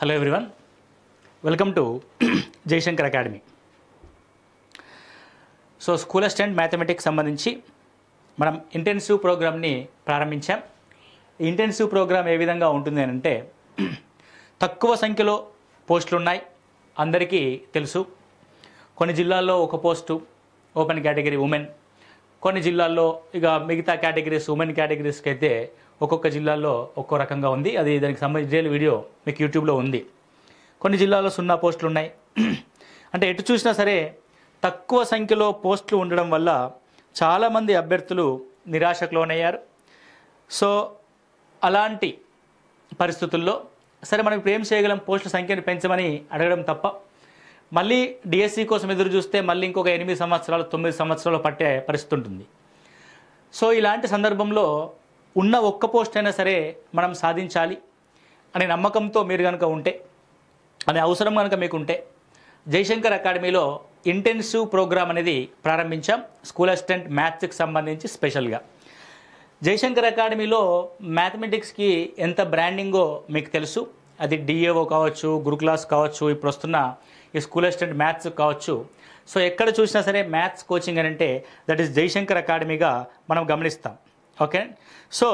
Hello everyone, welcome to Jayashankar Academy. So school assistant mathematics సంబంధించి మనం intensive ప్రోగ్రామ్ని ప్రారంభించాం. ఈ ఇంటెన్సివ్ ప్రోగ్రామ్ ఏ విధంగా ఉంటుంది అని అంటే, తక్కువ సంఖ్యలో పోస్టులు ఉన్నాయి, అందరికీ తెలుసు. కొన్ని జిల్లాల్లో ఒక పోస్టు ఓపెన్ కేటగిరీ ఉమెన్, కొన్ని జిల్లాల్లో ఇక మిగతా కేటగిరీస్ ఉమెన్ కేటగిరీస్కి అయితే ఒక్కొక్క జిల్లాల్లో ఒక్కో రకంగా ఉంది. అది దానికి సంబంధించిన డీటెయిల్ వీడియో మీకు యూట్యూబ్లో ఉంది. కొన్ని జిల్లాల్లో 0 పోస్టులు ఉన్నాయి. అంటే ఎటు చూసినా సరే తక్కువ సంఖ్యలో పోస్టులు ఉండడం వల్ల చాలామంది అభ్యర్థులు నిరాశకు లోనయ్యారు. సో అలాంటి పరిస్థితుల్లో సరే మనం ఇప్పుడు ఏం చేయగలం, పోస్టుల సంఖ్యను పెంచమని అడగడం తప్ప మళ్ళీ డిఎస్సి కోసం ఎదురు చూస్తే మళ్ళీ ఇంకొక 8 సంవత్సరాలు 9 సంవత్సరాలు పట్టే పరిస్థితి ఉంటుంది. సో ఇలాంటి సందర్భంలో ఉన్న ఒక్క పోస్ట్ అయినా సరే మనం సాధించాలి అనే నమ్మకంతో మీరు కనుక ఉంటే, అనే అవసరం కనుక మీకు ఉంటే, జయశంకర్ అకాడమీలో ఇంటెన్సివ్ ప్రోగ్రామ్ అనేది ప్రారంభించాం. స్కూల్ అసిస్టెంట్ మ్యాథ్స్కి సంబంధించి స్పెషల్గా జయశంకర్ అకాడమీలో మ్యాథమెటిక్స్కి ఎంత బ్రాండింగో మీకు తెలుసు. అది డిఏఓ కావచ్చు, గురుక్లాస్ కావచ్చు, ఇప్పుడు వస్తున్న ఈ స్కూల్ అసిస్టెంట్ మ్యాథ్స్ కావచ్చు. సో ఎక్కడ చూసినా సరే మ్యాథ్స్ కోచింగ్ అని అంటే దట్ ఈస్ జయశంకర్ అకాడమీగా మనం గమనిస్తాం. ఓకే, సో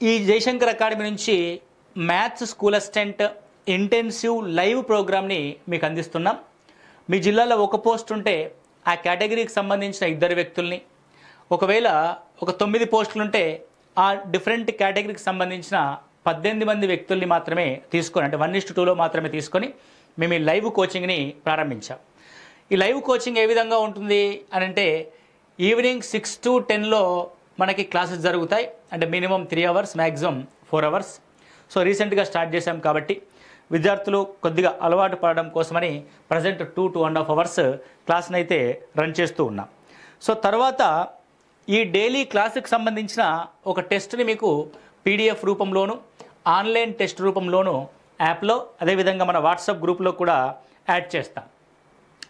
ఈ జయశంకర్ అకాడమీ నుంచి maths school assistant intensive live ప్రోగ్రామ్ని మీకు అందిస్తున్నాం. మీ జిల్లాలో ఒక పోస్ట్ ఉంటే ఆ కేటగిరీకి సంబంధించిన 2 వ్యక్తుల్ని, ఒకవేళ ఒక 9 పోస్టులుంటే ఆ డిఫరెంట్ కేటగిరీకి సంబంధించిన 18 మంది వ్యక్తుల్ని మాత్రమే తీసుకొని, అంటే 1:2లో మాత్రమే తీసుకొని మేము ఈ లైవ్ కోచింగ్ని ప్రారంభించాం. ఈ లైవ్ కోచింగ్ ఏ విధంగా ఉంటుంది అని అంటే, ఈవినింగ్ 6 to 10లో మనకి క్లాసెస్ జరుగుతాయి. అంటే minimum 3 hours, maximum 4 hours. So రీసెంట్గా స్టార్ట్ చేశాం కాబట్టి విద్యార్థులు కొద్దిగా అలవాటు పడడం కోసమని ప్రజెంట్ 2.5 hours క్లాస్ని అయితే రన్ చేస్తూ ఉన్నాం. సో తర్వాత ఈ డైలీ క్లాస్కి సంబంధించిన ఒక టెస్ట్ని మీకు పీడిఎఫ్ రూపంలోను, ఆన్లైన్ టెస్ట్ రూపంలోను యాప్లో, అదేవిధంగా మన వాట్సాప్ గ్రూప్లో కూడా యాడ్ చేస్తాం.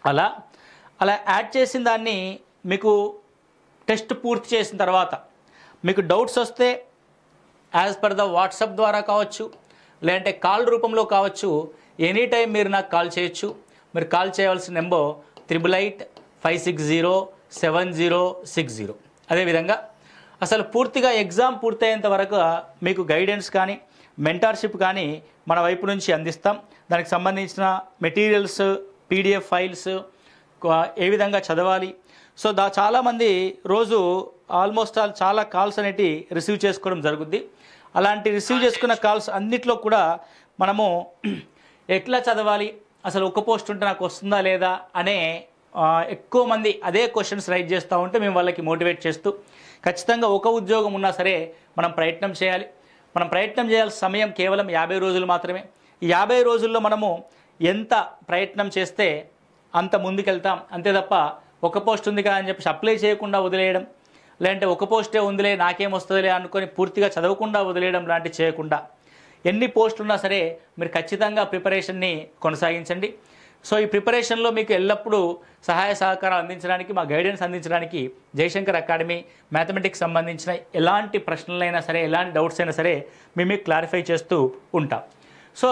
అలా యాడ్ చేసిన దాన్ని మీకు టెస్ట్ పూర్తి చేసిన తర్వాత మీకు డౌట్స్ వస్తే యాజ్ పర్ ద వాట్సాప్ ద్వారా కావచ్చు, లేదంటే కాల్ రూపంలో కావచ్చు, ఎనీ టైం మీరు నాకు కాల్ చేయొచ్చు. మీరు కాల్ చేయవలసిన నెంబర్ 8885607060. అదేవిధంగా అసలు పూర్తిగా ఎగ్జామ్ పూర్తయ్యేంత వరకు మీకు గైడెన్స్ కానీ మెంటార్షిప్ కానీ మన వైపు నుంచి అందిస్తాం. దానికి సంబంధించిన మెటీరియల్స్, పీడిఎఫ్ ఫైల్స్ ఏ విధంగా చదవాలి. సో చాలామంది రోజు ఆల్మోస్ట్ చాలా కాల్స్ అనేటివి రిసీవ్ చేసుకోవడం జరుగుద్ది. అలాంటి రిసీవ్ చేసుకున్న కాల్స్ అన్నిట్లో కూడా మనము ఎట్లా చదవాలి, అసలు ఒక పోస్ట్ ఉంటే నాకు వస్తుందా లేదా అనే ఎక్కువ మంది అదే క్వశ్చన్స్ రైజ్ చేస్తూ ఉంటే మేము వాళ్ళకి మోటివేట్ చేస్తూ, ఖచ్చితంగా ఒక ఉద్యోగం ఉన్నా సరే మనం ప్రయత్నం చేయాలి. మనం ప్రయత్నం చేయాల్సిన సమయం కేవలం 50 రోజులు మాత్రమే. ఈ 50 రోజుల్లో మనము ఎంత ప్రయత్నం చేస్తే అంత ముందుకెళ్తాం. అంతే తప్ప ఒక పోస్ట్ ఉంది కదా అని చెప్పి అప్లై చేయకుండా వదిలేయడం, లేదంటే ఒక పోస్టే ఉందిలే నాకేం వస్తుందిలే అనుకొని పూర్తిగా చదవకుండా వదిలేయడం లాంటివి చేయకుండా, ఎన్ని పోస్టులు ఉన్నా సరే మీరు ఖచ్చితంగా ప్రిపరేషన్ని కొనసాగించండి. సో ఈ ప్రిపరేషన్లో మీకు ఎల్లప్పుడూ సహాయ సహకారాలు అందించడానికి, మా గైడెన్స్ అందించడానికి జయశంకర్ అకాడమీ మ్యాథమెటిక్స్ సంబంధించిన ఎలాంటి ప్రశ్నలైనా సరే, ఎలాంటి డౌట్స్ అయినా సరే మేము మీకు క్లారిఫై చేస్తూ ఉంటాం. సో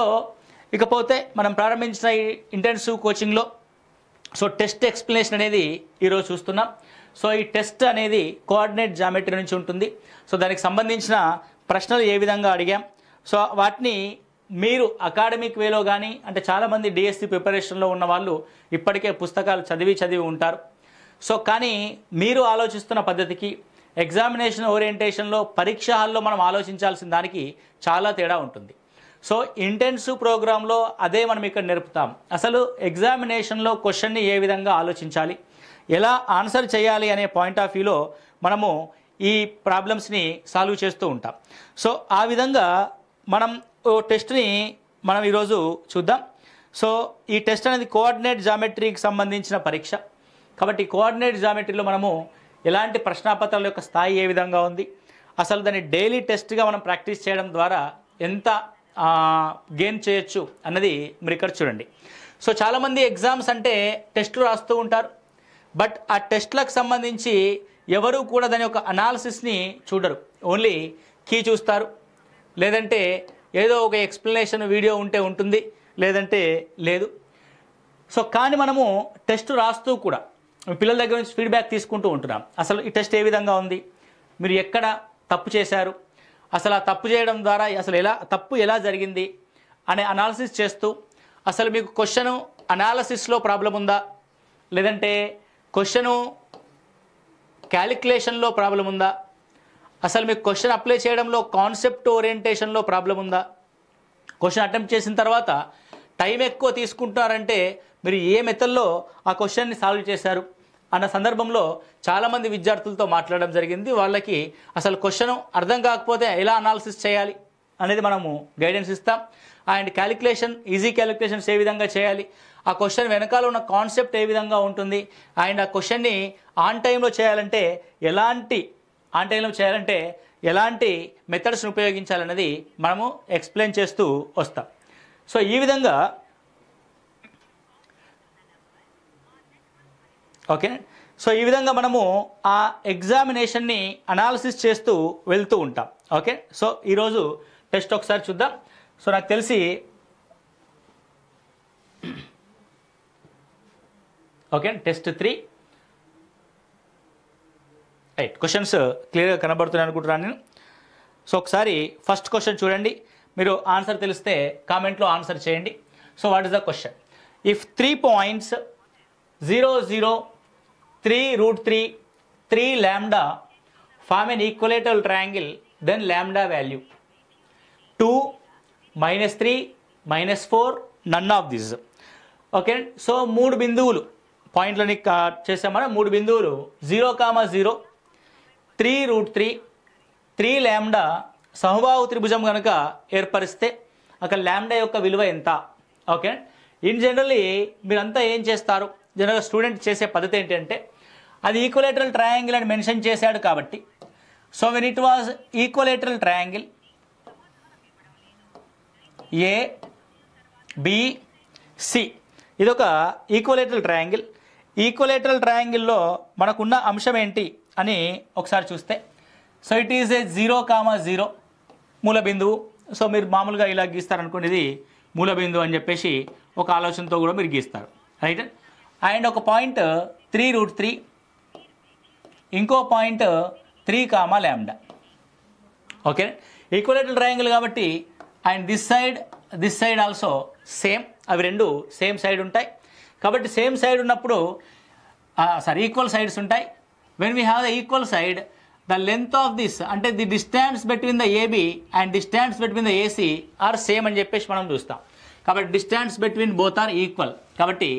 ఇకపోతే మనం ప్రారంభించిన ఈ ఇంటెన్సివ్ కోచింగ్లో సో టెస్ట్ ఎక్స్ప్లెనేషన్ అనేది ఈరోజు చూస్తున్నాం. సో ఈ టెస్ట్ అనేది కోఆర్డినేట్ జామెట్రీ నుంచి ఉంటుంది. సో దానికి సంబంధించిన ప్రశ్నలు ఏ విధంగా అడిగాం, సో వాటిని మీరు అకాడమిక్ వేలో కానీ, అంటే చాలామంది డిఎస్సి ప్రిపరేషన్లో ఉన్న వాళ్ళు ఇప్పటికే పుస్తకాలు చదివి ఉంటారు. సో కానీ మీరు ఆలోచిస్తున్న పద్ధతికి, ఎగ్జామినేషన్ ఓరియంటేషన్లో పరీక్ష హాల్లో మనం ఆలోచించాల్సిన దానికి చాలా తేడా ఉంటుంది. సో ఇంటెన్సివ్ ప్రోగ్రాంలో అదే మనం ఇక్కడ నేర్పుతాం. అసలు ఎగ్జామినేషన్లో క్వశ్చన్ని ఏ విధంగా ఆలోచించాలి, ఎలా ఆన్సర్ చేయాలి అనే పాయింట్ ఆఫ్ వ్యూలో మనము ఈ ప్రాబ్లమ్స్ని సాల్వ్ చేస్తూ ఉంటాం. సో ఆ విధంగా మనం టెస్ట్ని మనం ఈరోజు చూద్దాం. సో ఈ టెస్ట్ అనేది కోఆర్డినేట్ జామెట్రీకి సంబంధించిన పరీక్ష కాబట్టి కోఆర్డినేట్ జామెట్రీలో మనము ఎలాంటి ప్రశ్నాపత్రాల యొక్క స్థాయి ఏ విధంగా ఉంది, అసలు దాన్ని డైలీ టెస్ట్గా మనం ప్రాక్టీస్ చేయడం ద్వారా ఎంత గెయిన్ చేయొచ్చు అన్నది మీరు ఇక్కడ చూడండి. సో చాలామంది ఎగ్జామ్స్ అంటే టెస్టులు రాస్తూ ఉంటారు, బట్ ఆ టెస్ట్లకు సంబంధించి ఎవరు కూడా దాని యొక్క అనాలిసిస్ని చూడరు. ఓన్లీ కీ చూస్తారు, లేదంటే ఏదో ఒక ఎక్స్ప్లెనేషన్ వీడియో ఉంటే ఉంటుంది, లేదంటే లేదు. సో కానీ మనము టెస్ట్ రాస్తూ కూడా పిల్లల దగ్గర నుంచి ఫీడ్బ్యాక్ తీసుకుంటూ ఉంటున్నాం. అసలు ఈ టెస్ట్ ఏ విధంగా ఉంది, మీరు ఎక్కడ తప్పు చేశారు, అసలు ఆ తప్పు చేయడం ద్వారా అసలు తప్పు ఎలా జరిగింది అనే అనాలిసిస్ చేస్తూ, అసలు మీకు క్వశ్చను అనాలిసిస్లో ప్రాబ్లం ఉందా, లేదంటే క్వశ్చను క్యాలిక్యులేషన్లో ప్రాబ్లం ఉందా, అసలు మీకు క్వశ్చన్ అప్లై చేయడంలో కాన్సెప్ట్ ఓరియంటేషన్లో ప్రాబ్లం ఉందా, క్వశ్చన్ అటెంప్ట్ చేసిన తర్వాత టైం ఎక్కువ తీసుకుంటున్నారంటే మీరు ఏ మెథడ్లో ఆ క్వశ్చన్ని సాల్వ్ చేశారు అన్న సందర్భంలో చాలామంది విద్యార్థులతో మాట్లాడడం జరిగింది. వాళ్ళకి అసలు క్వశ్చన్ అర్థం కాకపోతే ఎలా అనాలిసిస్ చేయాలి అనేది మనము గైడెన్స్ ఇస్తాం. అండ్ క్యాలిక్యులేషన్, ఈజీ క్యాలిక్యులేషన్స్ ఏ విధంగా చేయాలి, ఆ క్వశ్చన్ వెనకాల ఉన్న కాన్సెప్ట్ ఏ విధంగా ఉంటుంది, అండ్ ఆ క్వశ్చన్ని ఆన్ టైంలో చేయాలంటే ఎలాంటి మెథడ్స్ని ఉపయోగించాలన్నది మనము ఎక్స్ప్లెయిన్ చేస్తూ వస్తాం. సో ఈ విధంగా ఓకే. సో ఈ విధంగా మనము ఆ ఎగ్జామినేషన్ని అనాలిసిస్ చేస్తూ వెళ్తూ ఉంటాం. ఓకే. సో ఈరోజు టెస్ట్ ఒకసారి చూద్దాం. సో నాకు తెలిసి ఓకే టెస్ట్ 3 రైట్. క్వశ్చన్స్ క్లియర్గా కనబడుతున్నాయి అనుకుంటున్నాను నేను. సో ఒకసారి ఫస్ట్ క్వశ్చన్ చూడండి. మీరు ఆన్సర్ తెలిస్తే కామెంట్లో ఆన్సర్ చేయండి. So what is the question? If 3 points 0, 0, 3 √3, 3 lambda form an equilateral triangle, then lambda value 2, -3, -4, none of this. Okay. So 3 బిందువులు పాయింట్లని చేసామని 3 బిందువులు 0, 0, 3 √3, 3 lambda సమబాహు త్రిభుజం కనుక ఏర్పరిస్తే అక్కడ ల్యాండా యొక్క విలువ ఎంత? ఓకే. ఇన్ జనరల్లీ మీరంతా ఏం చేస్తారు, జనరల్గా స్టూడెంట్ చేసే పద్ధతి ఏంటంటే అది ఈక్వలేటరల్ ట్రయాంగిల్ అని మెన్షన్ చేశాడు కాబట్టి, so when it was equilateral triangle A B C, ఇదొక ఈక్వలేటరల్ ట్రయాంగిల్. ఈక్వలేటరల్ ట్రయాంగిల్లో మనకున్న అంశం ఏంటి అని ఒకసారి చూస్తే, సో ఇట్ ఈజ్ ఏ 0, 0 మూల బిందువు. సో మీరు మామూలుగా ఇలా గీస్తారనుకోండి, ఇది మూల బిందువు అని చెప్పేసి ఒక ఆలోచనతో కూడా మీరు గీస్తారు, రైట్. అండ్ ఒక పాయింట్ 3 √3, ఇంకో పాయింట్ 3, λ. ఓకే. ఈక్వలేటరల్ ట్రయాంగిల్ కాబట్టి and this side also same, అవి రెండు సేమ్ సైడ్ ఉంటాయి కాబట్టి సేమ్ సైడ్ ఉన్నప్పుడు ఈక్వల్ సైడ్స్ ఉంటాయి. When we have the equal side, the length of this అంటే the distance between the AB and distance between the AC are same అని చెప్పేసి మనం చూస్తాం. కాబట్టి distance between both are equal. కాబట్టి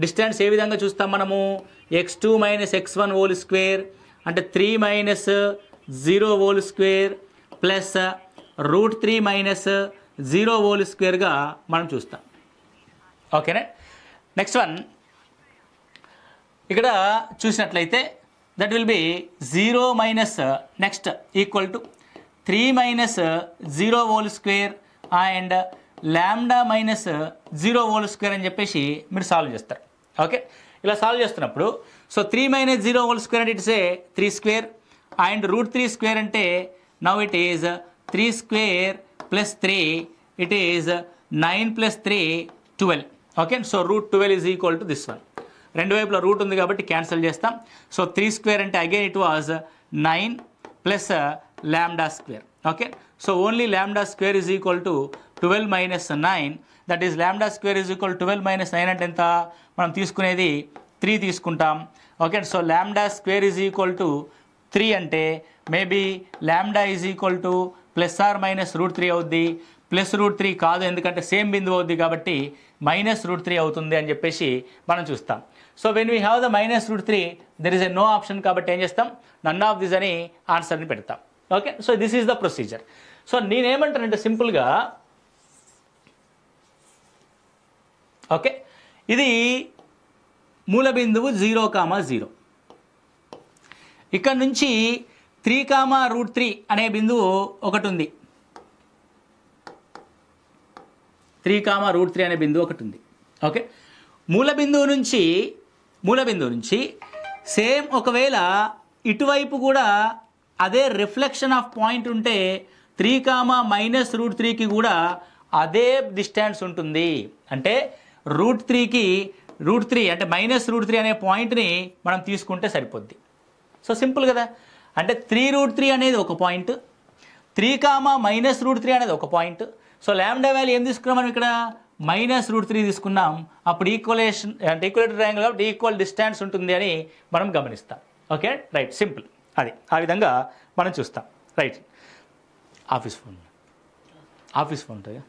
distance ఏ విధంగా చూస్తాం మనము, x2 - x1 హోల్ స్క్వేర్ అంటే 3 - 0 హోల్ స్క్వేర్ ప్లస్ √3 - 0 హోల్ స్క్వేర్గా మనం చూస్తాం. ఓకేనా. నెక్స్ట్ వన్ ఇక్కడ చూసినట్లయితే that will be 0 minus next equal to 3 minus 0 whole square and lambda minus 0 whole square అని చెప్పేసి మీరు సాల్వ్ చేస్తారు. ఓకే. ఇలా సాల్వ్ చేస్తున్నప్పుడు సో 3 - 0 whole square అంటే it's a 3 square and √3 square అంటే now it is 3 square plus 3, it is 9 plus 3 12. Okay. So √12 is equal to this one. రెండు వైపుల రూట్ ఉంది కాబట్టి క్యాన్సిల్ చేస్తాం. సో 3 square అంటే again it was 9 plus lambda square. Okay. So only lambda square is equal to 12 minus 9, that is lambda square is equal to 12 minus 9 అంటే ఎంత, మనం తీసుకునేది 3 తీసుకుంటాం. Okay. So lambda square is equal to 3 అంటే maybe lambda is equal to plus or minus √3 అవుద్ది. Plus √3 కాదు, ఎందుకంటే same బిందువు అవుద్ది కాబట్టి -√3 అవుతుంది అని చెప్పేసి మనం చూస్తాం. So when we have the -√3 there is a no option కాబట్టి ఏం చేస్తాం, నన్ ఆఫ్ దిస్ అని ఆన్సర్ని పెడతాం. Okay. So this is the procedure. So నేనేమంటానంటే సింపుల్గా ఓకే ఇది మూల బిందువు 0, 0. ఇక్కడ నుంచి 3, √3 అనే బిందువు ఒకటి ఉంది. 3, √3 అనే బిందువు ఒకటి ఉంది. ఓకే. మూల బిందువు నుంచి సేమ్ ఒకవేళ ఇటువైపు కూడా అదే రిఫ్లెక్షన్ ఆఫ్ పాయింట్ ఉంటే 3, కూడా అదే డిస్టెన్స్ ఉంటుంది. అంటే రూట్ 3 అంటే -√3 అనే పాయింట్ని మనం తీసుకుంటే సరిపోద్ది. సో సింపుల్ కదా. అంటే 3√3 అనేది ఒక పాయింట్, 3, -√3 అనేది ఒక పాయింట్. సో లాంబ్డా వాల్యూ ఏం తీసుకున్నాం మనం ఇక్కడ? -√3 తీసుకున్నాం. అప్పుడు ఈక్వలేటర్ ట్రయాంగిల్ కాబట్టి ఈక్వల్ డిస్టెన్స్ ఉంటుంది అని మనం గమనిస్తాం. Okay right, simple. అది ఆ విధంగా మనం చూస్తాం. రైట్, ఆఫీస్ ఫోన్ ఉంటుంది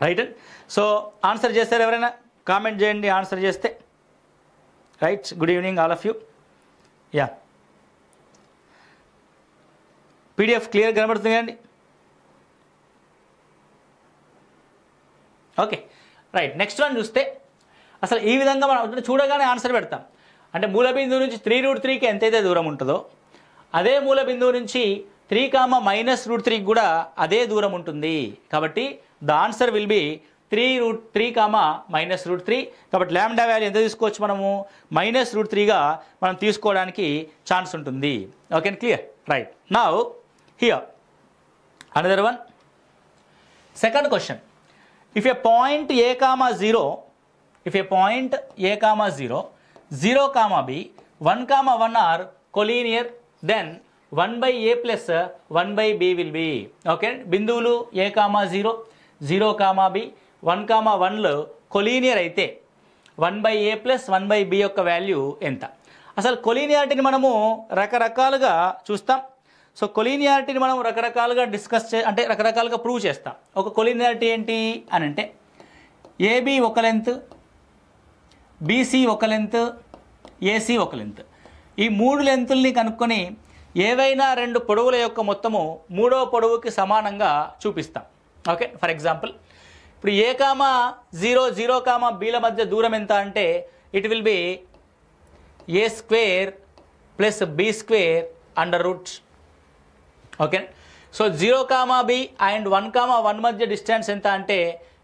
రైట్. సో ఆన్సర్ చేస్తారు ఎవరైనా? కామెంట్ చేయండి ఆన్సర్ చేస్తే. Right, good evening all of you. Yeah, PDF clear కనబడుతుంది అండి. ఓకే రైట్, నెక్స్ట్ వన్ చూస్తే అసలు ఈ విధంగా మనం చూడగానే ఆన్సర్ పెడతాం. అంటే మూల బిందువు నుంచి 3√3కి ఎంతైతే దూరం ఉంటుందో అదే మూల బిందువు నుంచి 3, -√3కి కూడా అదే దూరం ఉంటుంది. కాబట్టి ద ఆన్సర్ విల్ బి 3√3, -√3. కాబట్టి లాంబ్డా వాల్యూ ఎంత తీసుకోవచ్చు మనము? -√3గా మనం తీసుకోవడానికి ఛాన్స్ ఉంటుంది. Okay clear right. Now here another one, second question. If a point a, 0, 0, b, 1, 1 are collinear, then 1/a plus 1/b will be. Okay, బిందువులు a, 0, 0, b, 1, 1లు కొలీనియర్ అయితే 1/a plus 1/b యొక్క value ఎంత? అసలు కొలీనియారిటీని మనము రకరకాలుగా చూస్తాం. So కొలీనియారిటీని మనం రకరకాలుగా అంటే రకరకాలుగా ప్రూవ్ చేస్తాం. ఒక కొలీనియారిటీ ఏంటి అని అంటే ఏబి ఒక లెంత్, బీసీ ఒక లెంత్, ఏసీ ఒక లెంత్. ఈ 3 లెంతుల్ని కనుక్కొని ఏవైనా 2 పొడవుల యొక్క మొత్తము 3వ పొడవుకి సమానంగా చూపిస్తాం. ఓకే, ఫర్ ఎగ్జాంపుల్ ఇప్పుడు ఏ, 0, 0, బీల మధ్య దూరం ఎంత అంటే it will be a² + b² √. Okay, so 0, b and 1, 1 మధ్య డిస్టెన్స్ ఎంత అంటే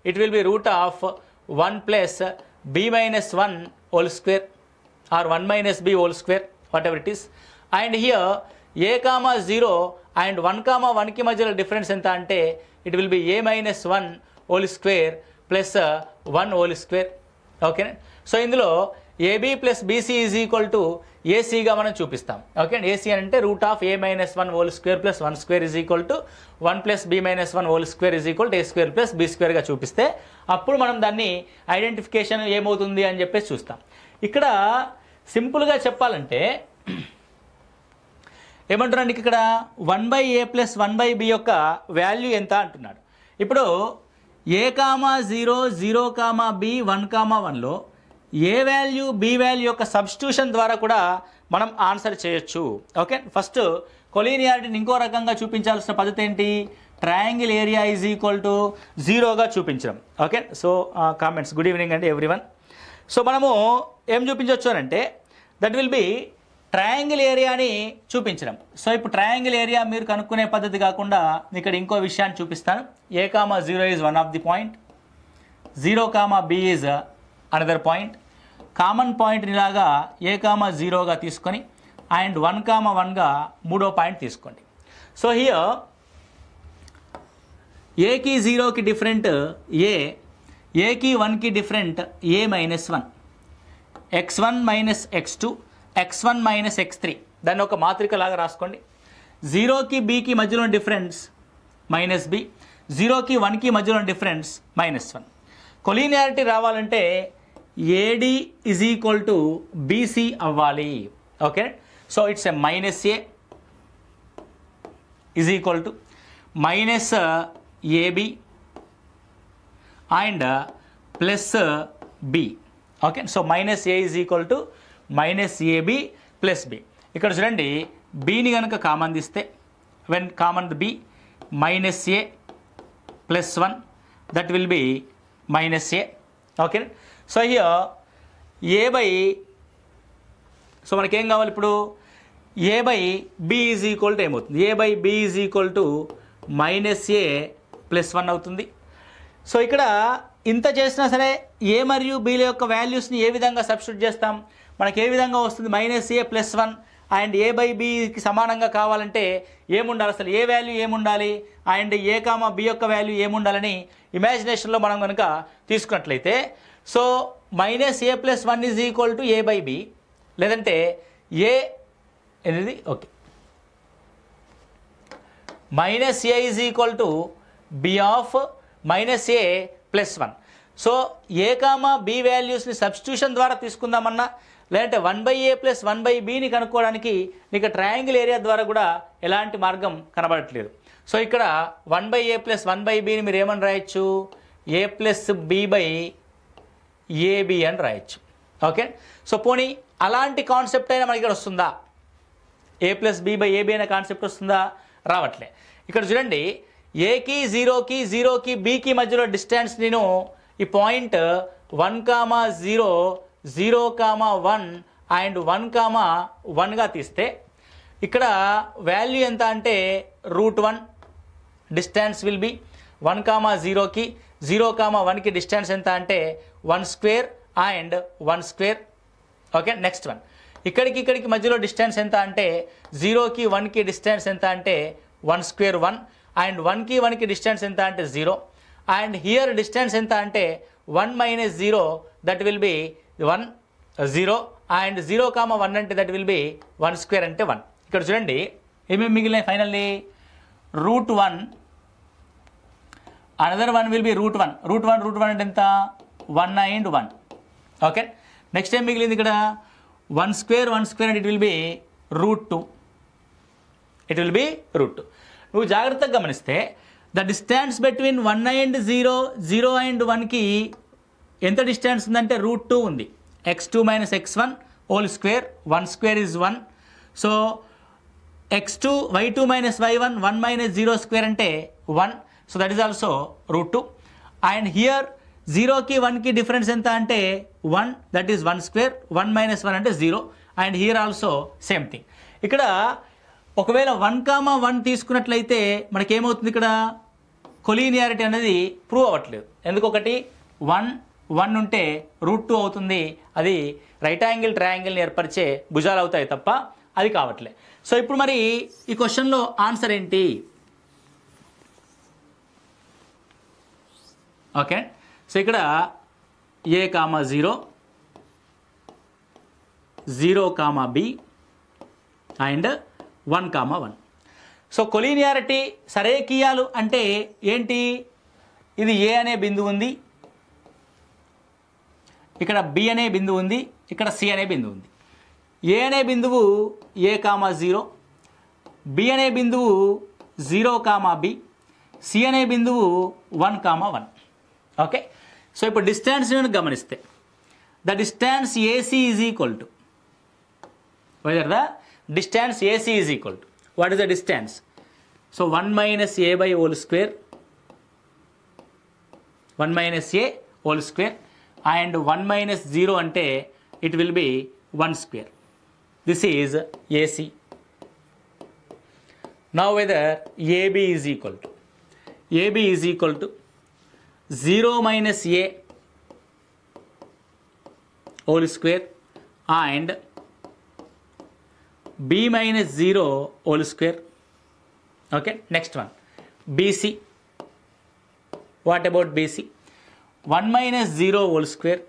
it will be √1 + b - 1 whole square or 1 - b whole square, whatever it is. And here A, 0 and 1, 1కి మధ్యలో డిఫరెన్స్ ఎంత అంటే it will be a - 1 whole square + 1 whole square. Okay, so ఇందులో AB plus BC is equal to ఏసీగా మనం చూపిస్తాం. Okay, AC అంటే √a - 1 whole square + 1 square is equal to 1 + b - 1 whole square is equal to a² + b² చూపిస్తే అప్పుడు మనం దాన్ని identification ఏమవుతుంది అని చెప్పేసి చూస్తాం. ఇక్కడ సింపుల్గా చెప్పాలంటే ఏమంటున్నాడు ఇక్కడ 1/a + 1/b యొక్క వాల్యూ ఎంత అంటున్నాడు. ఇప్పుడు a, 0, 0, b 1, 1లో A value B value యొక్క సబ్స్టిట్యూషన్ ద్వారా కూడా మనం ఆన్సర్ చేయొచ్చు. ఓకే, ఫస్ట్ కొలీనియారిటీని ఇంకో రకంగా చూపించాల్సిన పద్ధతి ఏంటి? Triangle area is equal to 0గా చూపించడం. Okay, so comments, good evening అండి ఎవ్రీవన్. సో మనము ఏం చూపించవచ్చు అని అంటే దట్ విల్ బి ట్రయాంగిల్ ఏరియాని చూపించడం. సో ఇప్పుడు ట్రయాంగిల్ ఏరియా మీరు కనుక్కునే పద్ధతి కాకుండా ఇక్కడ ఇంకో విషయాన్ని చూపిస్తాను. a, 0 is one of the point, 0, b is another point. Common point ఇలాగా a, 0గా తీసుకొని అండ్ 1, 1గా 3వ పాయింట్ తీసుకోండి. సో హియర్ ఏకి 0కి డిఫరెంట్ ఏకి 1కి different a - 1, x1 - x2, x1 - x3. దాన్ని ఒక మాత్రిక లాగా రాసుకోండి. 0కి bకి మధ్యలో డిఫరెన్స్ -b, 0కి 1కి మధ్యలో డిఫరెన్స్ -1. కొలీనియారిటీ రావాలంటే AD is equal to BC అవ్వాలి. Okay, so it's -a is equal to -AB and +B. Okay, so -a is equal to -AB + B. ఇక్కడ చూడండి, బీని కనుక కామన్ తీస్తే when common B -a +1 that will be -a. Okay, so here so మనకేం కావాలి ఇప్పుడు? a/b is equal to ఏమవుతుంది? a/b is equal to -a +1 అవుతుంది. So ఇక్కడ ఇంత చేసినా సరే ఏ మరియు బీల యొక్క వాల్యూస్ని ఏ విధంగా సబ్స్టిట్యూట్ చేస్తాం? మనకి ఏ విధంగా వస్తుంది? -a +1 అండ్ ఏ బై బికి సమానంగా కావాలంటే ఏముండాలి, అసలు ఏ వాల్యూ ఏముండాలి అండ్ ఏ కామా బి యొక్క వాల్యూ ఏముండాలని ఇమాజినేషన్లో మనం కనుక తీసుకున్నట్లయితే, so -a+1 is equal to a by b, లేదంటే ఏ అనేది okay -a is equal to b of -a+1. So a comma b వాల్యూస్ని సబ్స్టిట్యూషన్ ద్వారా తీసుకుందామన్నా, లేదంటే 1/a+1/bని కనుక్కోవడానికి నీకు ట్రయాంగిల్ ఏరియా ద్వారా కూడా ఎలాంటి మార్గం కనబడట్లేదు. సో ఇక్కడ 1/a+1/bని మీరు ఏమని రాయొచ్చు, a+b/ab అని రాయొచ్చు. ఓకే, సో పోనీ అలాంటి కాన్సెప్ట్ అయినా మనకి ఇక్కడ వస్తుందా, a+b/ab అనే కాన్సెప్ట్ వస్తుందా, రావట్లే. ఇక్కడ చూడండి, ఏకి 0కి 0కి బికి మధ్యలో డిస్టెన్స్ నేను ఈ పాయింట్ 1,0 0,1 అండ్ 1,1గా తీస్తే ఇక్కడ వాల్యూ ఎంత అంటే √1 డిస్టెన్స్ విల్ బి 1,0కి 0,1కి డిస్టెన్స్ ఎంత అంటే 1² అండ్ 1². ఓకే, నెక్స్ట్ వన్ ఇక్కడికి మధ్యలో డిస్టెన్స్ ఎంత అంటే 0కి 1కి డిస్టెన్స్ ఎంత అంటే 1² 1 అండ్ 1కి 1కి డిస్టెన్స్ ఎంత అంటే 0 అండ్ హియర్ డిస్టెన్స్ ఎంత అంటే 1 - 0 దట్ విల్ బి 1 0 అండ్ 0,1 అంటే దట్ విల్ బి 1² అంటే 1. ఇక్కడ చూడండి ఏమేమి మిగిలినాయి ఫైనల్లీ, √1 అనదర్ 1 విల్ బి √1 అంటే ఎంత 1 and 1. ఓకే, నెక్స్ట్ ఏం మిగిలింది ఇక్కడ 1² అంటే it will be √2, it will be √2. నువ్వు జాగ్రత్తగా గమనిస్తే the distance between 1 and 0 0 and 1కి ఎంత డిస్టెన్స్ ఉందంటే √2 ఉంది. x2 - x1 whole square 1² is 1. So x2 y2 - y1 1 - 0² అంటే 1. So that is also √2 and here 0కి 1కి డిఫరెన్స్ ఎంత అంటే 1 దట్ ఈస్ 1² 1 - 1 అంటే 0 and here also same thing. ఇక్కడ ఒకవేళ 1,1 తీసుకున్నట్లయితే మనకేమవుతుంది, ఇక్కడ కొలీనియారిటీ అనేది ప్రూవ్ అవ్వట్లేదు. ఎందుకొకటి 1 1 ఉంటే √2 అవుతుంది, అది రైట్ యాంగిల్ ట్రయాంగిల్ని ఏర్పరిచే భుజాలు అవుతాయి తప్ప అది కావట్లే. సో ఇప్పుడు మరి ఈ క్వశ్చన్లో ఆన్సర్ ఏంటి, ఓకే. సో ఇక్కడ a,0 0,b అండ్ 1,1. సో కొలీనియారిటీ సరేకియాలు అంటే ఏంటి, ఇది ఏ అనే బిందువు ఉంది, ఇక్కడ బి అనే బిందువు ఉంది, ఇక్కడ సి అనే బిందువు ఉంది. ఏ అనే బిందువు a,0, బి అనే బిందువు 0,b, సి అనే బిందువు 1,1. ఓకే, సో ఇప్పుడు డిస్టెన్స్ గమనిస్తే the distance AC is equal to whether the distance AC is equal to, what is the distance? So 1 - a by whole square, 1 - a whole square and 1 - 0 ante it will be 1². This is AC. Now whether AB is equal to 0 - a whole square and b - 0 whole square. Okay, next one BC. What about BC? 1 - 0 whole square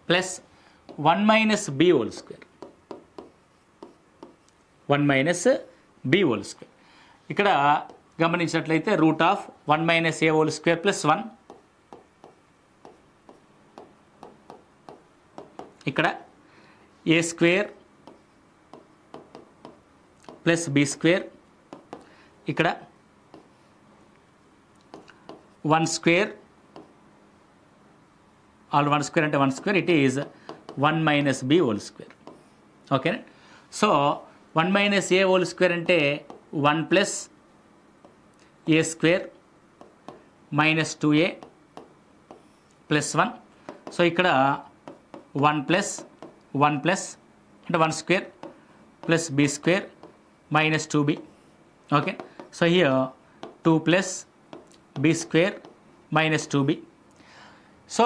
plus 1 - b whole square, 1 - b whole square. ఇక్కడ గమనించినట్లయితే √1 - a whole square plus 1, ఇక్కడ a² plus b², ఇక్కడ 1², all 1² అంటే 1², it is 1 - b whole square. Okay, so 1 - a whole square అంటే 1 plus a² - 2a plus 1. So ఇక్కడ 1 plus 1 plus అంటే 1² plus b² minus 2b. Okay, so here 2 plus b² minus 2b. So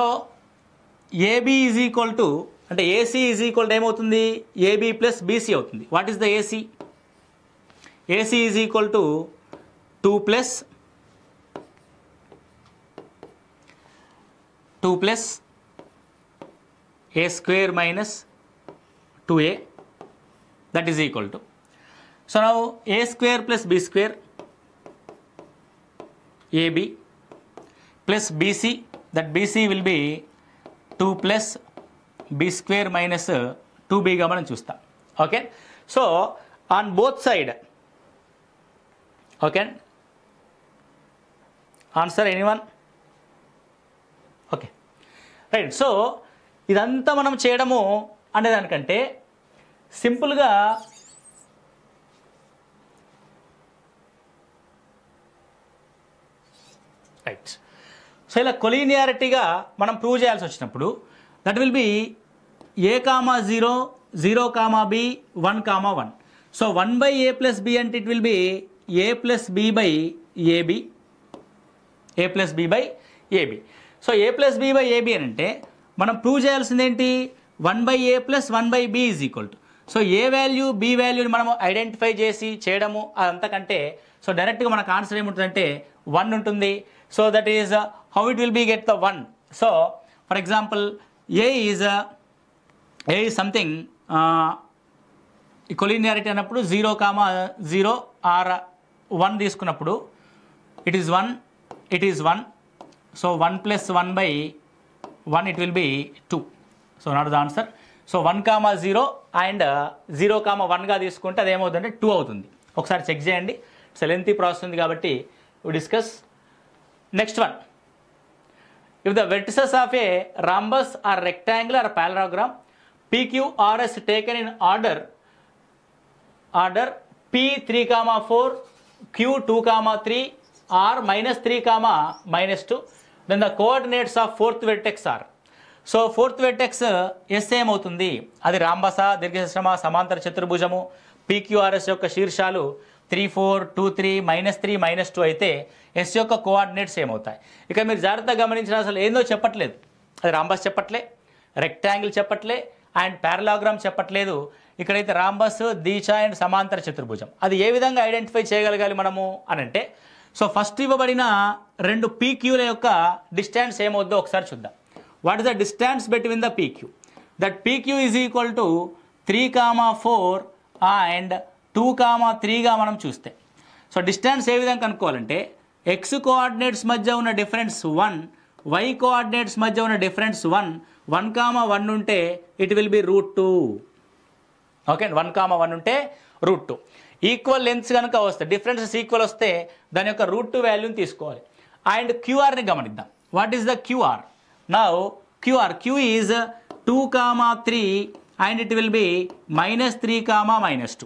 AB is equal to అంటే AC is equal ఏమవుతుంది, AB plus BC అవుతుంది. What is the AC? AC is equal to 2 plus a square minus 2a, that is equal to, so now a square plus b square AB plus BC, that BC will be 2 plus b square minus 2bగా మనం చూస్తాం. Okay, so on both side, okay, answer anyone? Okay, right. So ఇదంతా మనం చేయడము అనేదానికంటే సింపుల్గా right, so ఇలా కొలీనియారిటీగా మనం prove చేయాల్సి వచ్చినప్పుడు that will be a, 0, 0, b, 1, 1. So 1/a plus b అంటే it will be a plus b by ab, a plus b by ab. So a plus b by ab అని అంటే మనం prove చేయాల్సింది ఏంటి, 1/a plus 1/b is equal to, so A value B వాల్యూని మనము identify చేసి చేయడము అదంతకంటే so డైరెక్ట్గా మనకు ఆన్సర్ ఏముంటుందంటే 1 ఉంటుంది. So that is how it will be get the 1. So for example a is something collinearity అన్నప్పుడు 0, 0 ఆర్ 1 తీసుకున్నప్పుడు it is 1, it is 1. So 1 plus 1/1 it will be 2. So not the answer. So 1, 0 and 0, 1గా తీసుకుంటే అది ఏమవుతుందంటే 2 అవుతుంది. ఒకసారి check చేయండి. So lengthy process ఉంది కాబట్టి we discuss. Next one, if the vertices of a rhombus or rectangle or parallelogram PQRS taken in order P3, 4, Q2, 3, R -3, -2, then the coordinates of fourth vertex are. So fourth vertex S ఏమవుతుంది, అది రాంబస, దీర్ఘచతురస్రమ, సమాంతర చతుర్భుజము, PQRS యొక్క శీర్షాలు 3, 4, 2, 3, -3, -2 అయితే yes యొక్క coordinates ఏమవుతాయి. ఇక మీరు జాగ్రత్తగా గమనించిన అసలు ఏందో చెప్పట్లేదు, అది రాంబస్ చెప్పట్లే, రెక్టాంగిల్ చెప్పట్లే అండ్ పారలాగ్రామ్ చెప్పట్లేదు. ఇక్కడైతే రాంబస్, దీచ అండ్ సమాంతర చతుర్భుజం, అది ఏ విధంగా ఐడెంటిఫై చేయగలగాలి మనము అని అంటే, సో ఫస్ట్ ఇవ్వబడిన రెండు పీక్యూల యొక్క డిస్టెన్స్ ఏమవుద్దో ఒకసారి చూద్దాం. What is the distance between the PQ? That PQ is equal to 3, 4 and 2, 3గా మనం చూస్తే, సో డిస్టెన్స్ ఏ విధంగా కనుక్కోవాలంటే x కోఆర్డినేట్స్ మధ్య ఉన్న డిఫరెన్స్ 1, y కోఆర్డినేట్స్ మధ్య ఉన్న డిఫరెన్స్ 1, 1, 1 ఉంటే ఇట్ విల్ బి √2. ఓకే, 1, 1 ఉంటే √2. ఈక్వల్ లెంత్స్ కనుక వస్తే, డిఫరెన్సెస్ ఈక్వల్ వస్తే దాని యొక్క √2 వాల్యూని తీసుకోవాలి. అండ్ క్యూఆర్ని గమనిద్దాం. What is the QR? Now Q is 2, 3 and it will be -3, -2.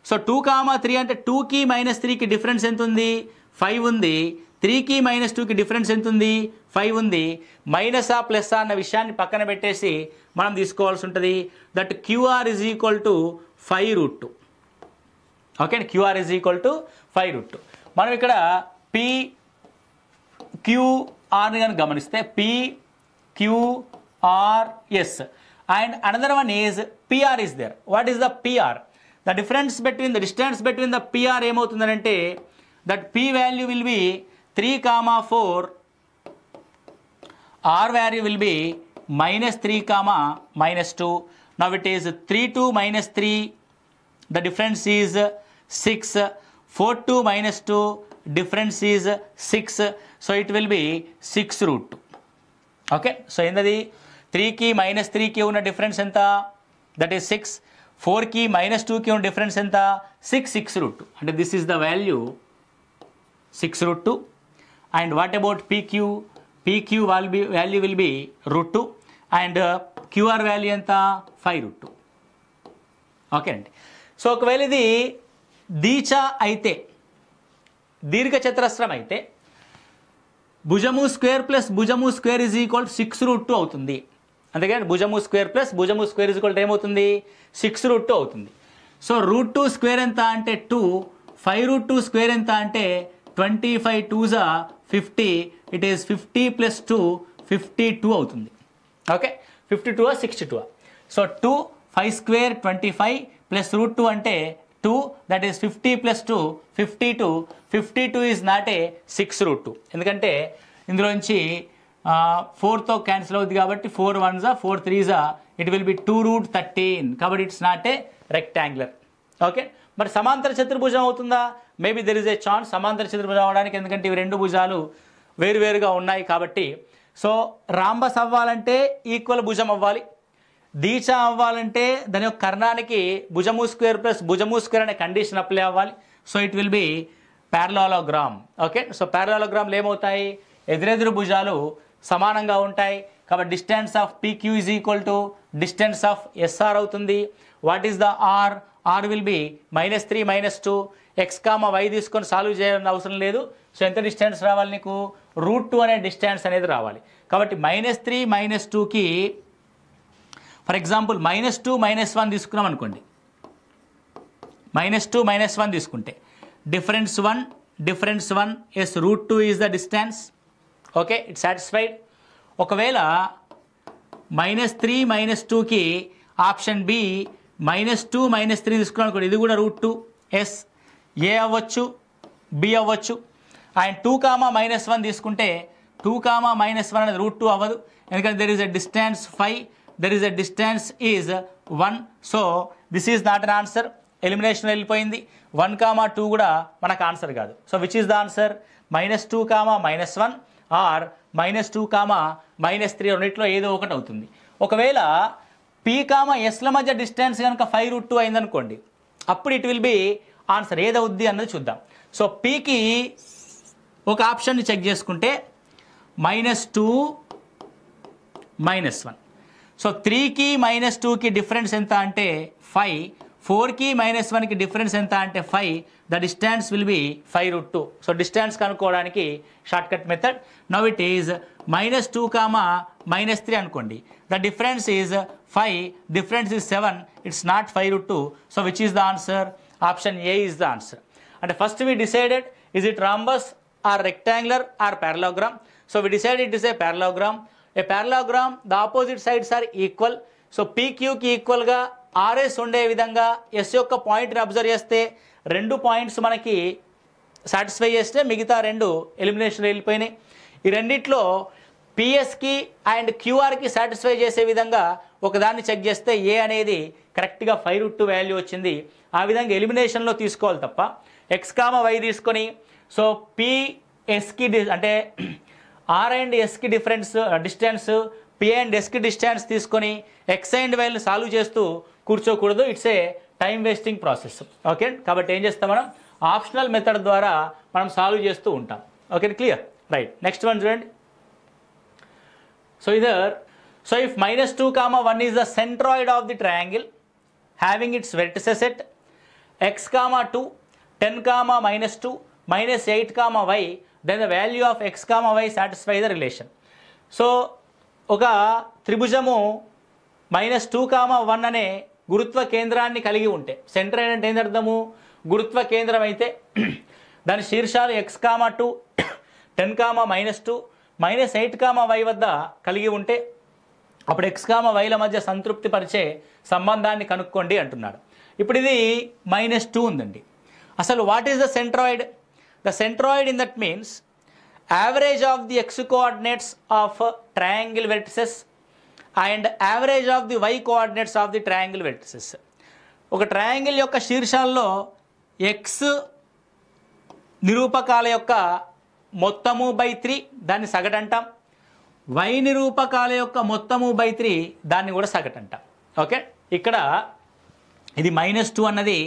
So 2, 3 అంటే 2కి -3కి డిఫరెన్స్ ఎంత ఉంది, 5 ఉంది. 3కి -2కి డిఫరెన్స్ ఎంత ఉంది, 5 ఉంది. మైనసా ప్లస్ అన్న విషయాన్ని పక్కన పెట్టేసి మనం తీసుకోవాల్సి ఉంటుంది. That QR is equal to 5√2. Okay, QR is equal to 5√2. మనం ఇక్కడ PQRని కనుక గమనిస్తే PQRS and another one is PR is there. What is the PR? The difference between the distance between the PR ఏమవుతుందంటే that P value will be 3, 4, R value will be -3, -2. Now it is 3, 2, -3, the difference is 6. 4, 2, -2, difference is 6. So it will be 6√2. Okay, so ఏంటది, 3కి -3కి ఉన్న difference ఎంత, that is 6. 4కి -2కి ఉన్న difference ఎంత, 6√2. అంటే this is the value 6√2. And what about PQ value will be √2 and QR value ఎంత, 5√2. ఓకే అండి. సో ఒకవేళ ఇది దీచ అయితే, దీర్ఘచతురస్రం అయితే భుజము స్క్వేర్ ప్లస్ భుజము స్క్వేర్ ఈజ్ ఈక్వల్ 6√2 అవుతుంది. అందుకని భుజము స్క్వేర్ ప్లస్ భుజము స్క్వేర్ ఈజ్ ఈక్వల్ ఏమవుతుంది, 6√2 అవుతుంది. సో √2 స్క్వేర్ ఎంత అంటే 2, 5√2 స్క్వేర్ ఎంత అంటే 25, 2s 50, ఇట్ ఈస్ 50 + 2 52 అవుతుంది. Okay, 52 62. So 2 5 square 25 plus root 2 అంటే 2, that is 50 plus 2 52. 52 is not a 6 root 2, ఎందుకంటే ఇందులోంచి 4తో క్యాన్సిల్ అవుతుంది కాబట్టి 4 1s 4 3s it will be 2 route 13, కాబట్టి it's not a rectangular. Okay, మరి సమాంతర చతుర్భుజం అవుతుందా? Maybe there is a chance సమాంతర చతుర్భుజం అవడానికి, ఎందుకంటే ఇవి రెండు భుజాలు వేరువేరుగా ఉన్నాయి కాబట్టి. సో రాంబస్ అవ్వాలంటే ఈక్వల్ భుజం అవ్వాలి, దీచ అవ్వాలంటే దాని యొక్క కర్ణానికి భుజము స్క్వేర్ ప్లస్ భుజము స్క్వేర్ అనే కండిషన్ అప్లై అవ్వాలి. So it will be parallelogram. Okay, so ప్యారలోగ్రామ్లు ఏమవుతాయి? ఎదురెదురు భుజాలు సమానంగా ఉంటాయి కాబట్టి distance of PQ is equal to distance of SR అవుతుంది. What is the R? R will be -3 -2. x, y తీసుకొని సాల్వ్ చేయాలని అవసరం లేదు. సో ఎంత డిస్టెన్స్ రావాలి నీకు? రూట్ 2 అనే డిస్టెన్స్ అనేది రావాలి. కాబట్టి -3 -2కి ఫర్ ఎగ్జాంపుల్ -2 -1 తీసుకున్నాం అనుకోండి. -2 -1 తీసుకుంటే difference 1 is root 2 is the distance. Okay, it satisfied. ఒకవేళ -3 -2కి ఆప్షన్ బి -2 -3 తీసుకున్నాం అనుకోండి, ఇది కూడా రూట్ 2 ఎస్ ఏ అవ్వచ్చు, బి అవ్వచ్చు. అండ్ 2, -1 తీసుకుంటే 2, -1 అనేది రూట్ 2 అవ్వదు, ఎందుకంటే there is a distance 5, there is a distance is 1. So this is not an answer, elimination వెళ్ళిపోయింది. 1, 2 కూడా మనకు ఆన్సర్ కాదు. So which is the answer? -2, -1 or -2, -3 రెండిట్లో ఏదో ఒకటి అవుతుంది. ఒకవేళ P, Sల మధ్య డిస్టెన్స్ కనుక 5 రూట్ 2 అయిందనుకోండి, అప్పుడు ఇట్ విల్ బి ఆన్సర్ ఏదవుద్ది అన్నది చూద్దాం. సో Pకి ఒక ఆప్షన్ని చెక్ చేసుకుంటే -2 -1. సో 3కి -2కి డిఫరెన్స్ ఎంత అంటే 5, 4కి -1కి డిఫరెన్స్ ఎంత అంటే 5, the distance will be 5 root 2. So distance కనుక్కోవడానికి short cut method. Now it is -2, -3 అనుకోండి, the difference is 5, difference is 7, it's not 5 root 2. So which is the answer? Option a is the answer. అంటే first we decided is it rhombus or rectangular or parallelogram. So we decided it is a parallelogram. A parallelogram, the opposite sides are equal. So PQ కి equal గా RS ఉండే విధంగా S యొక్క పాయింట్ని observe చేస్తే 2 points మనకి satisfy చేస్తే మిగతా 2 ఎలిమినేషన్ వెళ్ళిపోయినాయి. ఈ రెండిట్లో పిఎస్కి అండ్ క్యూఆర్కి సాటిస్ఫై చేసే విధంగా ఒకదాన్ని చెక్ చేస్తే ఏ అనేది కరెక్ట్గా 5 రూట్ 2 వాల్యూ వచ్చింది. ఆ విధంగా ఎలిమినేషన్లో తీసుకోవాలి తప్ప x, y తీసుకొని సో పిఎస్కి అంటే ఆర్ అండ్ ఎస్కి డిస్టెన్స్ పి అండ్ ఎస్కి డిస్టెన్స్ తీసుకొని ఎక్స్ అండ్ వైని సాల్వ్ చేస్తూ కూర్చోకూడదు. It's a time wasting process. Okay, కాబట్టి ఏం చేస్తాం మనం? ఆప్షనల్ మెథడ్ ద్వారా మనం సాల్వ్ చేస్తూ ఉంటాం. Okay, clear? Right. Next one చూడండి. So either, so if -2, 1 is the centroid of the triangle having its vertices at x, 2, 10, -2, -8, y, then the value of x, y satisfy the relation. So ఒక త్రిభుజము -2, 1 అనే గురుత్వ కేంద్రాన్ని కలిగి ఉంటే, centroid అంటే ఏంటి అర్థము? గురుత్వ కేంద్రం అయితే దాని శీర్షాలు x, 2, 10, -2, -8, y వద్ద కలిగి ఉంటే అప్పుడు x, yల మధ్య సంతృప్తి పరిచే సంబంధాన్ని కనుక్కోండి అంటున్నాడు. ఇప్పుడు ఇది -2 ఉందండి. అసలు what is the centroid? The centroid in that means average of the x coordinates of triangle vertices and average of the y coordinates of the triangle vertices. ఒక ట్రయాంగిల్ యొక్క శీర్షాల్లో x నిరూపకాల యొక్క మొత్తము /3 దాన్ని సగటు అంటాం, y నిరూపకాల యొక్క మొత్తము /3 దాన్ని కూడా సగటు అంటాం. ఓకే, ఇక్కడ ఇది -2 అన్నది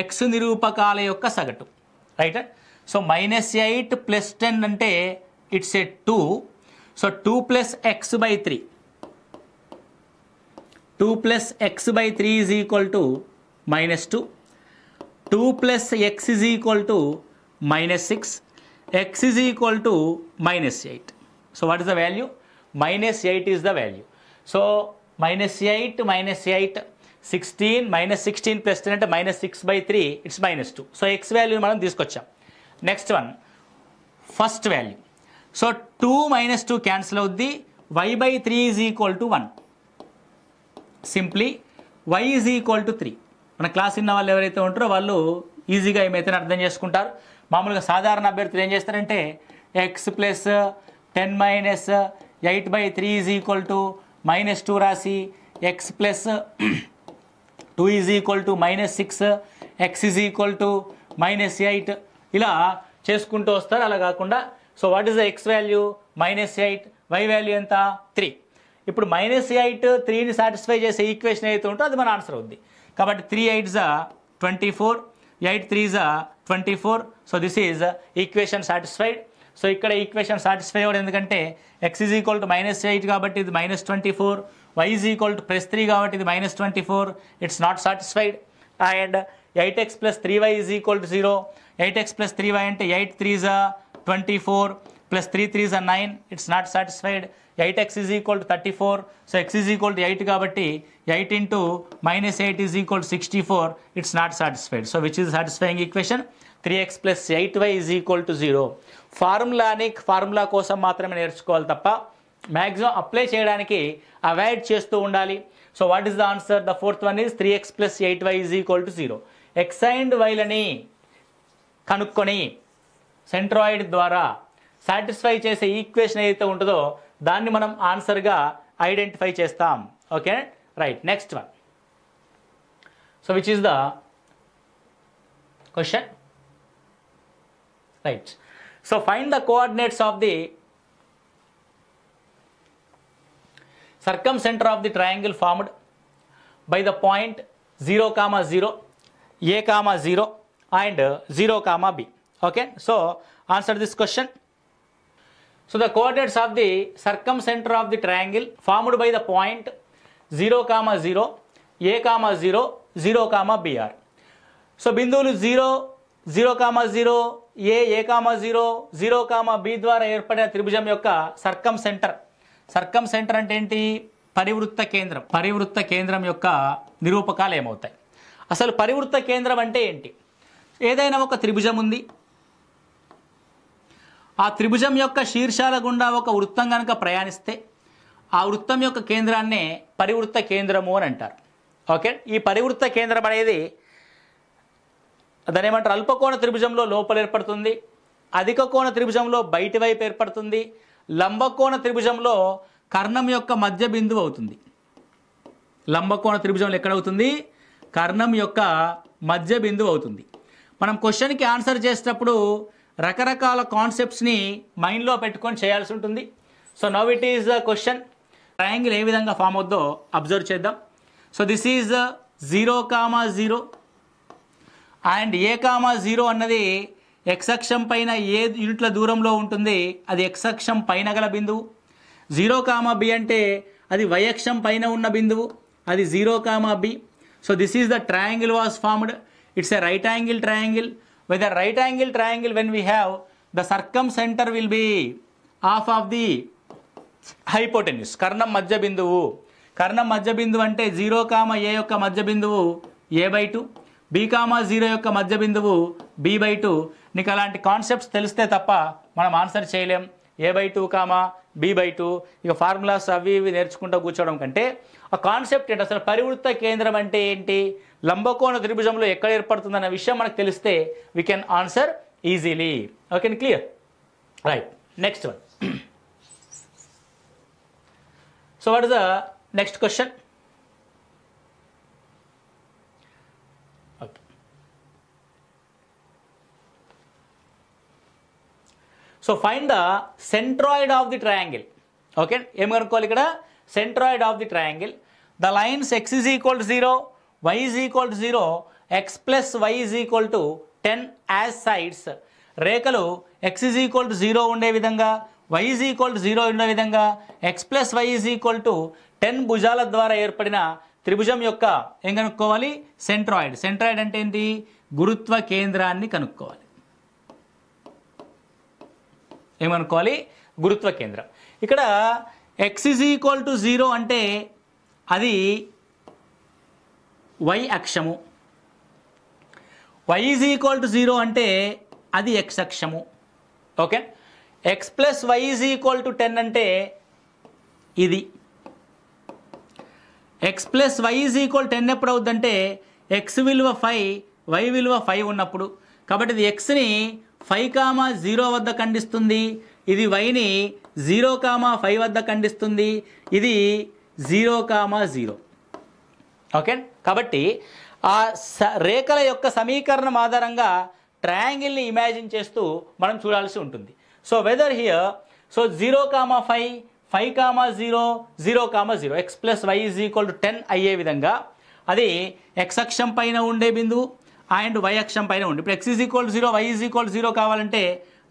x నిరూపకాల యొక్క సగటు, రైట్? సో -8 + 10 అంటే it's a 2. So 2 + x/3, 2 + x/3 is equal to -2, 2 + x is equal to -6, x is equal to -8. So what is the value? -8 is the value. So -8, -8, 16, -16 + 10 అంటే -6/3, ఇట్స్ -2. సో x వాల్యూ మనం తీసుకొచ్చాం. Next one first value. So 2 - 2 cancel అవుద్ది, y/3 is equal to 1. Simply y is equal to 3. మన class విన్న వాళ్ళు ఎవరైతే ఉంటారో వాళ్ళు ఈజీగా ఈ మెథడ్ అర్థం చేసుకుంటారు. మామూలుగా సాధారణ అభ్యర్థులు ఏం చేస్తారంటే x plus 10 minus 8/3 is equal to -2 రాసి x plus 2 is equal to -6, x is equal to -8 ఇలా చేసుకుంటూ వస్తారు. అలా కాకుండా so what is the x value -8, y value ఎంత 3. ఇప్పుడు -8 3ని సాటిస్ఫై చేసే ఈక్వేషన్ ఏదైతే ఉంటుందో అది మన ఆన్సర్ అవుద్ది. కాబట్టి 3 8 24, 8 3 24. So this is equation satisfied. So ఇక్కడ ఈక్వేషన్ సాటిస్ఫై అవ్వడం ఎందుకంటే ఎక్స్ ఈజ్ ఈక్వల్ టు -8 కాబట్టి ఇది -24, వై ఈజ్ ఈక్వల్ టు +3 కాబట్టి ఇది -24. It's not satisfied. And 8x + 3y is equal to 0. 8x + 3y అంటే 8 3 24 + 3 3 9. It's not satisfied. 8x is equal to 34. So x is equal to 8 కాబట్టి 8 into -8 is equal to 64. It's not satisfied. So which is satisfying equation 3x + 8y is equal to 0. Formula కోసం మాత్రమే నేర్చుకోవాలి తప్ప maximum apply చేయడానికి avoid చేస్తూ ఉండాలి. So what is the answer? The fourth one is 3x + 8y is equal to 0. X and వైలని కనుక్కొని centroid ద్వారా సాటిస్ఫై చేసే ఈక్వేషన్ ఏదైతే ఉంటుందో దాన్ని మనం ఆన్సర్గా ఐడెంటిఫై చేస్తాం. Okay right. Next one. So which is the question? Right. So find the coordinates of the circumcenter of the triangle formed by the point 0, 0, a, 0 and 0, b. Okay, so answer this question. So the coordinates of the circumcenter of the triangle formed by the point 0, 0, a, 0, 0, b are. So బిందువులు 0, 0, 0, a, 0, 0, b ద్వారా ఏర్పడిన త్రిభుజం యొక్క సర్కంసెంటర్ అంటే ఏంటి? పరివృత్త కేంద్రం. పరివృత్త కేంద్రం యొక్క నిరూపకాలు ఏమవుతాయి? అసలు పరివృత్త కేంద్రం అంటే ఏంటి? ఏదైనా ఒక త్రిభుజం ఉంది, ఆ త్రిభుజం యొక్క శీర్షాల గుండా ఒక వృత్తం కనుక ప్రయాణిస్తే ఆ వృత్తం యొక్క కేంద్రాన్నే పరివృత్త కేంద్రము అని అంటారు. ఓకే, ఈ పరివృత్త కేంద్రం అనేది దాని ఏమంటారు? అల్పకోణ త్రిభుజంలో లోపల ఏర్పడుతుంది, అధిక కోణ త్రిభుజంలో బయటి వైపు ఏర్పడుతుంది, లంబకోణ త్రిభుజంలో కర్ణం యొక్క మధ్య బిందువు అవుతుంది. లంబకోణ త్రిభుజంలో ఎక్కడవుతుంది? కర్ణం యొక్క మధ్య బిందువు అవుతుంది. మనం క్వశ్చన్కి ఆన్సర్ చేసేటప్పుడు రకరకాల కాన్సెప్ట్స్ని మైండ్లో పెట్టుకొని చేయాల్సి ఉంటుంది. So now it is the question. Triangle ఏ విధంగా ఫామ్ అవుద్దో అబ్జర్వ్ చేద్దాం. So this is 0, 0 and a, 0 అన్నది x అక్షం పైన ఏ యూనిట్ల దూరంలో ఉంటుంది, అది x అక్షం పైన గల బిందువు. 0, b అంటే అది y అక్షం పైన ఉన్న బిందువు, అది 0, b. So this is the triangle was formed. It's a right angle triangle. With the right angle triangle when we have the circumcentre will be half of the hypotenuse. కర్ణం మధ్య బిందువు. కర్ణం మధ్య బిందువు అంటే 0, a యొక్క మధ్య బిందువు a/2, b, 0 యొక్క మధ్య బిందువు b/2. నీకు అలాంటి కాన్సెప్ట్స్ తెలిస్తే తప్ప మనం ఆన్సర్ చేయలేం. a/2, b/2 ఇక ఫార్ములాస్ అవి ఇవి నేర్చుకుంటూ కూర్చోవడం కంటే ఆ కాన్సెప్ట్ ఏంటి, అసలు పరివృత్త కేంద్రం అంటే ఏంటి, లంబకోణ త్రిభుజంలో ఎక్కడ ఏర్పడుతుందన్న విషయం మనకు తెలిస్తే we can answer easily. Okay, clear? Right. Next one. So what is the next question? So find the centroid of the triangle. Okay, ఏం కనుక్కోవాలి ఇక్కడ? Centroid of the triangle. The lines x is equal to 0, y is equal to 0, x plus y is equal to 10 as sides. రేఖలు x is equal to 0 ఉండే విధంగా, y is equal to 0 ఉండే విధంగా, x plus y is equal to 10 భుజాల ద్వారా ఏర్పడిన త్రిభుజం యొక్క ఏం కనుక్కోవాలి? సెంట్రాయిడ్. సెంట్రాయిడ్ అంటే ఏంటి? గురుత్వ కేంద్రాన్ని కనుక్కోవాలి. ఏమనుకోవాలి? గురుత్వ కేంద్రం. ఇక్కడ x ఈజ్ ఈక్వల్ టు 0 అంటే అది y అక్షము, y ఈజ్ ఈక్వల్ టు 0 అంటే అది x అక్షము. Okay, x plus y is equal to 10 అంటే ఇది. X plus y is equal 10 ఎప్పుడు అవుతుందంటే ఎక్స్ విలువ 5 వై విలువ 5 ఉన్నప్పుడు. కాబట్టి ఇది ఎక్స్ని 5,0 వద్ద ఖండిస్తుంది, ఇది వైని 0,5 వద్ద ఖండిస్తుంది, ఇది 0,0. ఓకే. కాబట్టి ఆ రేఖల యొక్క సమీకరణం ఆధారంగా ట్రయాంగిల్ని ఇమాజిన్ చేస్తూ మనం చూడాల్సి ఉంటుంది. So whether here, so 0,5, 5,0, 0,0 x plus y is equal to 10 అయ్యే విధంగా అది ఎక్స్ అక్షం పైన ఉండే బిందువు అండ్ వై అక్షం పైన ఉండి, ఇప్పుడు x is equal 0, y is equal 0 కావాలంటే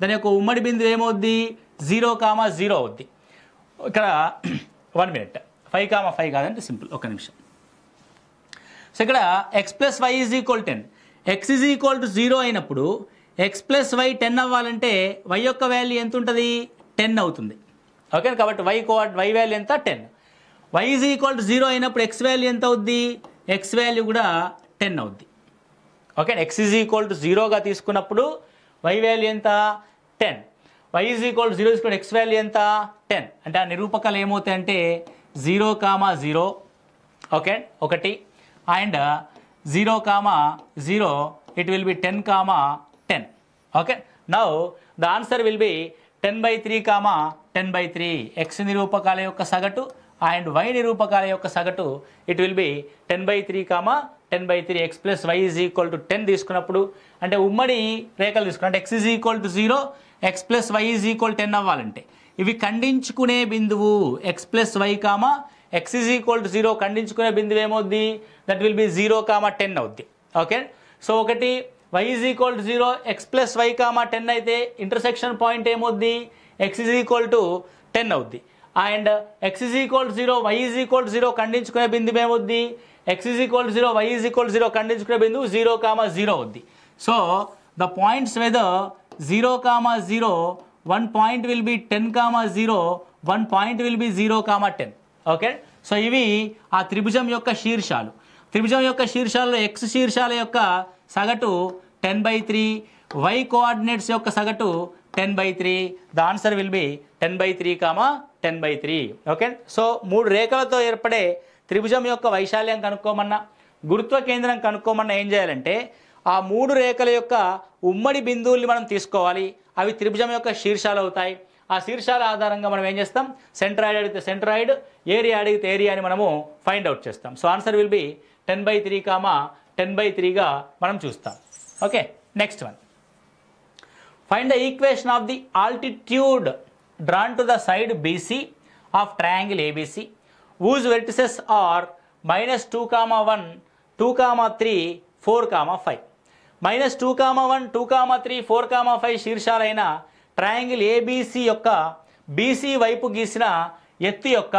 దాని యొక్క ఉమ్మడి బిందువు ఏమవుద్ది, 0,0 అవుద్ది. ఇక్కడ 1 మినిట్, 5,5 కాదంటే సింపుల్, ఒక నిమిషం. సో ఇక్కడ x plus y is equal 10, x is equal to 0 అయినప్పుడు ఎక్స్ ప్లస్ వై 10 అవ్వాలంటే వై యొక్క వాల్యూ ఎంత ఉంటుంది, 10 అవుతుంది. ఓకే. కాబట్టి వై వాల్యూ ఎంత, 10. వై ఈజ్ ఈక్వల్ టు 0 అయినప్పుడు ఎక్స్ వాల్యూ ఎంత అవుద్ది, ఎక్స్ వాల్యూ కూడా 10 అవుద్ది. Okay. X is equal to 0గా తీసుకున్నప్పుడు వై వాల్యూ ఎంత, 10. వై ఈజ్ ఈక్వల్ టు 0 తీసుకుంటే ఎక్స్ వాల్యూ ఎంత, 10. అంటే ఆ నిరూపకాలు ఏమవుతాయంటే 0,0, okay, 1 and 0,0 it will be 10,10. Okay. Now the answer will be 10/3, 10/3. X నిరూపకాల యొక్క సగటు అండ్ y నిరూపకాల యొక్క సగటు it will be 10/3, 10/3. X plus y is equal to 10 తీసుకున్నప్పుడు అంటే ఉమ్మడి రేఖలు తీసుకున్నప్పుడు అంటే x is equal to 0, x plus y is equal 10 అవ్వాలంటే ఇవి ఖండించుకునే బిందువు x plus y x is equal to 0 ఖండించుకునే బిందువు ఏమవుద్ది, దట్ విల్ బి 0,10 అవుద్ది. ఓకే. సో ఒకటి y is equal to 0, x plus y 10 అయితే ఇంటర్సెక్షన్ పాయింట్ ఏమవుద్ది, ఎక్స్ ఈజ్ ఈక్వల్ టు 10 అవుద్ది. And x is equal to 0, y is equal to 0 ఖండించుకునే బిందువు ఏమవుద్ది, x is equal to 0, y is equal to 0 ఖండించుకునే బిందువు 0,0 అవుద్ది. So the points whether 0,0, 1 point will be 10,0, 1 point will be 0,10. Okay. So ఇవి ఆ త్రిభుజం యొక్క శీర్షాలు. త్రిభుజం యొక్క శీర్షాలలో ఎక్స్ శీర్షాల యొక్క సగటు 10/3, వై కోఆర్డినేట్స్ యొక్క సగటు 10/3. The answer will be 10/3, 10/3. Okay. So 3 రేఖలతో ఏర్పడే త్రిభుజం యొక్క వైశాల్యం కనుక్కోమన్నా, గురుత్వ కేంద్రం కనుక్కోమన్నా ఏం చేయాలంటే ఆ 3 రేఖల యొక్క ఉమ్మడి బిందువుల్ని మనం తీసుకోవాలి. అవి త్రిభుజం యొక్క శీర్షాలు అవుతాయి. ఆ శీర్షాల ఆధారంగా మనం ఏం చేస్తాం, సెంట్రాయిడ్ అడిగితే సెంట్రాయిడ్, ఏరియా అడిగితే ఏరియాని మనము ఫైండ్ అవుట్ చేస్తాం. సో ఆన్సర్ విల్ బి 10/3, 10/3గా మనం చూస్తాం. Okay. Next one, find the equation of the altitude drawn to the side BC of triangle ABC whose vertices are -2,1, 2,3, 4,5. -2,1, 2,3, 4,5 శీర్షాలైన triangle ABC యొక్క BC వైపు గీసిన ఎత్తు యొక్క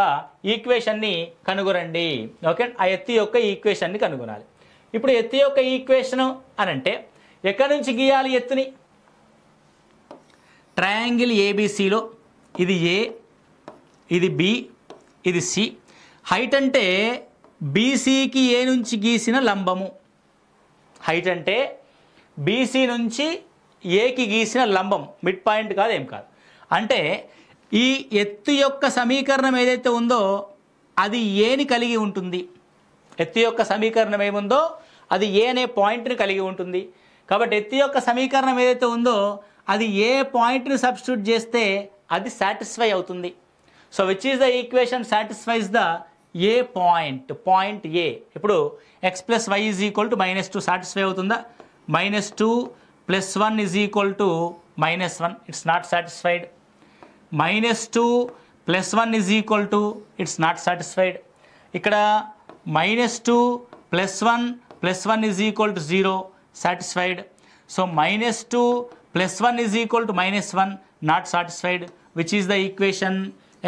ఈక్వేషన్ని కనుగొనండి. ఓకే. ఆ ఎత్తు యొక్క ఈక్వేషన్ని కనుగొనాలి. ఇప్పుడు ఎత్తు యొక్క ఈక్వేషన్ అని అంటే ఎక్కడి నుంచి గీయాలి ఎత్తుని, ట్రయాంగిల్ ABCలో ఇది A, ఇది B, ఇది C. హైట్ అంటే BCకి A నుంచి గీసిన లంబము, హైట్ అంటే BC నుంచి ఏకి గీసిన లంబం, మిడ్ పాయింట్ కాదు, ఏం కాదు. అంటే ఈ ఎత్తు యొక్క సమీకరణం ఏదైతే ఉందో అది ఏని కలిగి ఉంటుంది. ఎత్తు యొక్క సమీకరణం ఏముందో అది ఏ అనే పాయింట్ని కలిగి ఉంటుంది. కాబట్టి ఎత్తు యొక్క సమీకరణం ఏదైతే ఉందో అది ఏ పాయింట్ని సబ్స్టిట్యూట్ చేస్తే అది సాటిస్ఫై అవుతుంది. So which is the equation satisfies the a point, point a. ఇప్పుడు x plus y is equal to -2 satisfy అవుతుందా, -2 + 1 is equal to -1, it's not satisfied. -2 + 1 is equal to, it's not satisfied. ఇక్కడ -2 + 1 + 1 is equal to 0, satisfied. So -2 + 1 is equal to -1, not satisfied. Which is the equation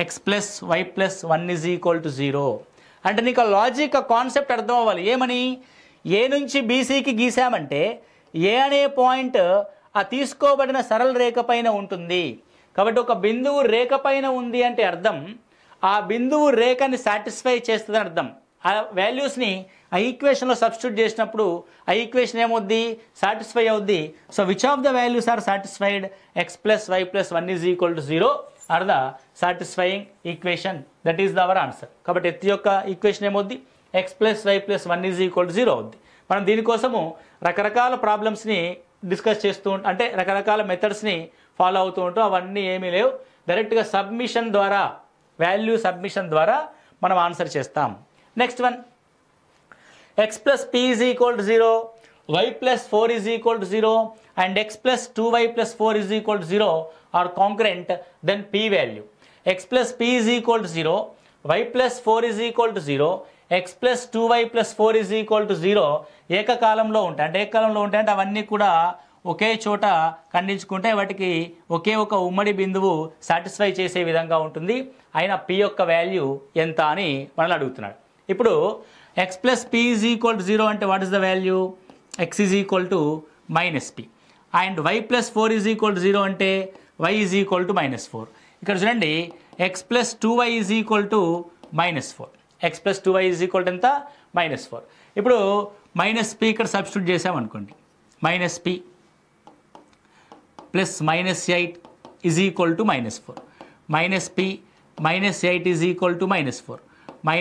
x + y + 1 is equal to 0. అంటే నీకు logic, concept అర్థం అవ్వాలి. ఏమని, ఏ నుంచి BCకి గీసామంటే ఏ అనే point ఆ తీసుకోబడిన సరళ రేఖ పైన ఉంటుంది. కాబట్టి ఒక బిందువు రేఖ పైన ఉంది అంటే అర్థం ఆ బిందువు రేఖని సాటిస్ఫై చేస్తుందని అర్థం. ఆ వాల్యూస్ని ఆ ఈక్వేషన్లో సబ్స్టిట్యూట్ చేసినప్పుడు ఆ ఈక్వేషన్ ఏమవుద్ది, సాటిస్ఫై అవుద్ది. So which of the values are satisfied, x + y + 1 is equal to 0. Or the satisfying equation. That is the our answer. కాబట్టి ఎత్ యొక్క ఈక్వేషన్ ఏమవుద్ది, x + y + 1 = 0 అవుద్ది. మనం దీనికోసము రకరకాల ప్రాబ్లమ్స్ని డిస్కస్ చేస్తూ అంటే రకరకాల మెథడ్స్ని ఫాలో అవుతూ ఉంటాం. అవన్నీ ఏమీ లేవు, డైరెక్ట్గా సబ్మిషన్ ద్వారా, వాల్యూ సబ్మిషన్ ద్వారా మనం ఆన్సర్ చేస్తాం. Next one, x + p = 0, y + 4 = 0 and x + 2y + 4 = 0 are congruent, then p value. x + p = 0, y + 4 = 0, x + 2y + 4 = 0 ఏకకాలంలో ఉంటాయి. అంటే ఏకకాలంలో ఉంటాయంటే అవన్నీ కూడా ఒకే చోట ఖండించుకుంటే వాటికి ఒకే ఒక ఉమ్మడి బిందువు సాటిస్ఫై చేసే విధంగా ఉంటుంది. అయినా p యొక్క వాల్యూ ఎంత అని మనల్ని అడుగుతున్నాడు. ఇప్పుడు x + p = 0 అంటే what is the value, x = -p and y + 4 = 0 అంటే y = -4. ఇక్కడ చూడండి x + 2y = -4, x + 2y = ఎంత, -4. ఇప్పుడు -p ఇక్కడ సబ్స్టిట్యూట్ చేసామనుకోండి, -p + -8 = -4, -p -8 = -4, -p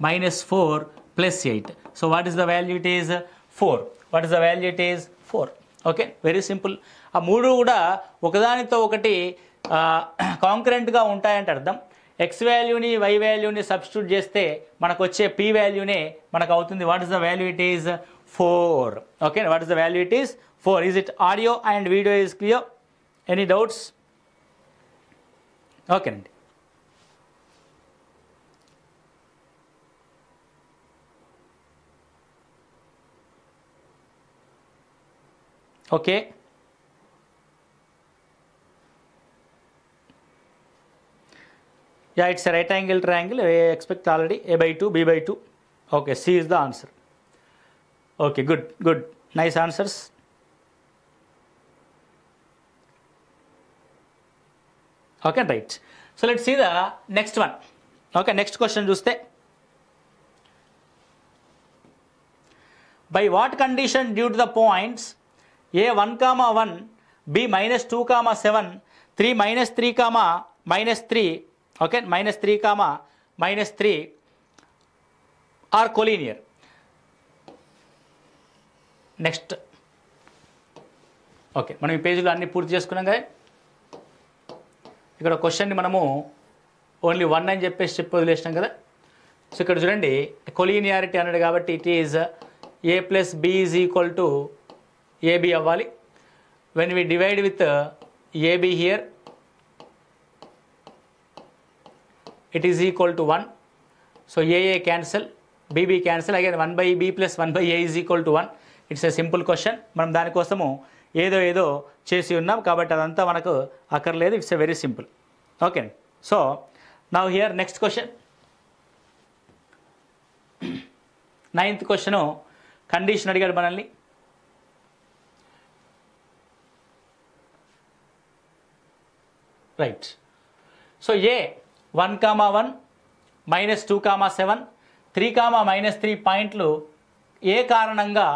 -4 + 8. So what is the value? It is 4. What is the value? It is 4. Okay, very simple. ఆ మూడు కూడా ఒకదానితో ఒకటి కాంకరెంట్గా ఉంటాయంటే అర్థం. ఎక్స్ వాల్యూని వై వాల్యూని సబ్స్టిట్యూట్ చేస్తే మనకు వచ్చే పీ వాల్యూనే మనకు అవుతుంది. What is the value? It is 4. Okay, what is the value? It is 4. Is it audio and video is clear? Any doubts? ఓకేనండి. Okay, yeah, it's a right angle triangle. I expect already a/2 b/2. Okay, C is the answer. Okay, good, nice answers. Okay, right. So let's see the next one. Okay, next question చూస్తే, by what condition due to the points a 1, 1, b -2, 7, 3 -3, -3, okay, -3, -3 are collinear? Next. Okay, మనం ఈ పేజీలో అన్ని పూర్తి చేసుకున్నాం కదా. ఇక్కడ క్వశ్చన్ని మనము ఓన్లీ 1 అని చెప్పి వదిలేసినాం కదా. సో ఇక్కడ చూడండి, కొలీనియారిటీ అన్నాడు కాబట్టి it is a + b = ab అవ్వాలి. When we divide with ab here it is equal to 1. So a cancel, bb cancel, again 1/b + 1/a is equal to 1. It's a simple question. మనం దానికోసము ఏదో చేసి ఉన్నాం కాబట్టి అదంతా మనకు అక్కర్లేదు. It's a very simple. Okay, so now here next question. 9th question condition అడిగాడు మనల్ని. రైట్. సో a 1, 1, -2, 7, 3, -3 పాయింట్లు ఏ కారణంగా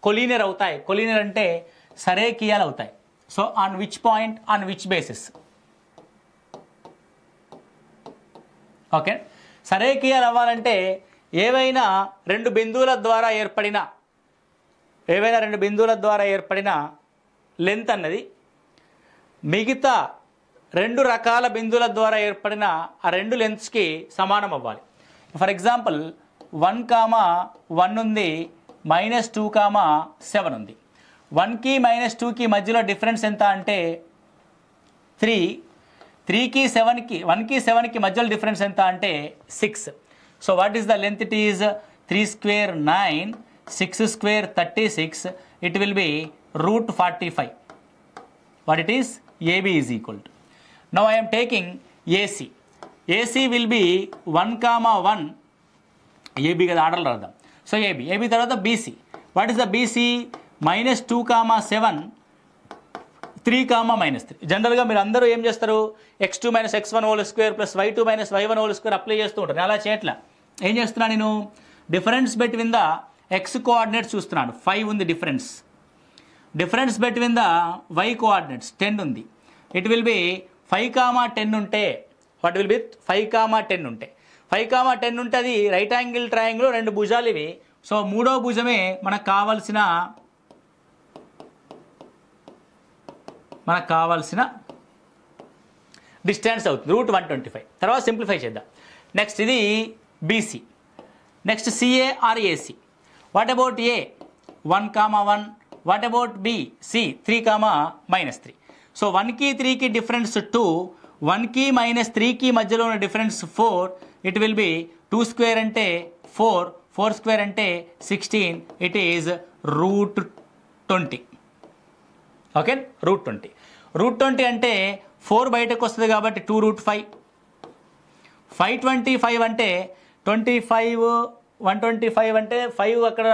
కొలీనియర్ అవుతాయి? కొలీనియర్ అంటే సరేకియాలు అవుతాయి. So on which point, on which basis? Okay, సరేకియాలు అవ్వాలంటే ఏవైనా రెండు బిందువుల ద్వారా ఏర్పడిన లెంత్ అన్నది మిగతా రెండు రకాల బిందువుల ద్వారా ఏర్పడిన ఆ రెండు లెంత్స్కి సమానం అవ్వాలి. ఫర్ ఎగ్జాంపుల్ 1, 1 ఉంది, -2, 7 ఉంది. 1కి -2కి మధ్యలో డిఫరెన్స్ ఎంత అంటే 3. 3కి 7కి 1కి 7కి మధ్యలో డిఫరెన్స్ ఎంత అంటే 6. So what is the length? It is 3² 9, 6² 36. It will B √45. What it is? AB is equal to. Now I am taking AC. AC will be 1, 1. AB కదా ఆర్డర్లో రాద్దాం. సో AB తర్వాత BC. What is the BC? -2, 7, 3, -3. జనరల్గా మీరు అందరూ ఏం చేస్తారు? x2 - x1 whole square + y2 - y1 whole square apply చేస్తూ ఉంటారు. అలా చేయట్లా. ఏం చేస్తున్నా నేను? Difference between the x coordinates చూస్తున్నాను. 5 ఉంది difference between the y coordinates 10 ఉంది. ఇట్ విల్ బి 5, 10 ఉంటే వాట్ విల్ బి 5, 10 ఉంటే 5, 10 ఉంటే అది రైట్ యాంగిల్ ట్రయాంగిల్ 2 భుజాలు ఇవి. సో మూడో భుజమే మనకు కావాల్సిన డిస్టెన్స్ అవుతుంది √125. తర్వాత సింప్లిఫై చేద్దాం. నెక్స్ట్ ఇది BC. Next CA or AC. What about A 1, 1. What about B C 3, -3. So 1కి 3కి డిఫరెన్స్ 2, 1కి -3కి మధ్యలో ఉన్న డిఫరెన్స్ 4. ఇట్ విల్ బి 2² అంటే 4, 4² అంటే 16. It is √20. ఓకే, √20. √20 అంటే 4 బయటకు వస్తుంది కాబట్టి 2√5. 525 అంటే 25, 125 అంటే 5 అక్కడ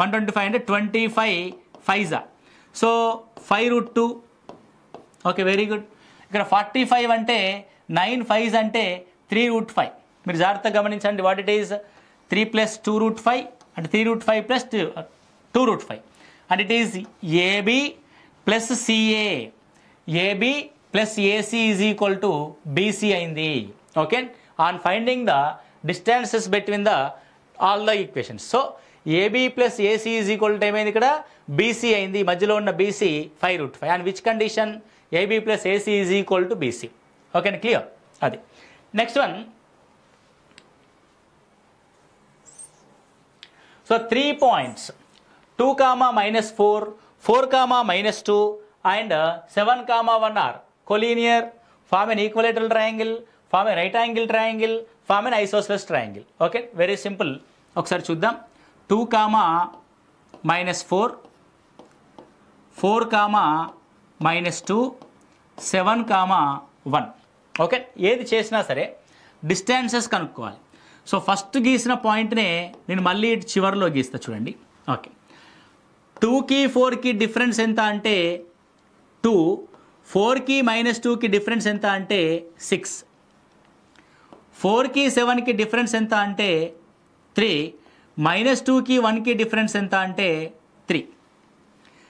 125 అంటే 25 5 సో 5√2. Okay, very good. ఇక్కడ 45 అంటే 9 5 అంటే 3√5. మీరు జాగ్రత్తగా గమనించండి. వాట్ ఇట్ ఈస్ 3 + 2√5 అంటే 3√5 + 2√5 and it is AB plus CA. AB plus AC is equal to BC అయింది. Okay, on finding the distances between the all the equations. So AB plus AC is equal to ఏమైంది ఇక్కడ BC అయింది. మధ్యలో ఉన్న BC 5√5 and which condition AB plus AC is equal to BC. Okay, clear. అది next one. So 3 points 2, -4, 4, -2 and 7, 1 are collinear, form an equilateral triangle, form a right angle triangle, form an isosceles triangle. Okay, very simple. ఒకసారి చూద్దాం. 2, -4, 4, -2, 7, 1. Okay, ఏది చేసినా సరే distances కనుక్కోవాలి. So first గీసిన పాయింట్నే నేను మళ్ళీ చివరిలో గీస్తా చూడండి. ఓకే, 2కి 4కి డిఫరెన్స్ ఎంత అంటే 2, 4కి -2కి డిఫరెన్స్ ఎంత అంటే 6, 4కి 7కి డిఫరెన్స్ ఎంత అంటే 3, -2కి 1కి డిఫరెన్స్ ఎంత అంటే 3,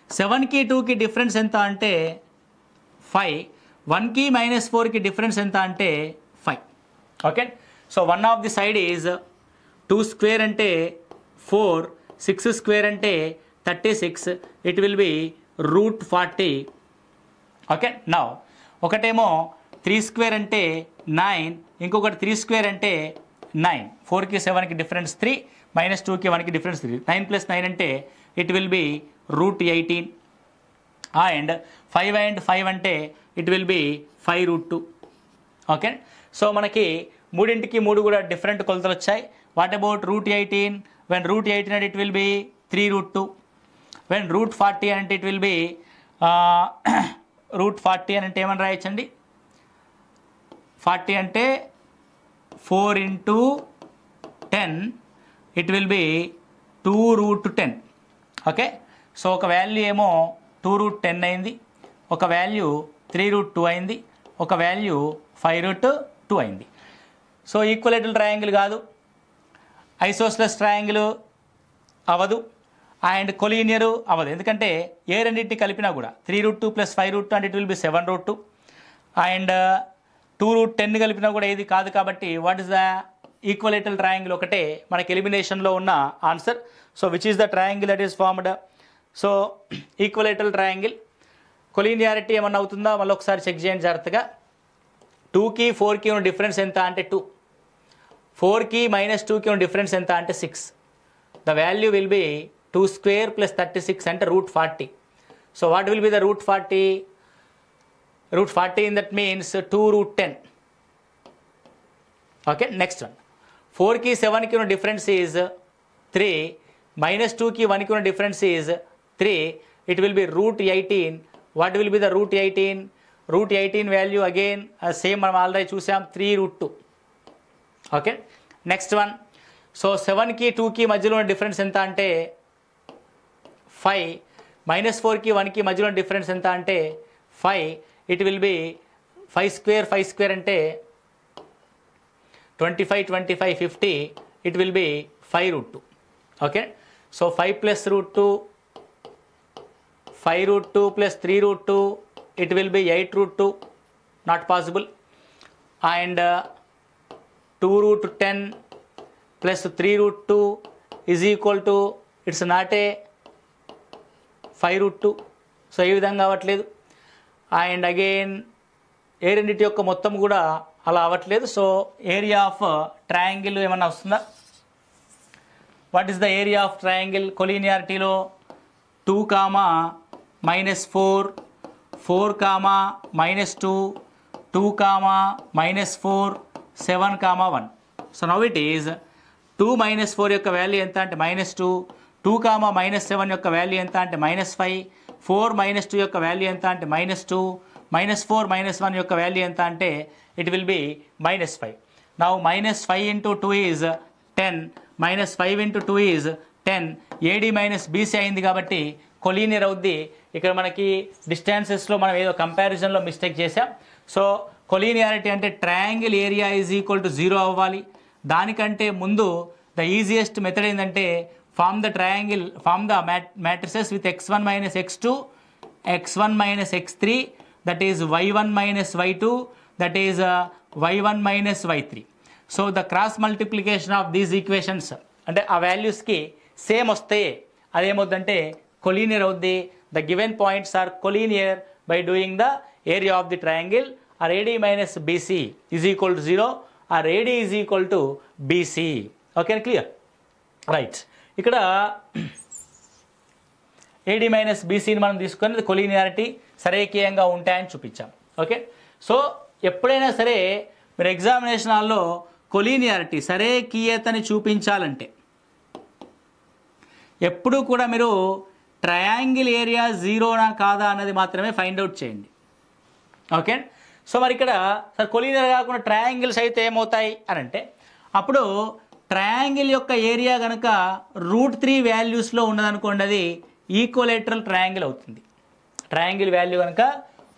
7కి 2కి డిఫరెన్స్ ఎంత అంటే 5, 1కి -4కి డిఫరెన్స్ ఎంత అంటే 5. Okay, so one of the side is 2² అంటే 4, 6² అంటే 36. It will B √40. Okay, now ఒకటేమో 3² అంటే 9, ఇంకొకటి 3² అంటే 9. 4కి 7కి డిఫరెన్స్ 3, -2కి 1కి డిఫరెన్స్ 3. 9 + 9 అంటే it will B √18 and 5 and 5 అంటే it will B 5√2. Okay, so మనకి మూడింటికి 3 కూడా డిఫరెంట్ కొలతలు వచ్చాయి. What about √18? వెన్ √18 అంటే ఇట్ విల్ బి 3√2. వెన్ √40 అంటే ఇట్ విల్ బి √40 అని అంటే ఏమని రాయొచ్చండి? 40 అంటే 4 × 10 it will B 2√10. Okay, so ఒక వాల్యూ ఏమో 2√10 అయింది, ఒక వాల్యూ 3√2 అయింది, ఒక వాల్యూ 5√2 అయింది. సో ఈక్వలేటరల్ ట్రయాంగిల్ కాదు, ఐసోస్లెస్ ట్రయాంగిల్ అవ్వదు అండ్ కొలీనియర్ అవ్వదు. ఎందుకంటే ఏ రెండింటిని కలిపినా కూడా 3√2 + 5√2 అంటే ఇట్ విల్ బి 7√2 అండ్ 2√10 కలిపినా కూడా ఏది కాదు. కాబట్టి what is the equilateral triangle? ఒకటే మనకి ఎలిమినేషన్లో ఉన్న answer. So which is the triangle that is formed? So equilateral triangle. Collinearity ఏమన్నా అవుతుందా మళ్ళీ ఒకసారి చెక్ చేయండి జాగ్రత్తగా. 2కి 4కి ఉన్న డిఫరెన్స్ ఎంత అంటే 2, 4కి -2కి ఉన్న డిఫరెన్స్ ఎంత అంటే 6. ద వాల్యూ విల్ బి 2² + 36 అంటే √40. So what will be the √40? √40 in that means 2√10. Okay, next one. 4కి 7కి ఉన్న డిఫరెన్స్ ఈజ్ 3, -2కి 1కి ఉన్న difference is 3. It will B √18. What will be the √18? √18 value again same మనం ఆల్రెడీ చూసాం 3√2. Okay, next one. సో 7కి 2కి మధ్యలో ఉన్న డిఫరెన్స్ ఎంత అంటే 5, -4కి 1కి మధ్యలో ఉన్న డిఫరెన్స్ ఎంత అంటే 5. ఇట్ విల్ బి 5² 5² అంటే 25 25 50. It will B 5√2. Okay, so 5 + √2, 5√2 + 3√2 it will be 8√2. Not possible. And 2√10 plus 3√2 is equal to it's not a 5√2. So ఈ విధంగా అవ్వట్లేదు. అండ్ అగైన్ ఏ రెండింటి యొక్క మొత్తం కూడా అలా అవ్వట్లేదు. సో ఏరియా ఆఫ్ ట్రయాంగిల్ ఏమన్నా వస్తుందా? What is the area of triangle కొలీనియారిటీలో? 2, -4, 4, -2, 2, -4, 7, 1. సో నౌ ఇట్ ఈజ్ 2 - 4 యొక్క వాల్యూ ఎంత అంటే -2, 2, -7 యొక్క వాల్యూ ఎంత అంటే -5, 4 - 2 యొక్క వాల్యూ ఎంత అంటే -2, -4 - 1 యొక్క వాల్యూ ఎంత అంటే it will be -5. Now -5 × 2 is 10, -5 × 2 is 10. AD - BC అయింది కాబట్టి కొలీనియర్ అవుద్ది. ఇక్కడ మనకి డిస్టెన్సెస్లో మనం ఏదో కంపారిజన్లో మిస్టేక్ చేసాం. సో కొలీనియారిటీ అంటే triangle area is equal to 0 అవ్వాలి. దానికంటే ముందు ద ఈజియెస్ట్ మెథడ్ ఏంటంటే form the matrices with x1 - x2, x1 - x3, that is y1 - y2, that is y1 - y3. So the cross multiplication of these equations అంటే ఆ వాల్యూస్కి same వస్తాయి. అదేమవుద్దంటే collinear అవుద్ది. The given points are collinear by doing the area of the triangle. Or AD - BC is equal to 0, or AD is equal to BC. Okay, clear? Right. ఇక్కడ AD - BCని మనం తీసుకొని కొలీనియారిటీ సరేకీయంగా ఉంటాయని చూపించాం. ఓకే, సో ఎప్పుడైనా సరే మీరు ఎగ్జామినేషన్ హాల్లో కొలీనియారిటీ సరేకీయతని చూపించాలంటే ఎప్పుడూ కూడా మీరు ట్రయాంగిల్ ఏరియా 0నా కాదా అన్నది మాత్రమే ఫైండ్ అవుట్ చేయండి. ఓకే, సో మరి ఇక్కడ సార్ కొలీనియర్ కాకుండా ట్రయాంగిల్స్ అయితే ఏమవుతాయి అని అంటే అప్పుడు ట్రయాంగిల్ యొక్క ఏరియా కనుక √3 వాల్యూస్లో ఉన్నదనుకోండి, అది ఈక్వలేటరల్ ట్రయాంగిల్ అవుతుంది. ట్రయాంగిల్ వాల్యూ కనుక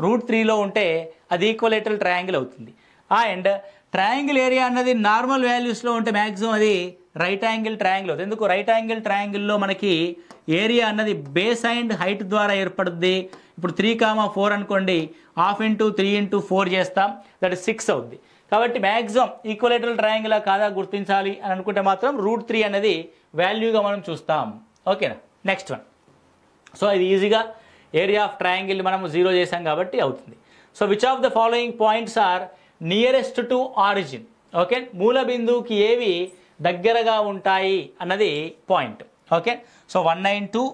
√3లో ఉంటే అది ఈక్వలేటరల్ ట్రయాంగిల్ అవుతుంది. అండ్ ట్రయాంగిల్ ఏరియా అన్నది నార్మల్ వాల్యూస్లో ఉంటే మ్యాక్సిమం అది రైట్ యాంగిల్ ట్రయాంగిల్ అవుతుంది. ఎందుకు? రైట్ యాంగిల్ ట్రయాంగిల్లో మనకి ఏరియా అన్నది బేస్ అండ్ హైట్ ద్వారా ఏర్పడుద్ది. ఇప్పుడు 3, 4 అనుకోండి, 1/2 × 3 × 4 చేస్తాం, దట్ ఇస్ 6 అవుద్ది. కాబట్టి మ్యాక్సిమం ఈక్వలేటరల్ ట్రయాంగిల్ కాదా గుర్తించాలి అని అనుకుంటే మాత్రం √3 అనేది వాల్యూగా మనం చూస్తాం. ఓకేనా? Next one. సో ఇది ఈజీగా ఏరియా ఆఫ్ ట్రయాంగిల్ మనము 0 చేసాం కాబట్టి అవుతుంది. So which of the following points are nearest to origin? Okay, మూల బిందువుకి ఏవి దగ్గరగా ఉంటాయి అన్నది point. Okay, so 1 and 2,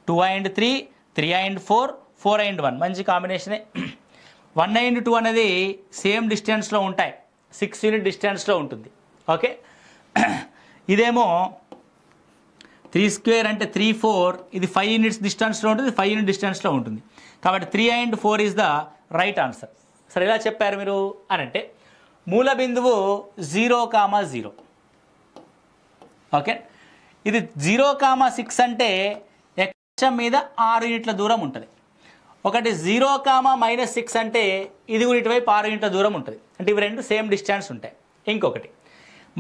2 and 3, 3 and 4, 4 and 1 మంచి కాంబినేషనే. 1 and 2 అనేది సేమ్ డిస్టెన్స్లో ఉంటాయి, 6 యూనిట్ డిస్టెన్స్లో ఉంటుంది. ఓకే, ఇదేమో 3² అంటే 3, 4, ఇది 5 యూనిట్స్ డిస్టెన్స్లో ఉంటుంది, 5 యూనిట్ డిస్టెన్స్లో ఉంటుంది. కాబట్టి 3 and 4 is the right answer. సరే, ఎలా చెప్పారు మీరు అని అంటే మూల బిందువు 0, 0. ఓకే, ఇది 0, 6 అంటే అక్షం మీద 6 యూనిట్ల దూరం ఉంటుంది. ఒకటి 0, -6 అంటే ఇది కూడా ఇటువైపు 6 యూనిట్ల దూరం ఉంటుంది. అంటే ఇవి రెండు సేమ్ డిస్టెన్స్ ఉంటాయి. ఇంకొకటి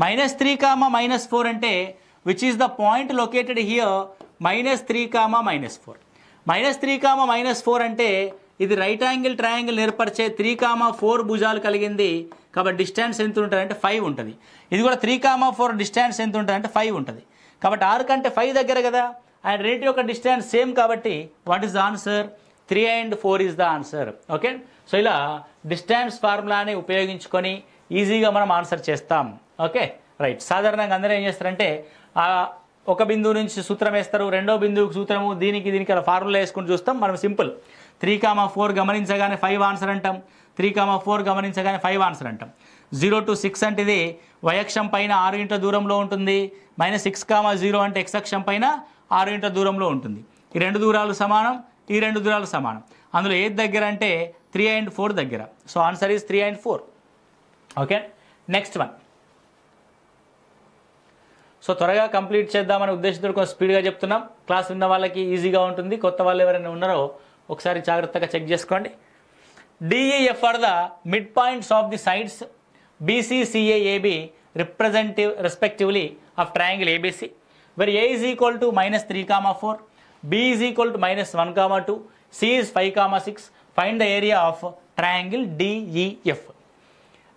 -3, -4 అంటే which is the point located here -3, -4. -3, -4 అంటే ఇది రైట్ యాంగిల్ ట్రయాంగిల్ ఏర్పరిచే 3, 4 భుజాలు కలిగింది. కాబట్టి డిస్టెన్స్ ఎంత ఉంటుంది అంటే 5 ఉంటుంది. ఇది కూడా 3, 4 డిస్టెన్స్ ఎంత ఉంటుంది అంటే 5 ఉంటుంది. కాబట్టి 6 కంటే 5 దగ్గర కదా, అండ్ రెండింటి యొక్క డిస్టెన్స్ సేమ్ కాబట్టి what is the answer? 3 and 4 is the answer. Okay, so ఇలా డిస్టెన్స్ ఫార్ములాని ఉపయోగించుకొని ఈజీగా మనం ఆన్సర్ చేస్తాం. Okay, right. సాధారణంగా అందరూ ఏం చేస్తారంటే ఒక బిందువు నుంచి సూత్రం వేస్తారు, రెండో బిందువుకి సూత్రము, దీనికి అలా ఫార్ములా వేసుకుని చూస్తాం. మనం సింపుల్ 3, 4 గమనించగానే 5 ఆన్సర్ అంటాం, 3, 4 గమనించగానే 5 ఆన్సర్ అంటాం. 0 to 6 అంటే ఇది y అక్షం పైన 6 యూనిట్ల దూరంలో ఉంటుంది. -6, 0 అంటే x అక్షం పైన 6 యూనిట్ల దూరంలో ఉంటుంది. ఈ రెండు దూరాలు సమానం, ఈ రెండు దూరాలు సమానం. అందులో ఏది దగ్గర అంటే 3 and 4 దగ్గర. So answer is 3 and 4. Okay, next one. So త్వరగా కంప్లీట్ చేద్దామనే ఉద్దేశంతో కొంచెం స్పీడ్గా చెప్తున్నాం. క్లాస్ ఉన్న వాళ్ళకి ఈజీగా ఉంటుంది. కొత్త వాళ్ళు ఎవరైనా ఉన్నారో ఒకసారి జాగ్రత్తగా చెక్ చేసుకోండి. DEF are the mid points of the sides BC, CA, AB respectively of triangle ABC, where A is equal to -3, 4, B is equal to -1, 2, C is 5, 6. Find the area of triangle DEF.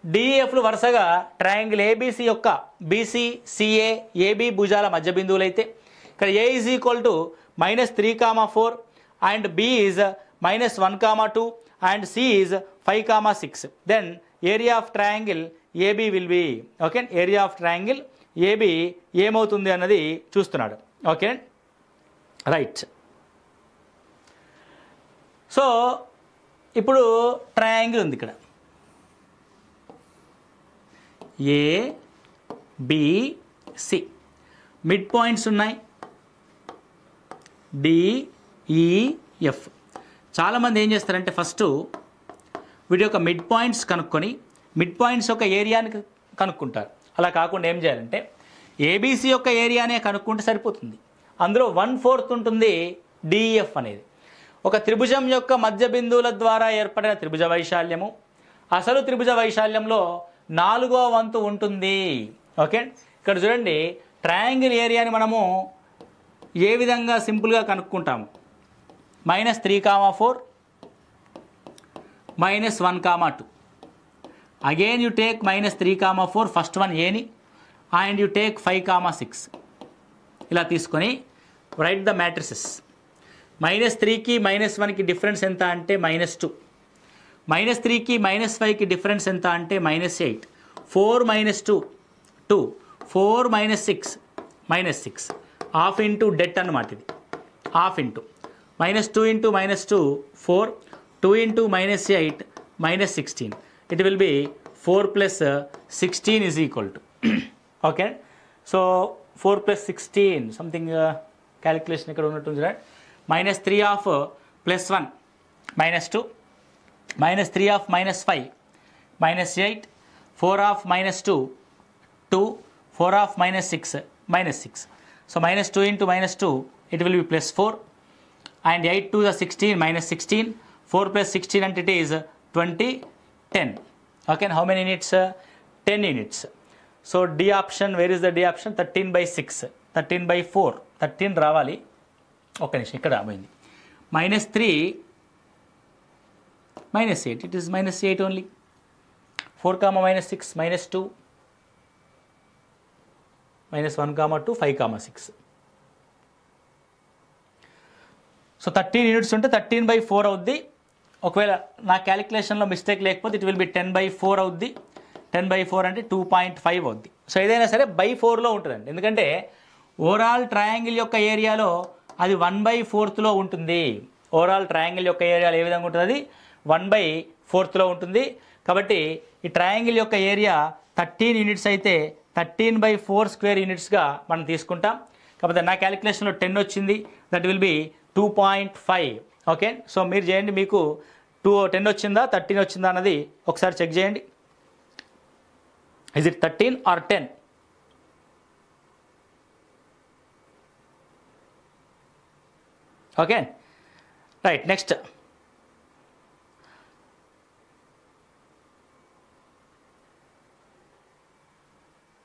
డిఈఎఫ్లు వరుసగా triangle ABC యొక్క BC CA AB భుజాల మధ్య బిందువులు అయితే ఇక్కడ A is equal to -3,4 and B is -1,2 and C is 5,6. Then area of triangle AB will be okay. Area of triangle AB ఏమవుతుంది అన్నది చూస్తున్నాడు. Okay right. సో ఇప్పుడు ట్రయాంగిల్ ఉంది ఇక్కడ ఏబిసి, మిడ్ పాయింట్స్ ఉన్నాయి డిఈఎఫ్. చాలామంది ఏం చేస్తారంటే ఫస్ట్ వీటి యొక్క మిడ్ పాయింట్స్ కనుక్కొని మిడ్ పాయింట్స్ యొక్క ఏరియాని కనుక్కుంటారు. అలా కాకుండా ఏం చేయాలంటే ఏబీసీ యొక్క ఏరియానే కనుక్కుంటే సరిపోతుంది. అందులో 1/4 ఉంటుంది డిఈఎఫ్ అనేది. ఒక త్రిభుజం యొక్క మధ్య బిందువుల ద్వారా ఏర్పడిన త్రిభుజ వైశాల్యము అసలు త్రిభుజ వైశాల్యంలో 4వ వంతు ఉంటుంది. ఓకే ఇక్కడ చూడండి ట్రయాంగిల్ ఏరియాని మనము ఏ విధంగా సింపుల్గా కనుక్కుంటాము. -3,4 -1,2. Again you take -3,4 first one ఏని అండ్ యూ టేక్ 5,6 ఇలా తీసుకొని రైట్ ద మ్యాట్రిసెస్. -3కి -1కి డిఫరెన్స్ ఎంత అంటే -2, -3కి -5కి డిఫరెన్స్ ఎంత అంటే -8, 4 -2 2, 4 -6 -6, హాఫ్ ఇంటూ డెట్ అన్నమాట. ఇది half into -2 into -2 4, 2 into -8 -16. It will be 4 + 16 is equal to okay. So 4 + 16 something calculation ఇక్కడ ఉన్నట్టుంది right. -3 of +1 -2, -3 of -5 -8, 4 of -2 2, 4 of -6 -6. So -2 into -2 it will be +4 and 8 to the 16 -16, 4 + 16 అంటే it is 20 10. Okay how many units 10 units. So D option, where is the D option? 13/6, 13/4, 13 రావాలి. ఒక నిమిషం ఇక్కడ పోయింది. -3 -8, it is -8 only. 4, -6 -2 -1, 2 5, 6. So 13 units ఉంటే 13/4 అవుద్ది. ఒకవేళ నా క్యాలిక్యులేషన్లో మిస్టేక్ లేకపోతే ఇట్ విల్ బి 10/4 అవుద్ది. 10/4 అంటే 2.5 అవుద్ది. సో ఏదైనా సరే బై4లో ఉంటుందండి. ఎందుకంటే ఓవరాల్ ట్రయాంగిల్ యొక్క ఏరియాలో అది 1/4లో ఉంటుంది. ఓవరాల్ ట్రయాంగిల్ యొక్క ఏరియాలో ఏ విధంగా ఉంటుంది? అది 1/4లో ఉంటుంది. కాబట్టి ఈ ట్రయాంగిల్ యొక్క ఏరియా 13 యూనిట్స్ అయితే 13/4 స్క్వేర్ యూనిట్స్గా మనం తీసుకుంటాం. కాకపోతే నా క్యాలిక్యులేషన్లో 10 వచ్చింది. That will B 2.5. Okay so మీరు చేయండి, మీకు 10 వచ్చిందా 13 వచ్చిందా అన్నది ఒకసారి చెక్ చేయండి. Is it 13 or 10? Okay right. Next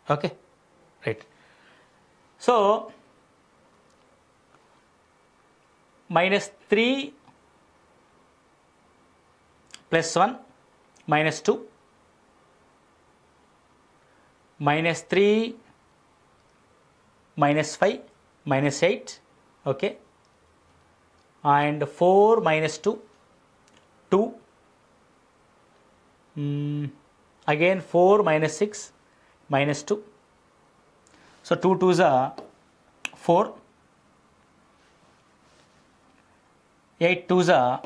okay right. So -3 +1 -2, -3 -5 -8 okay and 4 -2 2, again 4 -6 -2. So 2 2s are 4, 8 2s are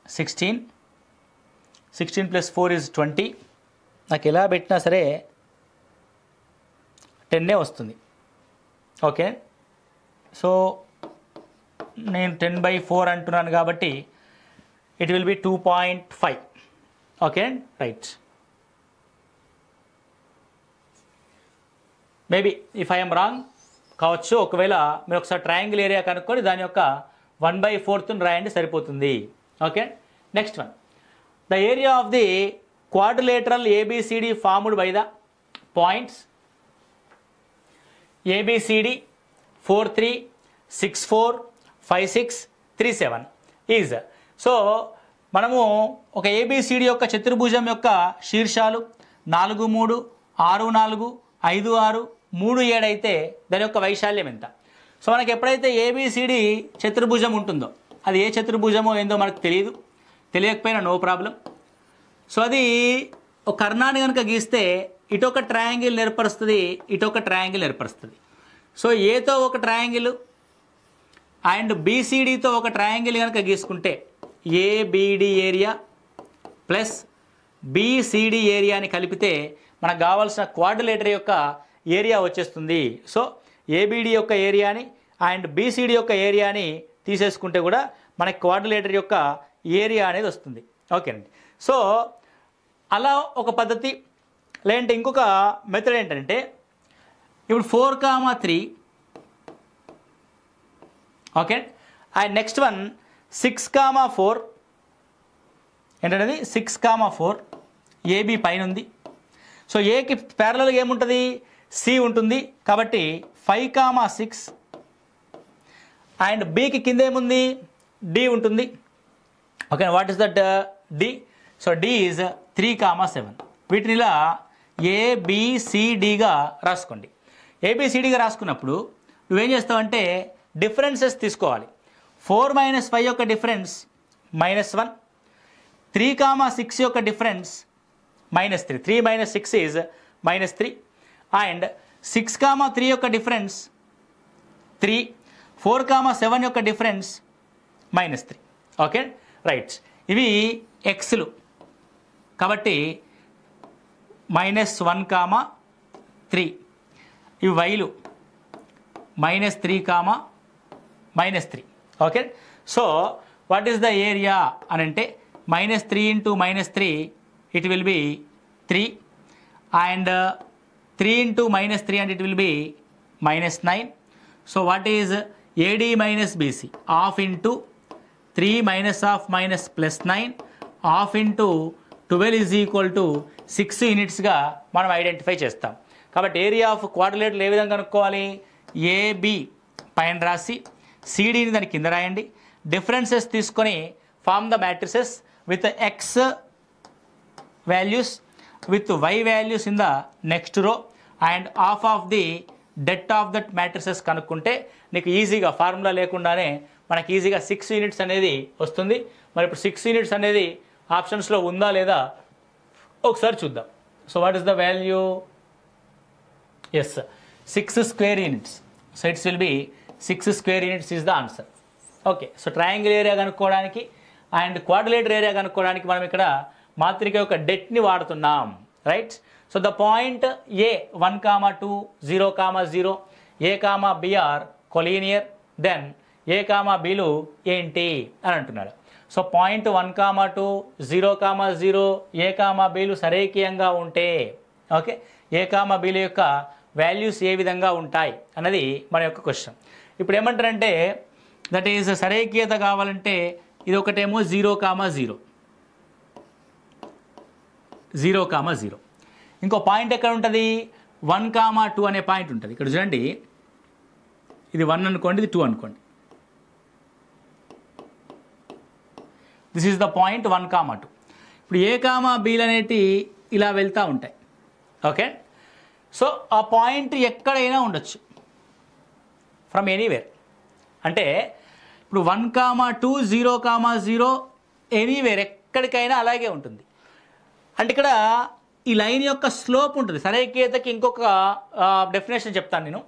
16, 16 + 4 is 20. నాకు ఎలా పెట్టినా సరే 10 వస్తుంది. ఓకే సో నేను 10/4 అంటున్నాను కాబట్టి it will B 2.5. Okay right. Maybe if I'm wrong కావచ్చు. ఒకవేళ మీరు ఒకసారి ట్రయాంగిల్ ఏరియా కనుక్కొని దాని యొక్క 1/4 రాయండి సరిపోతుంది. Okay next one, the area of the quadrilateral ABCD formed by the points ABCD 4 3 6 4 5 6 3 7 is. So మనము ఒక ఏబిసిడి యొక్క చతుర్భుజం యొక్క శీర్షాలు 4 3 6 4 5 6 3 7 అయితే దాని యొక్క వైశాల్యం ఎంత? సో మనకి ఎప్పుడైతే ఏబిసిడి చతుర్భుజం ఉంటుందో అది ఏ చతుర్భుజమో ఏందో మనకు తెలియదు, తెలియకపోయినా నో ప్రాబ్లం. సో అది ఒక కర్ణాన్ని కనుక గీస్తే ఇటొక ట్రయాంగిల్ ఏర్పరుస్తుంది, ఇటొక ట్రయాంగిల్ ఏర్పరుస్తుంది. సో ఏతో ఒక ట్రయాంగిల్ అండ్ బీసీడీతో ఒక ట్రయాంగిల్ కనుక గీసుకుంటే ఏబిడి ఏరియా ప్లస్ బీసీడీ ఏరియాని కలిపితే మనకు కావాల్సిన క్వాడ్రిలేటర్ యొక్క ఏరియా వచ్చేస్తుంది. సో ఏబిడి యొక్క ఏరియాని అండ్ బీసీడీ యొక్క ఏరియాని తీసేసుకుంటే కూడా మనకి క్వాడ్రిలేటర్ యొక్క ఏరియా అనేది వస్తుంది. ఓకేనండి. సో అలా ఒక పద్ధతి. లేదంటే ఇంకొక మెథడ్ ఏంటంటే ఇప్పుడు 4,3 ఓకే అండ్ నెక్స్ట్ వన్ 6,4 ఏంటనేది 6,4 ఏబి పైన ఉంది. సో ఏకి ప్యారలల్గా ఏముంటుంది? సి ఉంటుంది. కాబట్టి 5,6 అండ్ బికి కింద ఏముంది? డి ఉంటుంది. Okay what is that D? So D is 3,7. వీటిని ఇలా ఏబిసిడిగా రాసుకోండి. ఏబిసిడిగా రాసుకున్నప్పుడు నువ్వేం చేస్తావంటే డిఫరెన్సెస్ తీసుకోవాలి. 4 - 5 యొక్క డిఫరెన్స్ -1, 3,6 యొక్క డిఫరెన్స్ -3, 3 - 6 ఈజ్ -3 అండ్ 6,3 యొక్క డిఫరెన్స్ 3, 4,7 యొక్క డిఫరెన్స్ -3. Okay right. ఇవి ఎక్స్లు కాబట్టి -1,3. ఇవి వైలు -3, -3. Okay. So what is the area అని అంటే -3 × -3 it will be 3 and 3 × -3 and it will be -9. So what is AD minus BC? Half into 3 minus half minus plus 9 half into 12 is equal to 6 యూనిట్స్గా మనం identify చేస్తాం. కాబట్టి area of క్వాడ్రిలేటర్లు ఏ విధంగా కనుక్కోవాలి? AB పైన రాసి సిడిని దాని కింద రాయండి. డిఫరెన్సెస్ తీసుకొని form the matrices with x values with y values in the next row and half of the det of that matrices కనుక్కుంటే నీకు ఈజీగా ఫార్ములా లేకుండానే మనకి ఈజీగా 6 యూనిట్స్ అనేది వస్తుంది. మరి ఇప్పుడు 6 యూనిట్స్ అనేది ఆప్షన్స్లో ఉందా లేదా ఒకసారి చూద్దాం. So what is the value? Yes 6 square units. So it's will be 6 square units is the answer. Okay. So triangle area కనుక్కోవడానికి అండ్ క్వాడ్రిలేటర్ ఏరియా కనుక్కోవడానికి మనం ఇక్కడ మాత్రిక యొక్క డెట్ని వాడుతున్నాం. Right. So the point a 1, 2, 0, 0 a b are collinear, then a బిలు ఏంటి అని అంటున్నాడు. సో పాయింట్ 1, 2, 0, 0 ఏ బిలు సరేఖీయంగా ఉంటే ఓకే ఏ బిల యొక్క వాల్యూస్ ఏ విధంగా ఉంటాయి అన్నది మన యొక్క క్వశ్చన్. ఇప్పుడు ఏమంటారంటే దట్ ఈజ్ సరేఖీయత కావాలంటే ఇది ఒకటేమో 0, 0, 0, 0. ఇంకో పాయింట్ ఎక్కడ ఉంటుంది? 1, 2 అనే పాయింట్ ఉంటుంది. ఇక్కడ చూడండి, ఇది 1 అనుకోండి, ఇది 2 అనుకోండి. This is the point 1, 2. ఇప్పుడు ఏ బీలు అనేటి ఇలా వెళ్తూ ఉంటాయి. ఓకే. సో ఆ పాయింట్ ఎక్కడైనా ఉండొచ్చు ఫ్రమ్ ఎనీవేర్. అంటే ఇప్పుడు 1, 2, 0, 0 ఎనీవేర్ ఎక్కడికైనా అలాగే ఉంటుంది. అంటే ఇక్కడ ఈ లైన్ యొక్క స్లోప్ ఉంటుంది. సరేఖీయతకి ఇంకొక డెఫినేషన్ చెప్తాను నేను.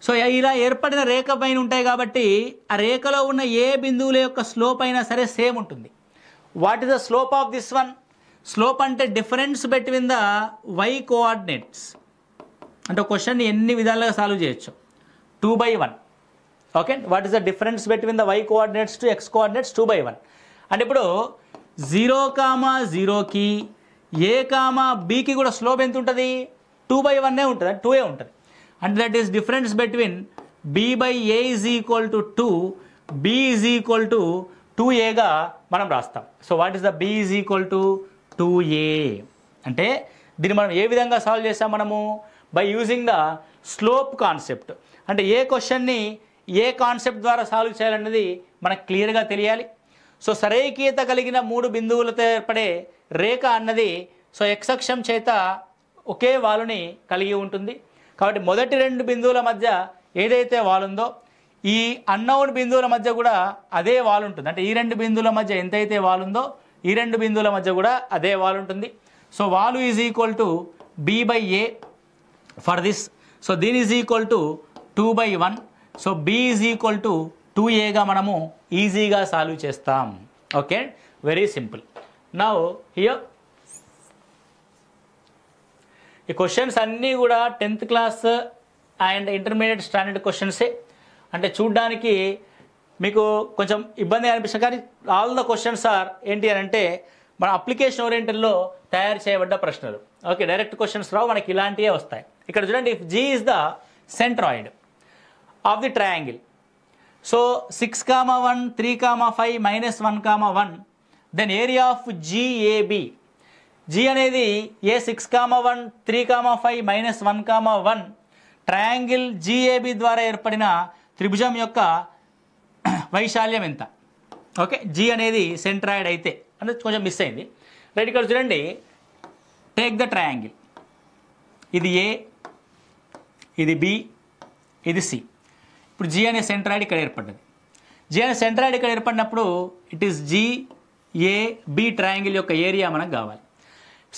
సో ఇలా ఏర్పడిన రేఖ పైన ఉంటాయి కాబట్టి ఆ రేఖలో ఉన్న ఏ బిందువుల యొక్క స్లోప్ అయినా సరే సేమ్ ఉంటుంది. What is the slope of this one? Slope అంటే difference between the y coordinates. అంటే క్వశ్చన్ని ఎన్ని విధాలుగా సాల్వ్ చేయొచ్చు. 2/1. Okay. What is the difference between the y coordinates to x coordinates? 2/1. అంటే ఇప్పుడు 0, 0కి ఏ బికి కూడా స్లోప్ ఎంత ఉంటుంది? 2/1 ఉంటుంది, 2 ఉంటుంది. అంటే that is difference between b/a is equal to 2, b is equal to 2aగా మనం రాస్తాం. So what is the b is equal to 2a. అంటే దీన్ని మనం ఏ విధంగా సాల్వ్ చేస్తాం? మనము by using the slope concept. అంటే ఏ క్వశ్చన్ని ఏ కాన్సెప్ట్ ద్వారా సాల్వ్ చేయాలన్నది మనకు క్లియర్గా తెలియాలి. సో సరైకీయత కలిగిన 3 బిందువులతో ఏర్పడే రేఖ అన్నది సో x అక్షం చేత ఒకే వాలుని కలిగి ఉంటుంది. కాబట్టి మొదటి 2 బిందువుల మధ్య ఏదైతే వాలు ఉందో ఈ అన్నౌన్ బిందువుల మధ్య కూడా అదే వాలు ఉంటుంది. అంటే ఈ 2 బిందువుల మధ్య ఎంతైతే వాలు ఉందో ఈ 2 బిందువుల మధ్య కూడా అదే వాలు ఉంటుంది. సో వాలు is equal to b/a for this. So దీని is equal to 2/1. So b is equal to 2a మనము ఈజీగా సాల్వ్ చేస్తాం. Okay, very simple. Now here ఈ క్వశ్చన్స్ అన్నీ కూడా 10th class and intermediate standard క్వశ్చన్సే. అంటే చూడ్డానికి మీకు కొంచెం ఇబ్బంది అనిపిస్తుంది, కానీ ఆల్ ద క్వశ్చన్స్ ఆర్ ఏంటి అని అంటే మన అప్లికేషన్ ఓరియంటెడ్లో తయారు చేయబడ్డ ప్రశ్నలు. ఓకే, డైరెక్ట్ క్వశ్చన్స్ రావు, మనకి ఇలాంటివే వస్తాయి. ఇక్కడ చూడండి, if G is the centroid of the triangle, so 6,1 3,5 -1,1, then area of GAB. G అనేది ఏ 6,1 3,5 -1,1 ట్రయాంగిల్ GAB ద్వారా ఏర్పడిన త్రిభుజం యొక్క వైశాల్యం ఎంత? ఓకే, G అనేది సెంట్రాయిడ్ అయితే అంటే కొంచెం మిస్ అయింది. రైట్, ఇక్కడ చూడండి, టేక్ ద ట్రయాంగిల్. ఇది A, ఇది B, ఇది C. ఇప్పుడు G అనే సెంట్రాయిడ్ ఇక్కడ ఏర్పడ్డది. G అనే సెంట్రాయిడ్ ఇక్కడ ఏర్పడినప్పుడు ఇట్ ఈస్ GAB ట్రయాంగిల్ యొక్క ఏరియా మనకు కావాలి.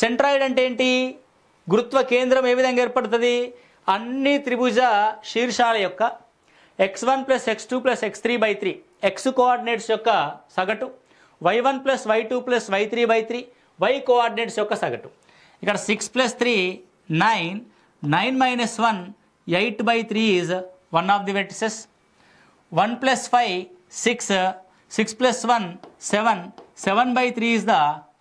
సెంట్రాయిడ్ అంటే ఏంటి? గురుత్వ కేంద్రం ఏ విధంగా ఏర్పడుతుంది? అన్ని త్రిభుజ శీర్షాల యొక్క x1 + x2 + x3/3 x coordinates యొక్క సగటు, y1 + y2 + y3/3 y coordinates యొక్క సగటు. ఇక్కడ 6 + 3 9, 9 - 1 8/3 is one of the vertices. 1 + 5 6, 6 + 1 7, 7/3 is the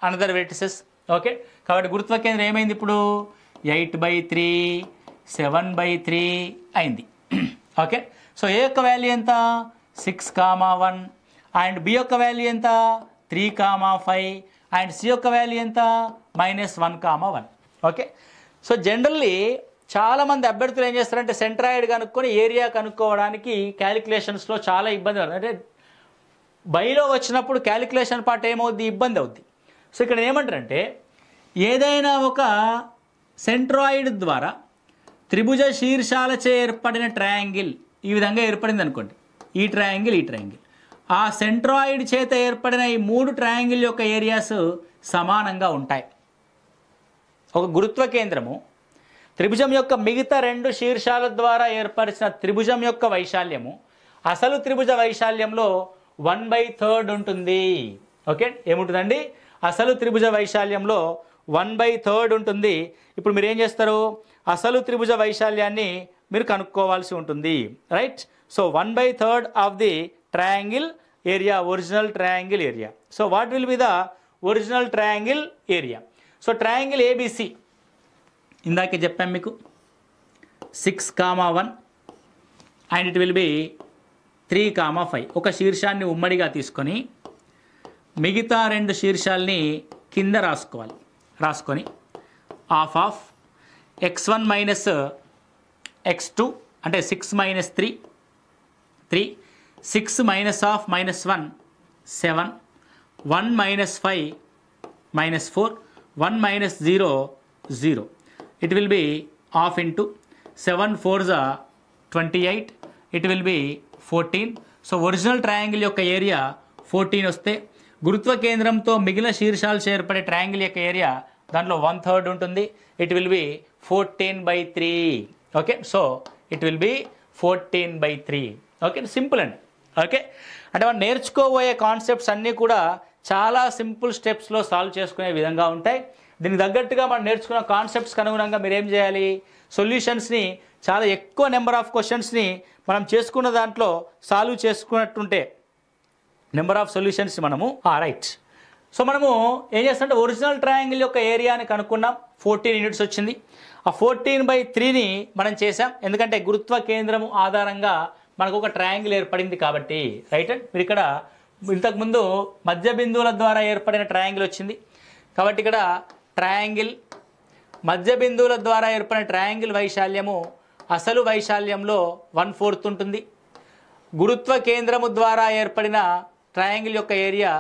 another vertices. Okay, కాబట్టి గురుత్వ కేంద్రం ఏమైంది ఇప్పుడు? 8/3 7/3 అయింది. ఓకే, సో ఏ యొక్క వాల్యూ ఎంత? 6,1 అండ్ బి యొక్క వాల్యూ ఎంత? 3,5 అండ్ సి యొక్క వాల్యూ ఎంత? -1,1. ఓకే, సో జనరల్లీ చాలామంది అభ్యర్థులు ఏం చేస్తారంటే సెంట్రాయిడ్ కనుక్కొని ఏరియా కనుక్కోవడానికి క్యాలిక్యులేషన్స్లో చాలా ఇబ్బంది పడుతుంది. అంటే బైలో వచ్చినప్పుడు క్యాలిక్యులేషన్ పార్ట్ ఏమవుద్ది? ఇబ్బంది అవుద్ది. సో ఇక్కడ ఏమంటారంటే ఏదైనా ఒక సెంట్రాయిడ్ ద్వారా త్రిభుజ శీర్షాలచే ఏర్పడిన ట్రయాంగిల్ ఈ విధంగా ఏర్పడింది అనుకోండి, ఈ ట్రయాంగిల్ ఈ ట్రయాంగిల్, ఆ సెంట్రాయిడ్ చేత ఏర్పడిన ఈ 3 ట్రయాంగిల్ యొక్క ఏరియాస్ సమానంగా ఉంటాయి. ఒక గురుత్వ కేంద్రము త్రిభుజం యొక్క మిగతా 2 శీర్షాల ద్వారా ఏర్పరిచిన త్రిభుజం యొక్క వైశాల్యము అసలు త్రిభుజ వైశాల్యంలో 1/3 ఉంటుంది. ఓకే, ఏముంటుందండి? అసలు త్రిభుజ వైశాల్యంలో 1/3 ఉంటుంది. ఇప్పుడు మీరు ఏం చేస్తారు? అసలు త్రిభుజ వైశాల్యాన్ని మీరు కనుక్కోవాల్సి ఉంటుంది. Right, so 1/3 of the triangle area, original triangle area. So what will be the original triangle area? So triangle ABC ఇందాకే చెప్పాం మీకు 6,1 అండ్ ఇట్ విల్ బి 3,5. ఒక శీర్షాన్ని ఉమ్మడిగా తీసుకొని మిగతా 2 శీర్షాలని కింద రాసుకొని హాఫ్ ఆఫ్ x1 - x2 అంటే 6 - 3 3, 6 - of -1 7, 1 - 5 -4, 1 - 0 0. It will be half into 7 4s 28. It will be 14. So original triangle యొక్క ఏరియా 14 వస్తే గురుత్వ కేంద్రంతో మిగిలిన శీర్షాలు చేర్పడే ట్రయాంగిల్ యొక్క ఏరియా దాంట్లో 1/3 ఉంటుంది. It will B 14/3. Okay, so it will B 14/3. Okay, simple అండి. ఓకే, అంటే మనం నేర్చుకోబోయే కాన్సెప్ట్స్ అన్నీ కూడా చాలా సింపుల్ స్టెప్స్లో సాల్వ్ చేసుకునే విధంగా ఉంటాయి. దీనికి తగ్గట్టుగా మనం నేర్చుకున్న కాన్సెప్ట్స్కి అనుగుణంగా మీరు ఏం చేయాలి? సొల్యూషన్స్ని చాలా ఎక్కువ నెంబర్ ఆఫ్ క్వశ్చన్స్ని మనం చేసుకున్న దాంట్లో సాల్వ్ చేసుకున్నట్టుంటే నెంబర్ ఆఫ్ సొల్యూషన్స్ మనము రైట్. సో మనము ఏం చేస్తామంటే ఒరిజినల్ ట్రయాంగిల్ యొక్క ఏరియాని కనుక్కున్నాం, 14 యూనిట్స్ వచ్చింది. ఆ 14/3ని మనం చేసాం, ఎందుకంటే గురుత్వ కేంద్రము ఆధారంగా మనకు ఒక ట్రయాంగిల్ ఏర్పడింది కాబట్టి. రైట్, మీరు ఇక్కడ ఇంతకుముందు మధ్య బిందువుల ద్వారా ఏర్పడిన ట్రయాంగిల్ వచ్చింది కాబట్టి ఇక్కడ ట్రయాంగిల్ మధ్య బిందువుల ద్వారా ఏర్పడిన ట్రయాంగిల్ వైశాల్యము అసలు వైశాల్యంలో 1/4 ఉంటుంది. గురుత్వ కేంద్రము ద్వారా ఏర్పడిన ట్రయాంగిల్ యొక్క ఏరియా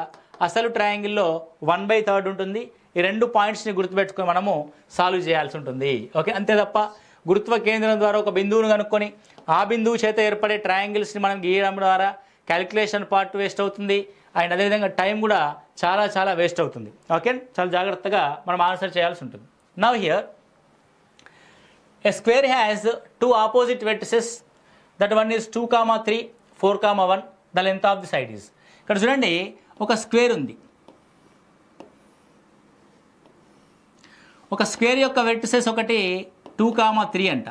అసలు ట్రయాంగిల్లో 1/3 ఉంటుంది. ఈ రెండు పాయింట్స్ని గుర్తుపెట్టుకొని మనము సాల్వ్ చేయాల్సి ఉంటుంది. ఓకే, అంతే తప్ప గురుత్వ కేంద్రం ద్వారా ఒక బిందువును కనుక్కొని ఆ బిందువు చేత ఏర్పడే ట్రయాంగిల్స్ని మనం గీయడం ద్వారా క్యాలిక్యులేషన్ పార్ట్ వేస్ట్ అవుతుంది. అండ్ అదేవిధంగా టైం కూడా చాలా చాలా వేస్ట్ అవుతుంది. ఓకే, చాలా జాగ్రత్తగా మనం ఆన్సర్ చేయాల్సి ఉంటుంది. Now here a square has two opposite vertices, that one is 2, 3, 4, 1. The length of the side is. ఇక్కడ చూడండి, ఒక స్క్వేర్ ఉంది. ఒక స్క్వేర్ యొక్క వెర్టిసెస్ ఒకటి 2, 3 అంట,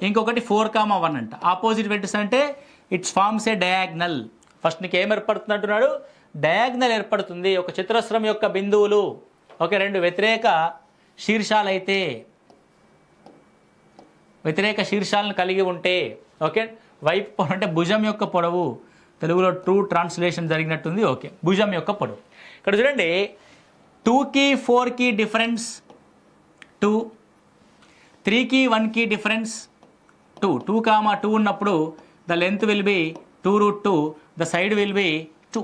ఇంకొకటి 4, 1 అంట. ఆపోజిట్ వెర్టిస్ అంటే it's forms a diagonal. First నీకు ఏం ఏర్పడుతుంది అంటున్నాడు? డయాగ్నల్ ఏర్పడుతుంది. ఒక చతురస్రం యొక్క బిందువులు ఓకే రెండు వ్యతిరేక శీర్షాలైతే వ్యతిరేక శీర్షాలను కలిగి ఉంటే ఓకే వైపు అంటే భుజం యొక్క పొడవు, తెలుగులో ట్రూ ట్రాన్స్లేషన్ జరిగినట్టుంది. ఓకే, భుజం యొక్క పొడవు. ఇక్కడ చూడండి, 2కి 4కి డిఫరెన్స్ 2, 3కి 1కి డిఫరెన్స్ 2. 2, 2 ఉన్నప్పుడు the length will be 2√2, the side will be 2.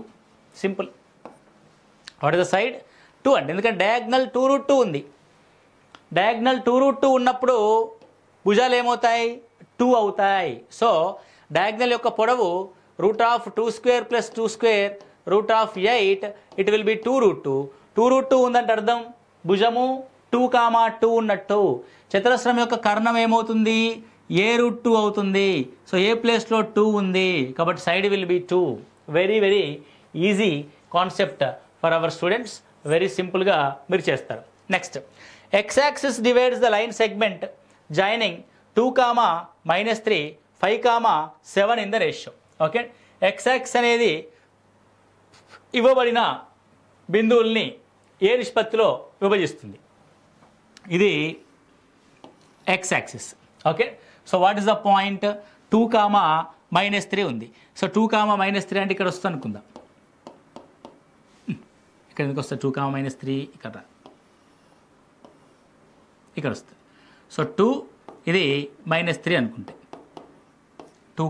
Simple. What is the side? 2 అండి, ఎందుకంటే డయాగ్నల్ 2√2 ఉంది. డయాగ్నల్ 2√2 ఉన్నప్పుడు భుజాలు ఏమవుతాయి? 2 అవుతాయి. సో డయాగ్నల్ యొక్క పొడవు √2² + 2² √8, ఇట్ విల్ బి 2√2. 2√2 ఉందంటే అర్థం భుజము 2, 2 ఉన్నట్టు. చతురస్రం యొక్క కర్ణం ఏమవుతుంది? a√2 అవుతుంది. సో ఏ ప్లేస్లో 2 ఉంది కాబట్టి side will be 2. Very very easy concept for our students. Very సింపుల్గా మీరు చేస్తారు. Next, x axis divides the line segment joining 2, -3, 5, 7 in the ratio. Okay, x axis అనేది ఇవ్వబడిన బిందువుల్ని ఏ నిష్పత్తిలో విభజిస్తుంది? ఇది x axis. Okay, so what is the point? 2, -3 ఉంది. So 2, -3 అంటే ఇక్కడ వస్తుంది అనుకుందాం. ఇక్కడ ఎందుకు వస్తుంది? 2, -3 ఇక్కడ వస్తుంది. సో 2 ఇది -3 అనుకుంటే 2,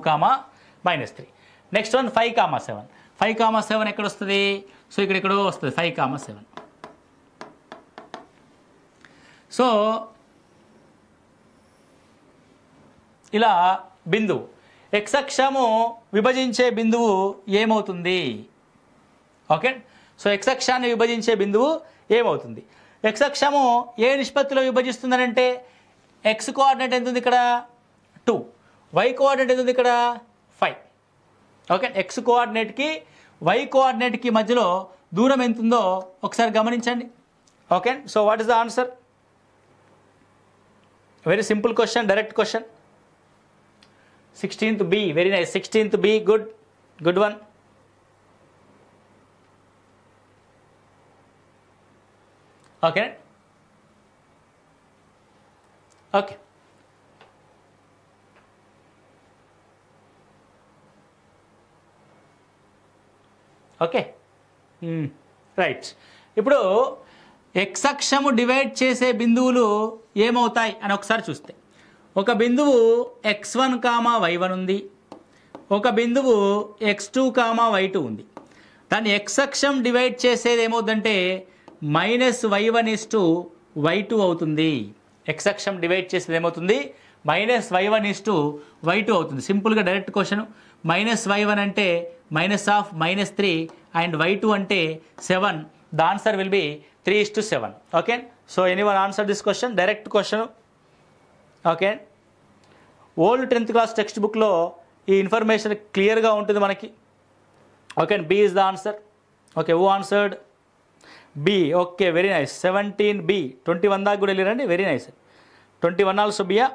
-3. Next one 5, 7. 5, 7 ఎక్కడ వస్తుంది? సో ఇక్కడ వస్తుంది 5, 7. సో ఇలా బిందువు x అక్షము విభజించే బిందువు ఏమవుతుంది? ఓకే, సో x అక్షాన్ని విభజించే బిందువు ఏమవుతుంది? x అక్షము ఏ నిష్పత్తిలో విభజిస్తుందనంటే x కోఆర్డినేట్ ఎంత ఉంది ఇక్కడ? 2. y కోఆర్డినేట్ ఎంత ఉంది ఇక్కడ? 5. ఓకే, x కోఆర్డినేట్కి y కోఆర్డినేట్కి మధ్యలో దూరం ఎంత ఉందో ఒకసారి గమనించండి. Okay, so what is the answer? Very simple question, direct question. 16th B, very nice. 16th B, good one. Okay okay okay right. ఇప్పుడు x అక్షము డివైడ్ చేసే బిందువులు ఏమవుతాయి అని ఒకసారి చూస్తే, ఒక బిందువు x1, y1 ఉంది, ఒక బిందువు x2, y2 ఉంది. దాన్ని x అక్షం డివైడ్ చేసేది ఏమవుతుందంటే -y1:y2 అవుతుంది. x అక్షం డివైడ్ చేసేది ఏమవుతుంది? -y1:y2 అవుతుంది. సింపుల్గా డైరెక్ట్ క్వశ్చన్. -y1 అంటే -3 అండ్ y2 అంటే 7. The answer will B 3:7. Okay, so anyone answer this question? Direct question. Okay, old 10th class text బుక్లో ఈ ఇన్ఫర్మేషన్ క్లియర్గా ఉంటుంది మనకి. Okay, B is the answer. Okay, who answered? B. Okay, very nice. 17B. 21 దాకా కూడా వెళ్ళారండి. Very nice. 21 also బియా.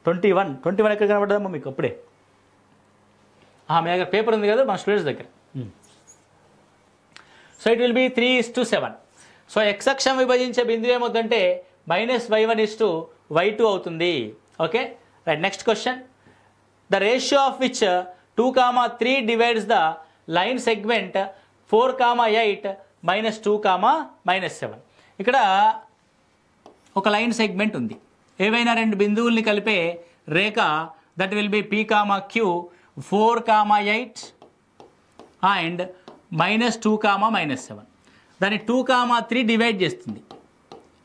21 ఎక్కడ కనబడ్డదమ్మా మీకు? అప్పుడే మీ దగ్గర పేపర్ ఉంది కదా మన స్టూడెంట్స్ దగ్గర. So it will B 3:7. So x అక్షం విభజించే బిందువు ఏమవుతుందంటే -y1:y2 అవుతుంది. Okay right. Next question, the ratio of which 2, 3 divides the line segment 4, 8 -2, -7. ఇక్కడ ఒక లైన్ సెగ్మెంట్ ఉంది. ఏవైనా రెండు బిందువుల్ని కలిపే రేఖ that will be p comma q 4 comma 8 and -2 comma -7. దాన్ని 2 కామా 3 డివైడ్ చేస్తుంది.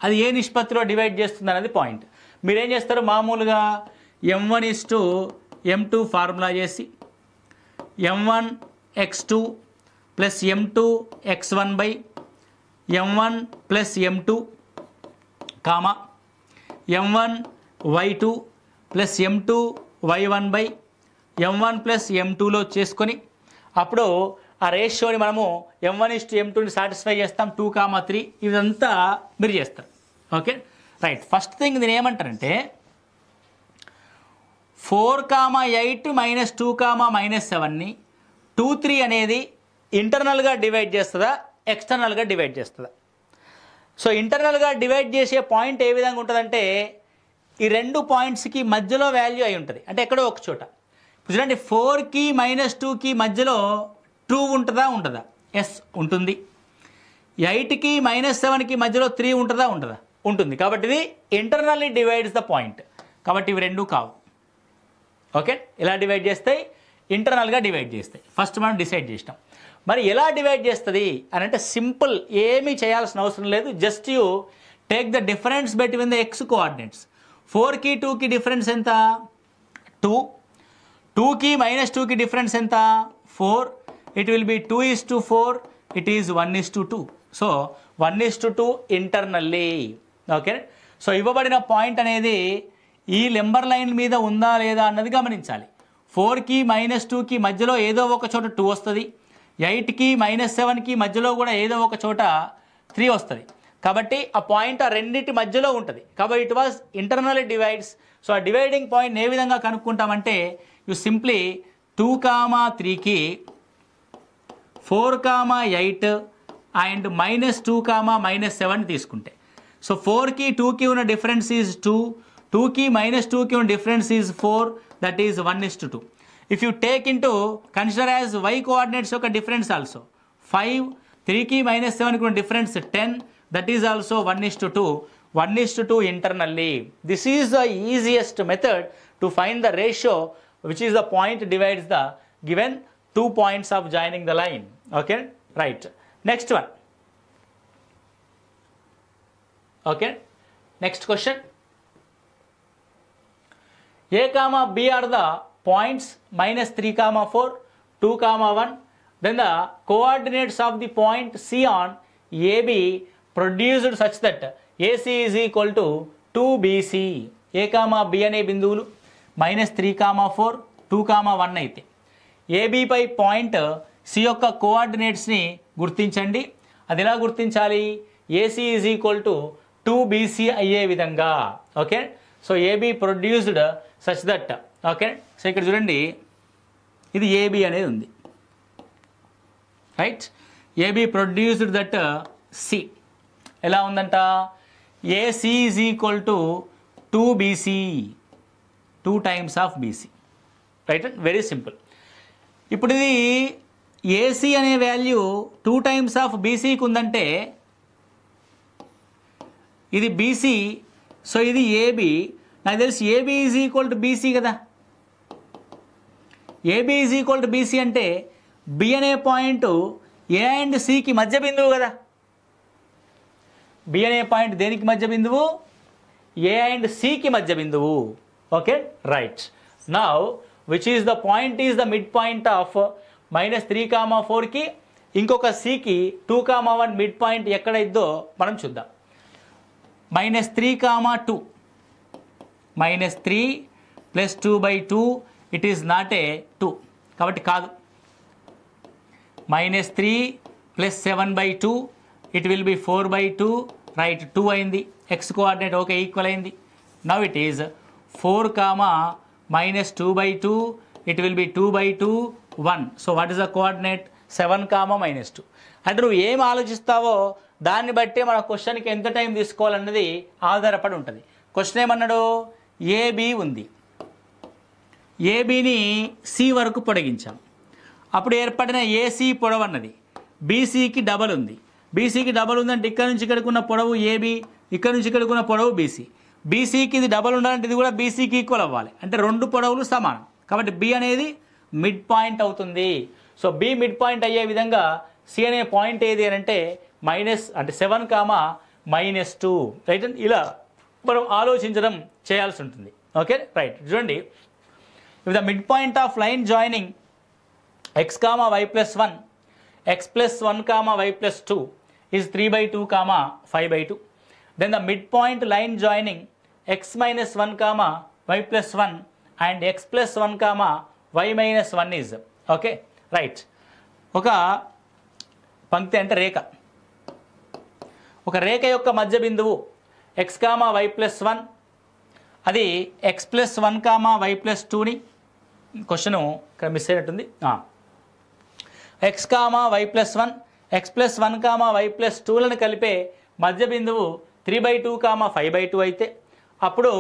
అది ఏ నిష్పత్తిలో డివైడ్ చేస్తుంది అనేది పాయింట్. మీరేం చేస్తారు, మామూలుగా m1:m2 ఫార్ములా చేసి m1 x2 plus m2 x1 by m1 plus m2 comma m1 y2 plus m2 y1 by m1 plus m2లో చేసుకొని అప్పుడు ఆ రేషియోని మనము m1:m2ని సాటిస్ఫై చేస్తాం. 2 కామా 3 ఇదంతా మీరు చేస్తారు. Okay right. ఫస్ట్ థింగ్ నేను ఏమంటానంటే 4 కామా 8 -2 కామా -7ని 2 3 అనేది ఇంటర్నల్గా డివైడ్ చేస్తుందా ఎక్స్టర్నల్గా డివైడ్ చేస్తుందా? సో ఇంటర్నల్గా డివైడ్ చేసే పాయింట్ ఏ విధంగా ఉంటుందంటే ఈ రెండు పాయింట్స్కి మధ్యలో వాల్యూ అయి ఉంటుంది, అంటే ఎక్కడో ఒక చోట. చూడండి 4కి -2కి మధ్యలో 2 ఉంటుందా ఉండదా? ఎస్ ఉంటుంది. 8కి -7కి మధ్యలో 3 ఉంటుందా ఉండదా? ఉంటుంది. కాబట్టి ఇది ఇంటర్నల్లీ డివైడ్స్ ద పాయింట్. కాబట్టి ఇవి రెండు కావు. ఓకే, ఎలా డివైడ్ చేస్తాయి? ఇంటర్నల్గా డివైడ్ చేస్తాయి. ఫస్ట్ మనం డిసైడ్ చేసినాం. మరి ఎలా డివైడ్ చేస్తుంది అని అంటే సింపుల్, ఏమీ చేయాల్సిన అవసరం లేదు. Just you take the difference between the X coordinates. 4కి 2కి డిఫరెన్స్ ఎంత? 2. 2కి -2కి డిఫరెన్స్ ఎంత? 4. It will B 2:4. It is 1:2. So 1:2 internally. Okay, so ఇవ్వబడిన పాయింట్ అనేది ఈ నెంబర్ లైన్ మీద ఉందా లేదా అన్నది గమనించాలి. 4కి -2కి మధ్యలో ఏదో ఒక చోట 2 వస్తుంది. 8కి -7కి మధ్యలో కూడా ఏదో ఒక చోట 3 వస్తుంది. కాబట్టి ఆ పాయింట్ ఆ రెండింటి మధ్యలో ఉంటుంది. కాబట్టి it was internally divides. So ఆ డివైడింగ్ పాయింట్ ఏ విధంగా కనుక్కుంటామంటే యు సింప్లీ 2 కామా 3కి 4 కామా 8 అండ్ -2 కామా -7 తీసుకుంటే, సో 4కి 2కి ఉన్న డిఫరెన్స్ ఈజ్ 2, 2కి -2కి ఉన్న difference is 4, that is 1:2. If you take into consider as y coordinates యొక్క డిఫరెన్స్ ఆల్సో 5, 3కి -7కి ఉన్న difference 10, that is also 1:2. 1:2 internally. This is the easiest method to find the ratio which is the point divides the given 2 points of joining the line. Okay, right. Next one. Okay, next question. A comma B are the points -3 comma 4, 2 comma 1. Then the coordinates of the point C on AB produced such that AC is equal to 2BC. A comma B అనే బిందువులు -3 comma 4, 2 comma 1 అయితే AB పై point C యొక్క కోఆర్డినేట్స్ని గుర్తించండి. అది ఎలా గుర్తించాలి? AC is equal to 2BC అయ్యే విధంగా. Okay, so AB produced such that. Okay, so ఇక్కడ చూడండి, ఇది AB అనేది ఉంది, right? AB produced that C ఎలా ఉందంట? AC is equal to 2BC, 2 times of BC, right? Very simple. ఇప్పుడు ఇది AC అనే వాల్యూ 2 times of BCకి ఉందంటే ఇది BC, సో ఇది AB. నాకు తెలిసి AB is equal to BC కదా. AB is equal to BC అంటే B అనే పాయింట్ A అండ్ Cకి మధ్య బిందువు కదా. B అనే పాయింట్ దేనికి మధ్య బిందువు? A అండ్ Cకి మధ్య బిందువు. Okay, right. Now which is the point is the mid point of -3 comma 4కి ఇంకొక Cకి 2 కామా 1 మిడ్ పాయింట్ ఎక్కడ ఇద్దో మనం చూద్దాం. -3 comma 2, -3 plus 2/2 it is not a 2 కాబట్టి కాదు. -3 plus 7/2 it will B 4/2, right? 2 అయింది. ఎక్స్ కోఆర్డినేట్ ఓకే ఈక్వల్ అయింది. Now it is 4 comma -2/2 it will B 2/2, 1. So what is the coordinate? 7 comma -2. అంటే నువ్వు ఏం ఆలోచిస్తావో దాన్ని బట్టే మన క్వశ్చన్కి ఎంత టైం తీసుకోవాలన్నది ఆధారపడి ఉంటుంది. క్వశ్చన్ ఏమన్నాడు? AB ఉంది, ABని C వరకు పొడిగించాం. అప్పుడు ఏర్పడిన AC పొడవు అన్నది BCకి డబల్ ఉంది. BCకి డబల్ ఉందంటే ఇక్కడ నుంచి ఇక్కడికి ఉన్న పొడవు AB, ఇక్కడ నుంచి ఇక్కడికి ఉన్న పొడవు BC. బీసీకి ఇది డబల్ ఉండాలంటే ఇది కూడా బీసీకి ఈక్వల్ అవ్వాలి, అంటే రెండు పొడవులు సమానం. కాబట్టి బి అనేది మిడ్ పాయింట్ అవుతుంది. సో బి మిడ్ పాయింట్ అయ్యే విధంగా సి అనే పాయింట్ ఏది అని అంటే -7, -2 రైట్. ఇలా మనం ఆలోచించడం చేయాల్సి ఉంటుంది. Okay right. చూడండి, if the mid point of line joining x, y + 1, x + 1, y + 2 is 3/2, 5/2. Then the midpoint line joining x - 1, y + 1 and x + 1, y - 1 is okay right. ఒక పంక్తి అంటే రేఖ, ఒక రేఖ యొక్క మధ్య బిందువు x, y + 1, అది x + 1, y + 2ని క్వశ్చను ఇక్కడ మిస్ అయినట్టుంది. x, y + 1, x + 1, y + 2లను కలిపే మధ్య బిందువు 3/2, 5/2 అయితే అప్పుడు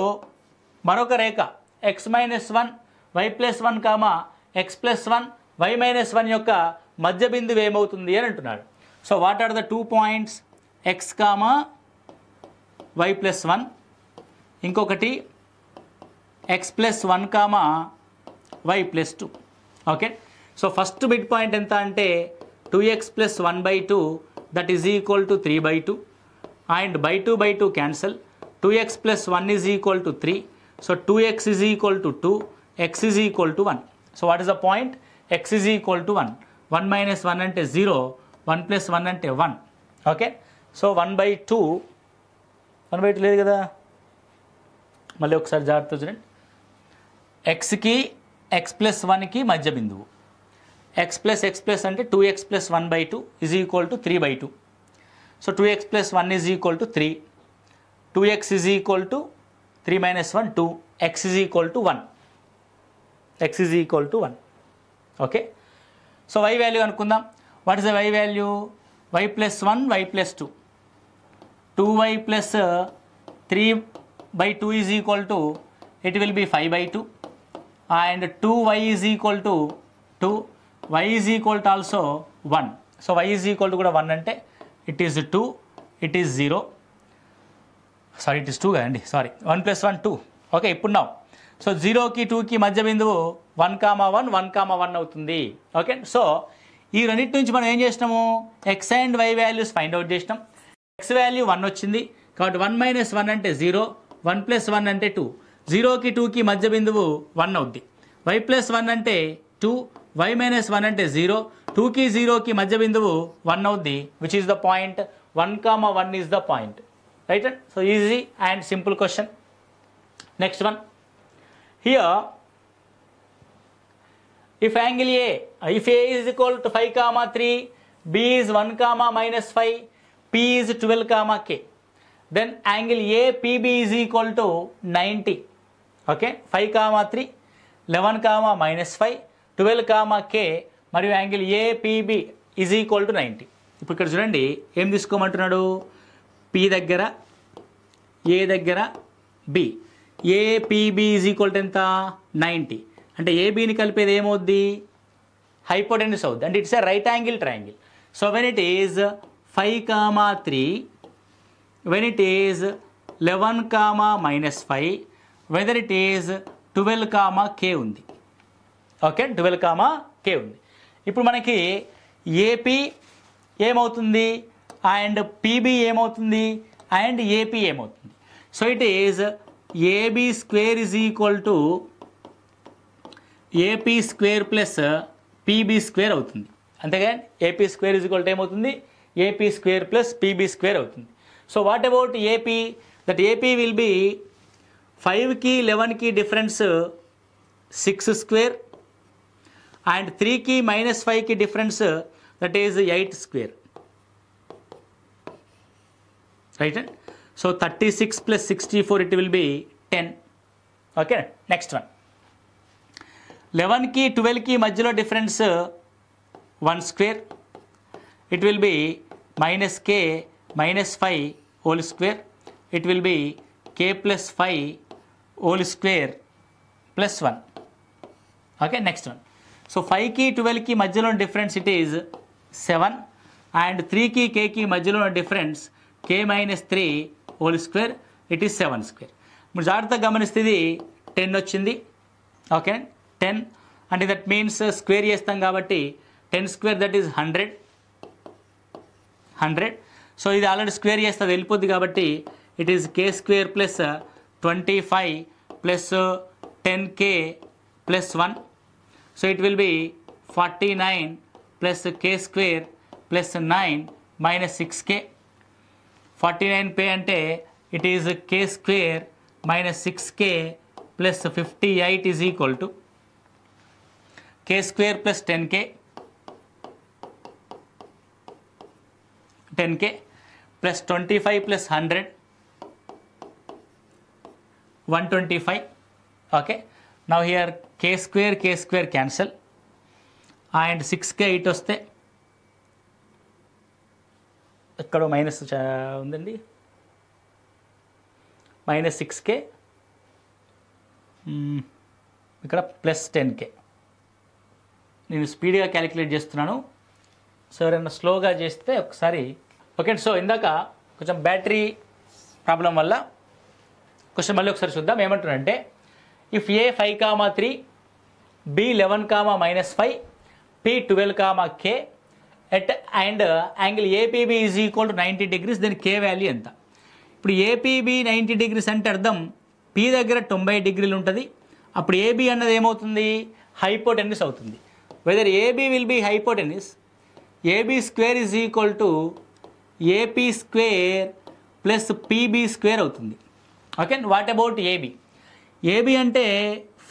మరొక రేఖ x - 1, y + 1, x + 1, y - 1 యొక్క మధ్య బిందువు ఏమవుతుంది అని అంటున్నాడు. So what are the 2 points? x, y + 1, ఇంకొకటి x + 1, y + 2. Okay. So first mid point ఎంత అంటే 2x + 1/2 that is equal to 3/2 and by 2 cancel. 2x + 1 is equal to 3. So 2x is equal to 2, x is equal to 1. So what is the point? x is equal to 1. 1 - 1 అంటే 0, 1 + 1 అంటే 1. Okay. So 1/2 లేదు కదా, మళ్ళీ ఒకసారి జాగ్రత్త చూడండి. xకి x + 1కి మధ్య బిందువు, x + అంటే 2x + 1/2 is equal to 3/2. So 2x + 1 is equal to 3, 2x is equal to 3 - 1 2, x is equal to 1, x is equal to 1. Okay. So y value అనుకుందాం. What is the y value? y + 1, y + 2, 2y + 3/2 is equal to, it will be 5/2 and 2y is equal to 2, y is equal to also 1. So y is equal to కూడా 1 అంటే it is 2, it is 0, sorry it is 2 కదండి, sorry 1 + 1 2. Okay. ఇప్పుడు నా so 0కి 2కి మధ్య బిందువు 1, 1, 1, 1 అవుతుంది. ఓకే. సో ఈ రెండింటి నుంచి మనం ఏం చేసినాము? x and y values find out చేసినాం. x వాల్యూ 1 వచ్చింది కాబట్టి 1 - 1 అంటే 0, 1 + 1 అంటే 2, 0కి 2కి మధ్య బిందువు 1 అవుద్ది. y + 1 అంటే 2, y - 1 అంటే 0, 2కి 0కి మధ్య బిందువు 1 అవుద్ది, which is the point 1, 1 is the point. Right. So easy and simple question. Next one. Here if angle A, if A is equal to 5, 3, B is 1, -5, P is 12, K, then angle APB is equal to 90. Okay, 5, 3, 11, -5, 12, K మరియు angle APB is equal to 90. ఇప్పుడు ఇక్కడ చూడండి ఏం తీసుకోమంటున్నాడు? P దగ్గర, A దగ్గర, B, APB is equal to ఎంత? 90. అంటే ఏబీని కలిపేది ఏమవుద్ది? హైపోటెన్యూస్ అవుద్ది, అంటే it's a right angle triangle. So when it is 5, 3, when it is 11, -5, whether it is 12, K ఉంది. ఓకే, 12, K ఉంది. ఇప్పుడు మనకి ఏపీ ఏమవుతుంది అండ్ పీబీ ఏమవుతుంది అండ్ ఏపీ ఏమవుతుంది? So it is AB square is equal to AP square plus PB square అవుతుంది. అంతేగా AP square is equal to ఏమవుతుంది? AP square plus PB square అవుతుంది. So what about AP? That AP will be 5కి 11కి difference 6 square and 3కి -5కి difference that is 8 square. Right and so 36 + 64 it will be 10. Okay, next one. 11కి 12కి మధ్యలో difference 1 square, it will be -k -5 whole square, it will be k + 5 whole square plus 1. Okay, next one. So 5కి 12కి మధ్యలో difference it is 7 and 3కి kకి మధ్యలో difference k - 3 whole square, it is 7 square. మీరు జాగ్రత్తగా గమనిస్తే ఇది 10 వచ్చింది. ఓకే 10 అంటే దట్ మీన్స్ స్క్వేర్ చేస్తాం కాబట్టి 10 స్క్వేర్ దట్ ఈజ్ 100. సో ఇది ఆల్రెడీ స్క్వేర్ చేస్తే అది వెళ్ళిపోద్ది కాబట్టి it is k square plus 25 plus 10k plus 1. So it will B 49 plus k square plus 9 minus 6k. 49p అంటే it is k square minus 6k plus 58 is equal to k square plus 10k plus 25 plus 100 125. Okay now here k square cancel and 6k ఇటు వస్తే ఇక్కడ minus ఉందండి, minus 6k ఇక్కడ plus 10k. నేను స్పీడ్గా calculate చేస్తున్నాను, so ఎవరైనా స్లోగా చేస్తే ఒకసారి. ఓకే సో ఇందాక కొంచెం బ్యాటరీ ప్రాబ్లం వల్ల క్వశ్చన్ మళ్ళీ ఒకసారి చూద్దాం. ఏమంటున్నారంటే if a 5,3 b 11,-5 p 12,k at and angle APB is equal to 90 degrees, దాని k వాల్యూ ఎంత? ఇప్పుడు ఏపీబీ 90 degrees అంటే అర్థం p దగ్గర 90 degrees ఉంటుంది. అప్పుడు ఏబీ అన్నది ఏమవుతుంది? హైపోటెన్యూస్ అవుతుంది. Whether AB will be hypotenuse, AB square is equal to AP square plus PB square అవుతుంది. Okay what about AB? AB అంటే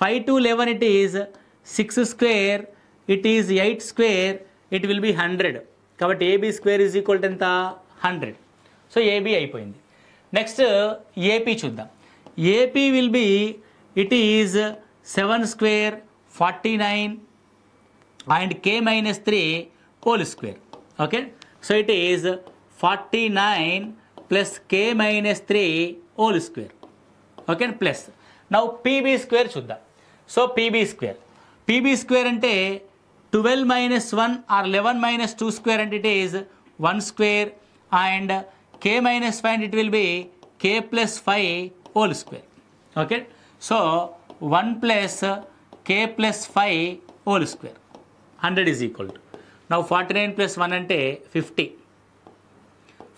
5 to 11 it is 6 square, it is 8 square, it will be 100. కాబట్టి AB square is equal to ఎంత? 100. So AB అయిపోయింది. Next AP చూద్దాం. AP will be it is 7 square 49 and k minus 3 whole square. Okay so it is 49 plus k minus 3 whole square. Okay plus now PB square చూద్దాం. So PB square అంటే 12 minus 1 or 11 minus 2 square and it is 1 square and k minus 5 and it will be k plus 5 whole square. Okay. So 1 plus k plus 5 whole square 100 is equal to. Now 49 plus 1 ante 50.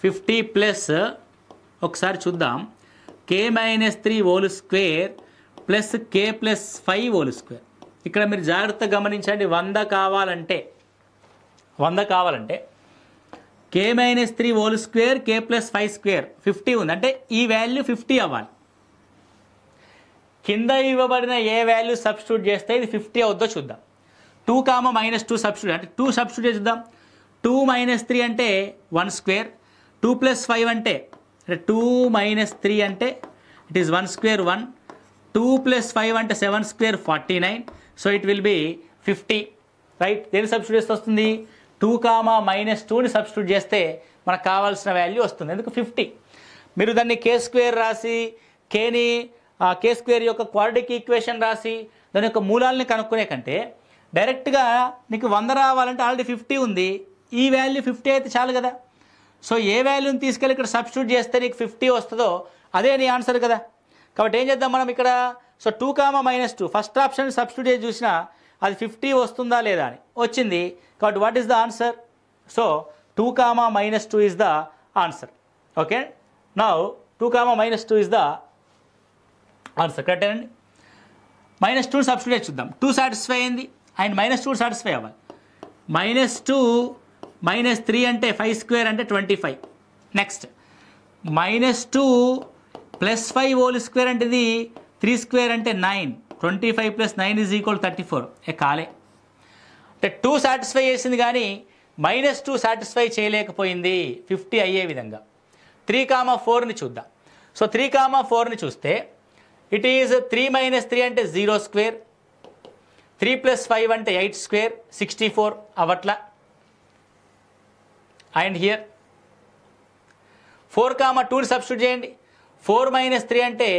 50 plus ఒకసారి చూద్దాం k minus 3 whole square plus k plus 5 whole square. ఇక్కడ మీరు జాగ్రత్తగా గమనించండి. 100 కావాలంటే k minus 3 whole square k plus 5 square 50 ఉంది అంటే ఈ వాల్యూ 50 అవ్వాలి. కింద ఇవ్వబడిన ఏ వాల్యూ సబ్స్టిట్యూట్ చేస్తే ఇది 50 అవుద్దో చూద్దాం. 2, -2 సబ్స్టిట్యూట్ అంటే 2 సబ్స్టిట్యూట్ చేద్దాం. 2 - 3 అంటే 1 స్క్వేర్, 2 + 5 అంటే 2 - 3 అంటే ఇట్ ఈస్ 1 స్క్వేర్ 1, 2 + 5 అంటే 7 square 49. So it will B 50 right. దేని సబ్స్టిట్యూట్ చేస్తే వస్తుంది? 2, -2ని సబ్స్టిట్యూట్ చేస్తే మనకు కావాల్సిన వాల్యూ వస్తుంది. ఎందుకు 50. మీరు దాన్ని k స్క్వేర్ రాసి కేని k స్క్వేర్ యొక్క క్వాడ్రాటిక్ ఈక్వేషన్ రాసి దాని యొక్క మూలాలని కనుక్కునే కంటే డైరెక్ట్గా నీకు 100 రావాలంటే ఆల్రెడీ 50 ఉంది, ఈ వాల్యూ 50 అయితే చాలు కదా. సో ఏ వాల్యూని తీసుకెళ్ళి ఇక్కడ సబ్స్టిట్యూట్ చేస్తే నీకు 50 వస్తుందో అదే నీ ఆన్సర్ కదా. కాబట్టి ఏం చేద్దాం మనం ఇక్కడ? సో 2, -2 ఫస్ట్ ఆప్షన్ సబ్స్టిట్యూట్ చేసి చూసినా అది 50 వస్తుందా లేదా అని వచ్చింది. కాబట్టి what is the answer? So 2, -2 is the answer. Okay now 2, -2 is the answer. Correct అండి. -2 సబ్స్టిట్యూట్ చూద్దాం. 2 సాటిస్ఫై అయింది అండ్ -2 సాటిస్ఫై అవ్వాలి. -2 - 3 అంటే 5 స్క్వేర్ అంటే 25. నెక్స్ట్ -2 + 5 హోల్ స్క్వేర్ అంటే ఇది 3 స్క్వేర్ అంటే 9. 25 + 9 ఈజ్ ఈక్వల్ 34. కాలే అంటే 2 సాటిస్ఫై చేసింది కానీ -2 సాటిస్ఫై చేయలేకపోయింది 50 అయ్యే విధంగా. 3, 4ని చూద్దాం. సో 3, 4ని చూస్తే ఇట్ ఈజ్ 3 - 3 అంటే 0 స్క్వేర్, 3 + 5 అంటే 8 స్క్వేర్ 64 అవట్లా. అండ్ హియర్ 4, 2ని సబ్స్టిట్యూట్ చేయండి. 4 - 3 అంటే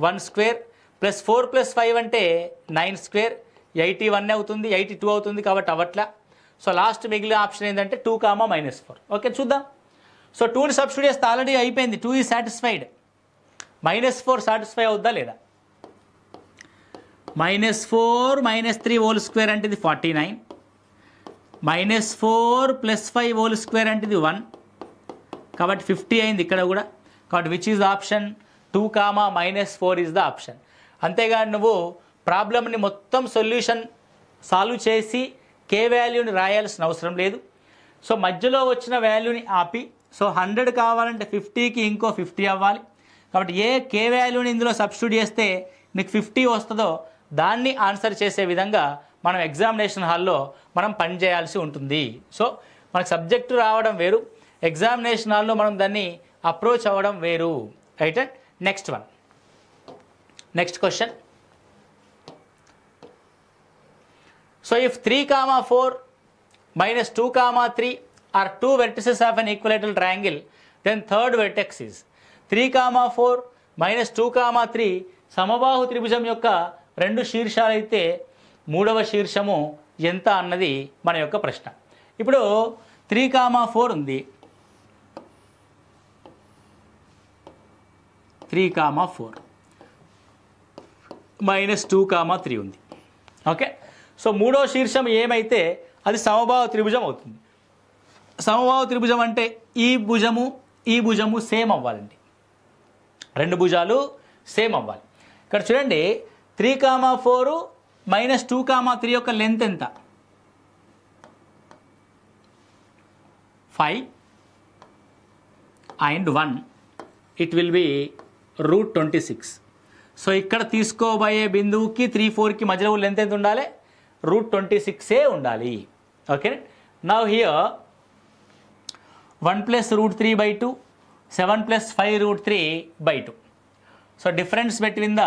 1 స్క్వేర్ ప్లస్ 4 + 5 అంటే 9 స్క్వేర్ 81 అవుతుంది, 82 అవుతుంది కాబట్టి అవట్లా. సో లాస్ట్ మిగిలిన ఆప్షన్ ఏంటంటే 2, -4. ఓకే చూద్దాం. సో 2ని సబ్స్టిట్యూట్ చేస్తే ఆల్రెడీ అయిపోయింది. 2 ఈజ్ సాటిస్ఫైడ్. -4 సాటిస్ఫై అవుద్దా లేదా? -4 -3 హోల్ స్క్వేర్ అంటే ఇది 49, -4 + 5 హోల్ స్క్వేర్ అంటే ఇది 1, కాబట్టి 50 అయింది ఇక్కడ కూడా. కాబట్టి which is option 2, -4 is the option. అంతేగాని నువ్వు ప్రాబ్లమ్ని మొత్తం సొల్యూషన్ సాల్వ్ చేసి కే వాల్యూని రాయాల్సిన అవసరం లేదు. సో మధ్యలో వచ్చిన వాల్యూని ఆపి, సో 100 కావాలంటే 50కి ఇంకో 50 అవ్వాలి. కాబట్టి ఏ కే వాల్యూని ఇందులో సబ్స్టిట్యూట్ చేస్తే నీకు 50 వస్తుందో దాన్ని ఆన్సర్ చేసే విధంగా మనం ఎగ్జామినేషన్ హాల్లో మనం పని చేయాల్సి ఉంటుంది. సో మనకు సబ్జెక్టు రావడం వేరు, ఎగ్జామినేషన్ హాల్లో మనం దాన్ని అప్రోచ్ అవ్వడం వేరు. Right and next one, next question. So if 3, 4 -2, 3 are two vertices of an equilateral triangle, then third vertex is 3, 4 -2, 3 సమబాహు త్రిభుజం యొక్క రెండు శీర్షాలు అయితే మూడవ శీర్షము ఎంత అన్నది మన యొక్క ప్రశ్న. ఇప్పుడు 3, 4 ఉంది, 3, 4 -2, 3 ఉంది. ఓకే, సో మూడో శీర్షం ఏమైతే అది సమబాహు త్రిభుజం అవుతుంది. సమబాహు త్రిభుజం అంటే ఈ భుజము సేమ్ అవ్వాలండి, రెండు భుజాలు సేమ్ అవ్వాలి. ఇక్కడ చూడండి 3, 4 -2, 3 యొక్క లెంత్ ఎంత? 5 and 1, it will B √26. So ఇక్కడ తీసుకోబోయే బిందువుకి 3, 4కి మధ్యలో లెంత్ ఎంత ఉండాలి? √26 ఉండాలి. Okay, now here 1 + √3/2, 7 + 5 √3/2. So difference between the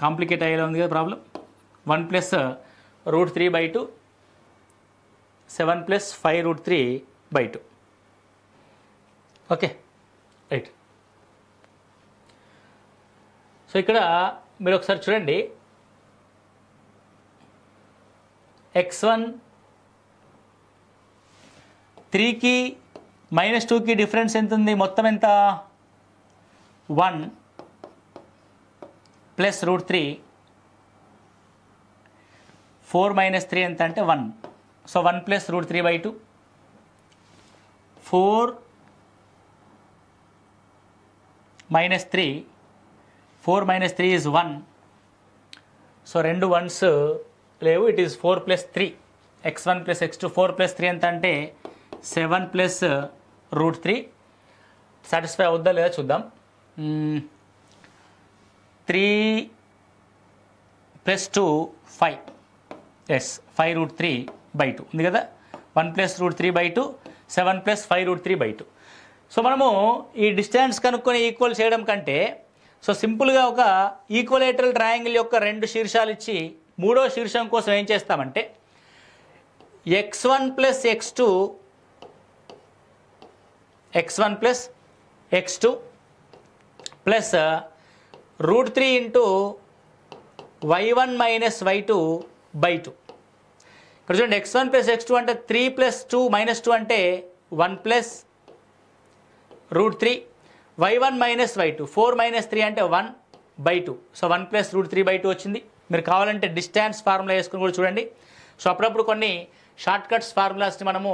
complicate అయ్యేలా ఉంది కదా ప్రాబ్లం. 1 + √3/2, 7 + 5 √3/2. Okay, right. సో ఇక్కడ మీరు ఒకసారి చూడండి, x1 3కి -2కి డిఫరెన్స్ ఎంత ఉంది? మొత్తం ఎంత? 1 + √3, 4 - 3 ఎంత అంటే 1. So 1 + √3/2, 4 - 3, 4 - 3 is 1. సో రెండు 1s లేవు, ఇట్ ఈస్ 4 + 3, x1 + x2. 4 + 3 ఎంత అంటే 7 + √3. సాటిస్ఫై అవుద్దా లేదా చూద్దాం. 3 + 2 5, ఎస్ 5 √3/2 ఉంది కదా. 1 + √3/2, 7 + 5 √3/2. సో మనము ఈ డిస్టెన్స్ కనుక్కొని ఈక్వల్ చేయడం కంటే సో సింపుల్గా ఒక ఈక్వలేటరల్ ట్రయాంగిల్ యొక్క రెండు శీర్షాలు ఇచ్చి మూడో శీర్షం కోసం ఏం చేస్తామంటే x1 + x2, x1 + x2 plus √3 × y1 - y2/2. ఇక్కడ చూడండి, x1 + x2 అంటే 3 + 2 - 2 అంటే 1 + √3, y1 - y2, 4 - 3 అంటే 1/2. సో 1 + √3/2 వచ్చింది. మీరు కావాలంటే డిస్టెన్స్ ఫార్ములా వేసుకుని కూడా చూడండి. సో అప్పుడప్పుడు కొన్ని షార్ట్ కట్స్ ఫార్ములాస్ని మనము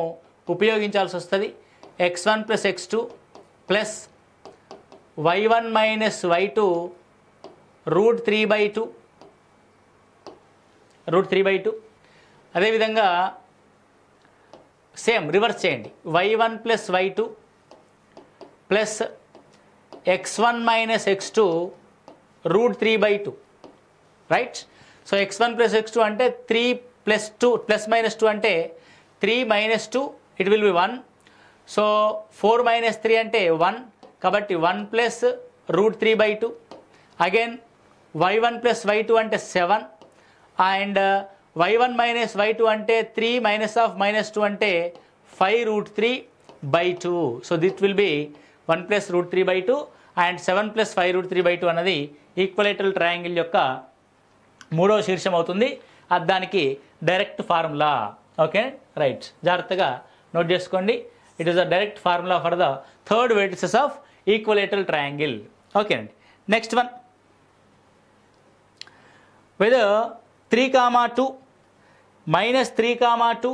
ఉపయోగించాల్సి వస్తుంది. x1 + x2 plus y1 - y2 √3/2. అదేవిధంగా సేమ్ రివర్స్ చేయండి, y1 + y2 plus x1 - x2 √3/2. Right. So x1 + x2 అంటే 3 + 2 ± 2 అంటే 3 - 2, ఇట్ విల్ బి 1. సో 4 - 3 అంటే 1, కాబట్టి 1 + √3/2. అగైన్ y1 + y2 అంటే 7 అండ్ y1 - y2 అంటే 3 - 2 అంటే 5 √3/2. So this will be 1 + √3/2 and 7 + 5 √3/2 అన్నది ఈక్వలేటరల్ ట్రయాంగిల్ యొక్క మూడవ శీర్షం అవుతుంది. అది దానికి డైరెక్ట్ ఫార్ములా. ఓకే, రైట్, జాగ్రత్తగా నోట్ చేసుకోండి. It is the direct formula for the third vertices of equilateral triangle. Okay అండి. Next one, whether 3, 2 minus 3, 2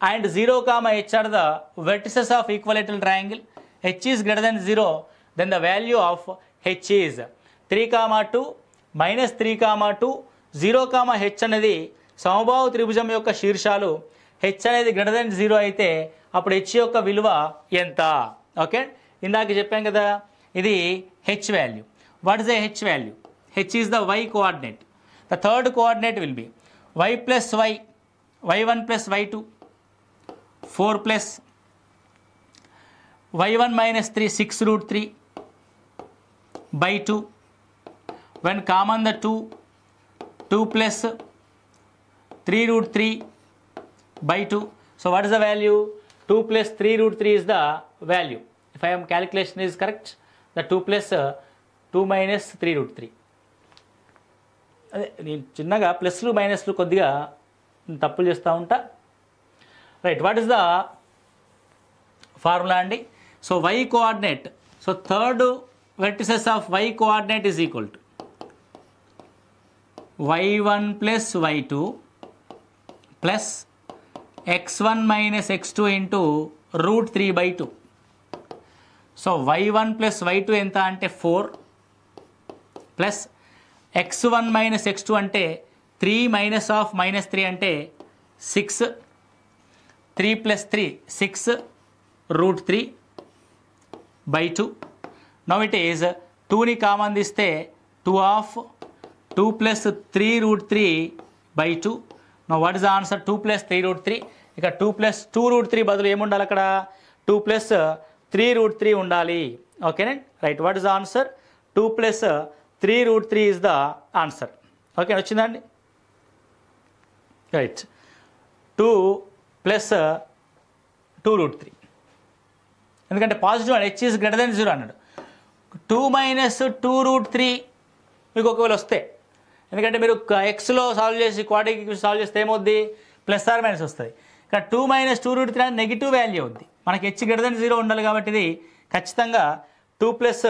and 0, h are the vertices of equilateral triangle. H is greater than 0, then the value of h is 3, 2 minus 3, 2 0, h అనేది సమబాహు త్రిభుజం యొక్క శీర్షాలు. h అనేది greater than 0 అయితే అప్పుడు h యొక్క విలువ ఎంత? ఓకే, ఇందాక చెప్పాం కదా ఇది h value. What is the h value? h is the y coordinate. The third coordinate will be y plus y, y1 plus y2, 4 plus y1 minus 3, 6 root 3 by 2. When common the 2, 2 plus 3 root 3 by 2. So what is the value? 2 plus 3 root 3 is the value. If I am calculation is correct, the 2 plus 2 minus 3 root 3. అదే నేను చిన్నగా ప్లస్లు మైనస్లు కొద్దిగా తప్పులు చేస్తూ ఉంటా. Right, what is the formula అండి? So Y coordinate, so third vertices of Y coordinate is equal to y1 plus y2 plus x1 minus x2 into root 3 by 2. So y1 plus y2 ఎంత అంటే 4 plus x1 minus x2 అంటే 3 minus of minus 3 అంటే 6, 3 plus 3 6 root 3 by 2. Now it is 2ని common తీస్తే 2 of 2 plus 3 root 3 by 2. Now what is the answer? 2 plus 3 root 3. ఇక 2 plus 2 route 3 బదులు ఏముండాలి అక్కడ? 2 ప్లస్ 3 రూట్ 3 ఉండాలి. ఓకేనా? Right, what is the answer? 2 plus 3 root 3 is the answer. Okay, వచ్చిందండి. Right, 2 plus 2 root 3, ఎందుకంటే positive and h is greater than 0 అన్నాడు. 2 minus 2 root 3 మీకు ఒకవేళ వస్తే, ఎందుకంటే మీరు ఎక్స్లో సాల్వ్ చేసి క్వాడ్రాటిక్ సాల్వ్ చేస్తే ఏమవుద్ది? ప్లస్ ఆర్ మైనస్ వస్తుంది. ఇక్కడ 2 మైనస్ 2 root 3 అనేది నెగిటివ్ వాల్యూ అవుద్ది. మనకి h గ్రేటర్ దెన్ 0 ఉండాలి కాబట్టి ఇది ఖచ్చితంగా 2 ప్లస్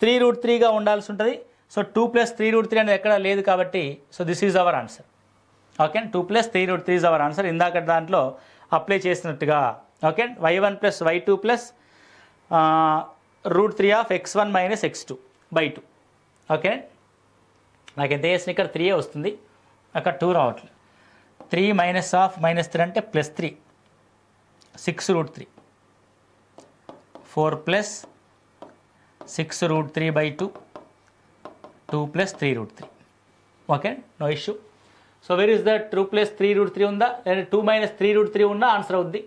3 root 3గా ఉండాల్సి ఉంటుంది. సో 2 ప్లస్ 3 root 3 అనేది ఎక్కడ లేదు కాబట్టి so this is our answer. Okay, 2 plus 3 root 3 is our answer. ఇందాక దాంట్లో అప్లై చేసినట్టుగా. Okay, y1 plus y2 plus root 3 of x1 minus x2 by 2. Okay, నాకు ఎంత చేసిన ఇక్కడ 3 వస్తుంది, అక్కడ 2 రావట్లేదు. 3 మైనస్ ఆఫ్ మైనస్ 3 అంటే plus 3, 6 root 3, 4 plus 6 root 3 by 2, 2 plus 3 root 3. Okay, no issue. So where is that? 2 plus 3 root 3 ఉందా, లేదా 2 మైనస్ 3 root 3 ఉన్నా ఆన్సర్ అవుద్ది.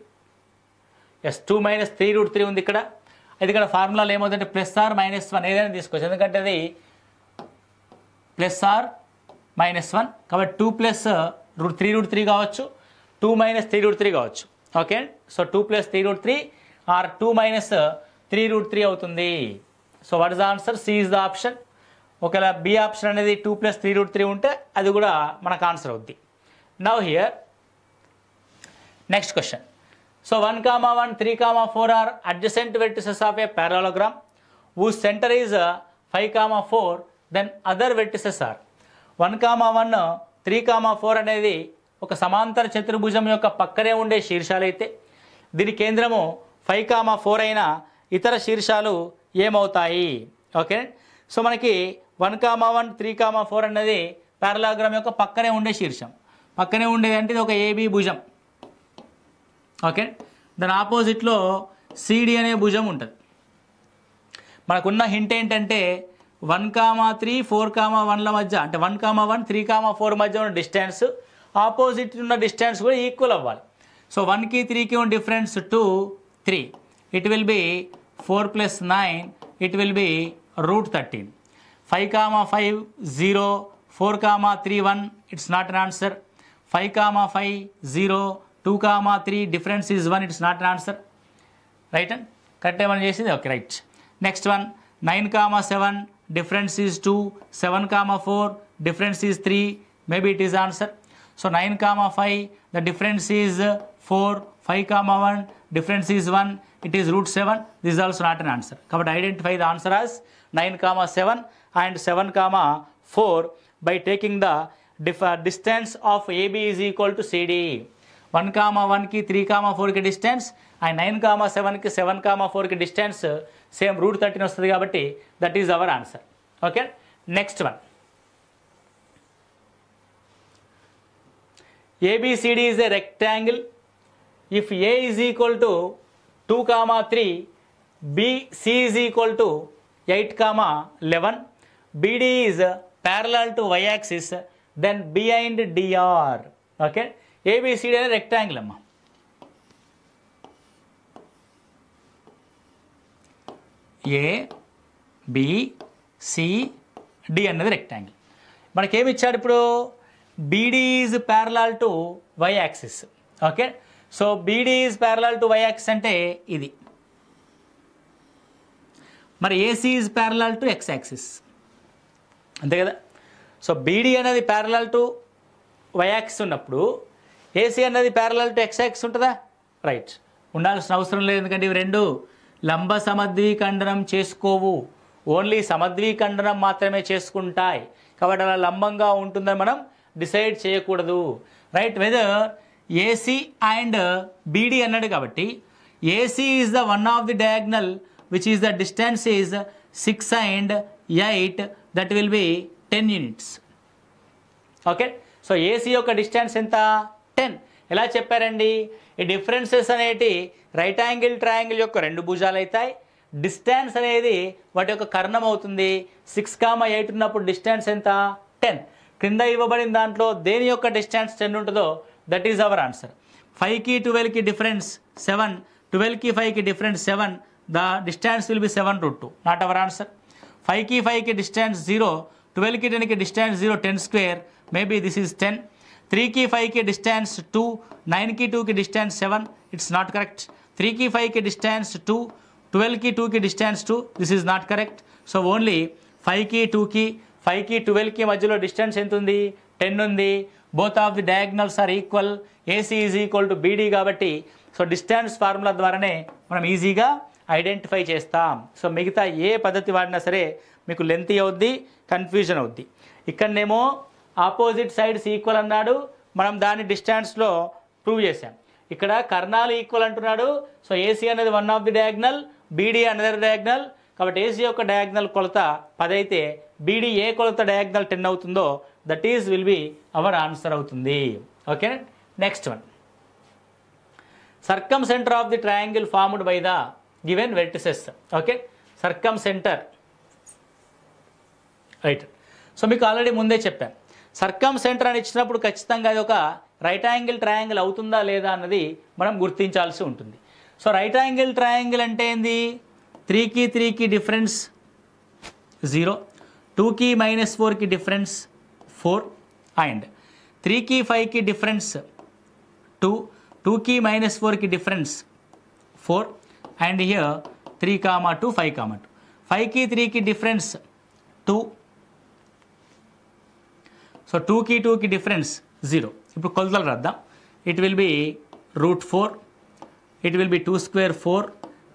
ఎస్, 2 మైనస్ 3 root 3 ఉంది ఇక్కడ. అయితే ఇక్కడ ఫార్ములాలో ఏమవుతుందంటే ప్లస్ ఆర్ మైనస్ 1 ఏదైనా తీసుకోవచ్చు, ఎందుకంటే అది ప్లస్ ఆర్ మైనస్ 1 కాబట్టి 2 ప్లస్ 3 root 3 కావచ్చు, 2 మైనస్ 3 root 3 కావచ్చు. Okay, so 2 plus 3 root 3 or 2 minus 3 root 3 అవుతుంది. So what is the answer? C is the option. ఒకవేళ బి ఆప్షన్ అనేది 2 ప్లస్ 3 root 3 ఉంటే అది కూడా మనకు ఆన్సర్ అవుద్ది. Now here next question. So 1, 1, 3, 4 are adjacent vertices of a parallelogram whose center is 5, 4, then other vertices are 1, 1, 3, 4 అనేది ఒక సమాంతర చతుర్భుజం యొక్క పక్కనే ఉండే శీర్షాలైతే దీని కేంద్రము 5, 4 అయిన ఇతర శీర్షాలు ఏమవుతాయి? ఓకే, సో మనకి 1, 1, 3, 4 అనేది పారలోగ్రామ్ యొక్క పక్కనే ఉండే శీర్షం. పక్కనే ఉండేది అంటే ఇది ఒక ఏబి భుజం. ఓకే, దాని ఆపోజిట్లో సిడి అనే భుజం ఉంటుంది. మనకున్న హింట్ ఏంటంటే 1, 3, 4, 1ల మధ్య అంటే 1, 1, 3, 4 మధ్య ఉన్న డిస్టెన్స్ ఆపోజిట్ ఉన్న డిస్టెన్స్ కూడా ఈక్వల్ అవ్వాలి. సో 1కి 3కి ఉన్న difference 2, 3. It will be 4 plus 9, it will B root 13. 5, 5, 0, 4, 3, 1, it's not an answer. 5, 5, 0, 2, 3, difference is 1, it's not an answer. Right? Correct ఏమని చేసింది? Okay, right. Next one 9, 7, difference is 2, 7, 4, difference is 3, maybe it is answer. So 9, 5, the difference is 4, 5 comma 1 difference is 1, it is root 7. This is also not an answer. కాబట్టి identify the answer as 9 comma 7 and 7 comma 4 by taking the distance of AB is equal to CD. 1 comma 1 की 3 comma 4 की distance and 9 comma 7 की 7 comma 4 की distance same root 13 వస్తుంది కాబట్టి that is our answer. Okay, next one. ABCD is a rectangle. If A is equal to 2 comma 3, BC is equal to 8 comma 11, BD is parallel to y-axis, then behind DR. Okay, ABCD is a rectangle. A, B, C, D అన్నది rectangle. మనకేమి ఇచ్చాడు ఇప్పుడు? BD is parallel to y-axis. Okay, so BD is parallel to y-axis అంటే ఇది. మరి AC is parallel to x-axis. అంతే కదా? So BD అనేది parallel to y-axis ఉన్నప్పుడు AC అనేది parallel to x-axis ఉంటుందా? రైట్, ఉండాల్సిన అవసరం లేదు, ఎందుకంటే ఇవి రెండు లంబ సమద్విఖండనం చేసుకోవు, ఓన్లీ సమద్విఖండనం మాత్రమే చేసుకుంటాయి. కాబట్టి అలా లంబంగా ఉంటుందని మనం డిసైడ్ చేయకూడదు. Right, whether AC and BD అన్నాడు కాబట్టి AC is the one of the diagonal which is the distance is 6 and 8, that will be 10 units. Okay, so AC యొక్క డిస్టెన్స్ ఎంత? 10. ఎలా చెప్పారండి? ఈ డిఫరెన్సెస్ అనేటి రైట్ యాంగిల్ ట్రయాంగిల్ యొక్క రెండు భుజాలు అవుతాయి. డిస్టెన్స్ అనేది వాటి యొక్క కర్ణం అవుతుంది. 6,8 ఉన్నప్పుడు డిస్టెన్స్ ఎంత? 10. క్రింద ఇవ్వబడిన దాంట్లో దేని యొక్క డిస్టెన్స్ 10 ఉంటుందో దట్ ఈజ్ అవర్ ఆన్సర్. 5కి 12కి డిఫరెన్స్ 7, 12కి 5కి difference 7, the distance will be 7√2, not our answer. 5కి 5కి డిస్టెన్స్ 0, 12కి 10కి distance 0, 10 square, maybe this is 10. 3కి 5కి డిస్టెన్స్ 2, 9కి 2కి డిస్టెన్స్ 7, ఇట్స్ నాట్ కరెక్ట్. 3కి 5కి డిస్టెన్స్ 2, 12కి 2కి distance 2, this is not correct. So only 5కి 2కి 5కి 12కి మధ్యలో డిస్టెన్స్ ఎంత ఉంది? 10 ఉంది. Both of the diagonals are equal. AC is equal to BD కాబట్టి సో డిస్టెన్స్ ఫార్ములా ద్వారానే మనం ఈజీగా ఐడెంటిఫై చేస్తాం. సో మిగతా ఏ పద్ధతి వాడినా సరే మీకు లెంతీ అవుద్ది, కన్ఫ్యూజన్ అవుద్ది. ఇక్కడనేమో ఆపోజిట్ సైడ్స్ ఈక్వల్ అన్నాడు, మనం దాన్ని డిస్టెన్స్లో ప్రూవ్ చేసాం. ఇక్కడ కర్ణాలు ఈక్వల్ అంటున్నాడు. సో ఏసీ అనేది one of the diagonal, BD another diagonal. కాబట్టి ఏసీ యొక్క డయాగ్నల్ కొలత 10 అయితే బీడీ ఏ కొలత డయాగ్నల్ 10 అవుతుందో that is will be our answer అవుతుంది. Okay, next one. Circumcentre of the triangle formed by the given vertices. Okay, circumcentre. Right, so మీకు already ముందే చెప్పాను, సర్కమ్ సెంటర్ అని ఇచ్చినప్పుడు ఖచ్చితంగా అది ఒక రైట్ యాంగిల్ ట్రయాంగిల్ అవుతుందా లేదా అన్నది మనం గుర్తించాల్సి ఉంటుంది. సో రైట్ యాంగిల్ ట్రయాంగిల్ అంటే ఏంది? 3కి 3కి డిఫరెన్స్ 0, 2కి -4కి డిఫరెన్స్ 4 అండ్ 3కి 5కి డిఫరెన్స్ 2, 2కి -4కి డిఫరెన్స్ 4 అండ్ హియర్ 3,2, 5,2. 5కి 3కి డిఫరెన్స్ 2, సో 2కి 2కి డిఫరెన్స్ 0. ఇప్పుడు కొలతలు రాద్దాం. It will be √4, it will be 2 square 4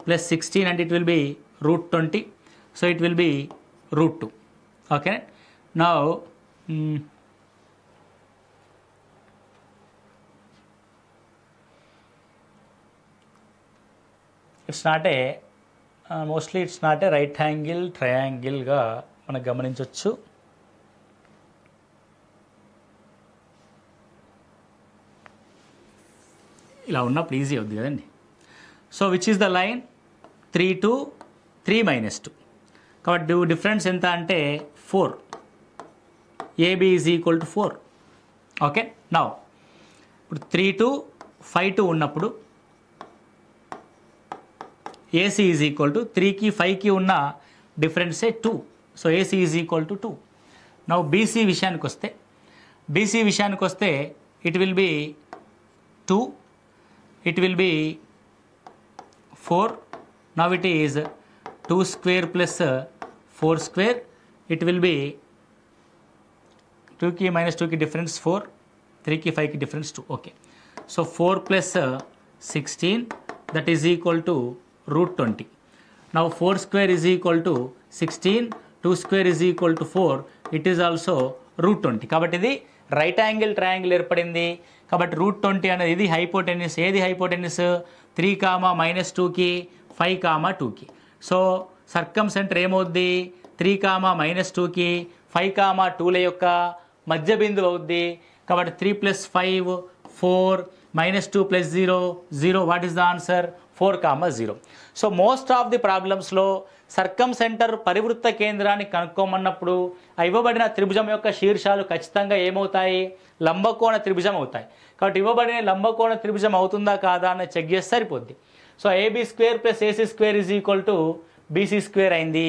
plus 16 and it will be √20. So it will be √2. Okay, now it's not a mostly it's not a right angle triangle గా మనం గమనించవచ్చు. ఇలా ఉన్నప్పుడు ఈజీ అవుద్ది కదండి. So which is the line? 3 to 3 - 2. కాబట్టి difference ఎంత అంటే 4. AB is equal to 4. Okay, now ఇప్పుడు 3 to 5 2 ఉన్నప్పుడు ఏసీ ఈజ్ ఈక్వల్ టు 3కి 5కి ఉన్న డిఫరెన్సే 2. So AC is equal to 2. Now BC విషయానికి వస్తే it will be 2, it will be 4. Now it is 2 square plus 4 square. It will be 2కి -2కి difference 4, 3కి 5కి difference 2. Okay, so 4 plus 16, that is equal to root 20. Now 4 square is equal to 16, 2 square is equal to 4, it is also root 20. కాబట్టి ఇది right angle triangle ఏర్పడింది. కాబట్టి route 20 అనేది ఇది హైపోటెన్యూస్. ఏది హైపోటెన్యూస్? 3, -2కి 5, 2కి. సో సర్కమ్ సెంటర్ ఏమవుద్ది? 3, -2కి 5, 2ల యొక్క మధ్య బిందువు అవుద్ది. కాబట్టి 3 + 5 4, -2 + 0 0. What is the answer? 4, 0. So most of the ప్రాబ్లమ్స్లో సర్కమ్ సెంటర్ పరివృత్త కేంద్రాన్ని కనుక్కోమన్నప్పుడు ఇవ్వబడిన త్రిభుజం యొక్క శీర్షాలు ఖచ్చితంగా ఏమవుతాయి? లంబకోణ త్రిభుజం అవుతాయి. కాబట్టి ఇవ్వబడిన లంబకోణ త్రిభుజం అవుతుందా కాదా అని చెక్ చేస్తే సరిపోద్ది. సో AB² + AC² = BC² అయింది.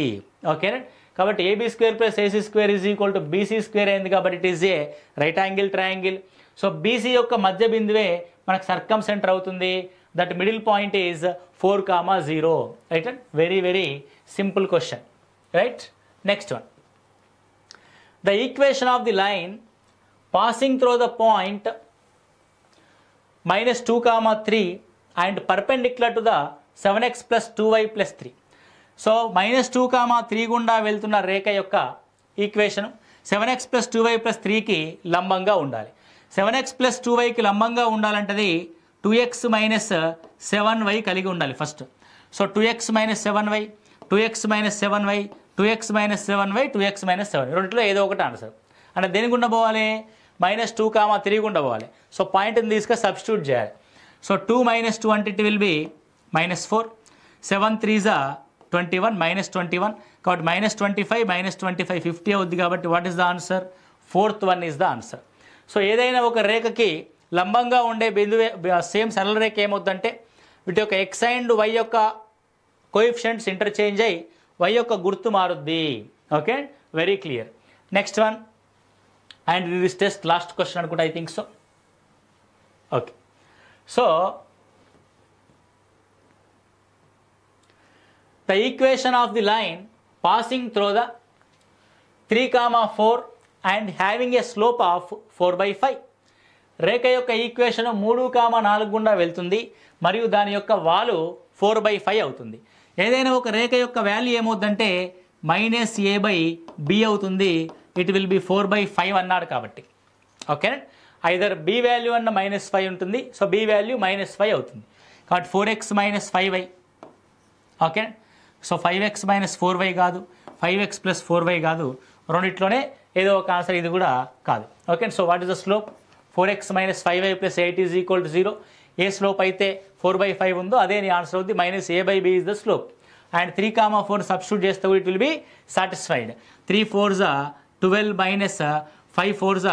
ఓకేనా? కాబట్టి AB² + AC² = BC² అయింది. కాబట్టి it is a right angle triangle. So BC యొక్క మధ్య బిందువే మనకు సర్కమ్ సెంటర్ అవుతుంది. That middle point is 4, 0. Right? Very very simple question. Right? Next one. The equation of the line passing through the point -2, 3 and perpendicular to the 7x + 2y + 3. So -2, 3 గుండా వెళ్తున్న రేఖ యొక్క equation 7x + 2y + 3కి లంబంగా ఉండాలి. 7x + 2yకి లంబంగా ఉండాలంటది 2x - 7y కలిగి ఉండాలి first. So 2x - 7y, 2x - 7y, 2x - 7y, 2x - 7y రెండిట్లో ఏదో ఒకటి ఆన్సర్. అంటే దేని గుండా పోవాలి? -2, 3 గుండా పోవాలి. సో పాయింట్ని తీసుకొని సబ్స్టిట్యూట్ చేయాలి. సో 2 - 2 అంటే ఇట్ విల్ బి -4, 7 3s 21, -21. కాబట్టి -25, -25 50 అవుద్ది. కాబట్టి what is the answer? 4th one is the answer. So ఏదైనా ఒక రేఖకి లంబంగా ఉండే బిందువే సేమ్ సరళ రేఖ ఏమవుద్దంటే వీటి యొక్క x అండ్ y యొక్క కోఎఫిషియంట్స్ ఇంటర్చేంజ్ అయ్యి y యొక్క గుర్తు మారుద్ది. Okay, very clear. Next one, and this test last question అనుకుంటా, I think so. Okay, so the equation of the line passing through the 3, 4 and having a slope of 4/5. రేఖ యొక్క equation 3, 4 గుండా వెళ్తుంది మరియు దాని యొక్క వాలు 4/5 అవుతుంది. ఏదైనా ఒక రేఖ యొక్క వాల్యూ ఏమవుతుందంటే -a/b అవుతుంది. ఇట్ విల్ బి 4/5 అన్నాడు కాబట్టి. ఓకే, ఐదర్ b వాల్యూ అన్న -5 ఉంటుంది. సో b వాల్యూ -5 అవుతుంది. కాబట్టి 4x - 5y. Okay, so 5x - 4y కాదు, 5x + 4y కాదు, రెండిట్లోనే ఏదో ఒక ఆన్సర్, ఇది కూడా కాదు. Okay, so what is the slope? 4x - 5y + 8 is equal to 0. ఏ స్లోప్ అయితే 4/5 ఉందో అదే నీ ఆన్సర్ అవుతుంది. -a/b is the slope. And 3, 4 substitute చేస్తే it will be satisfied. 3 4s 12 - 5 4s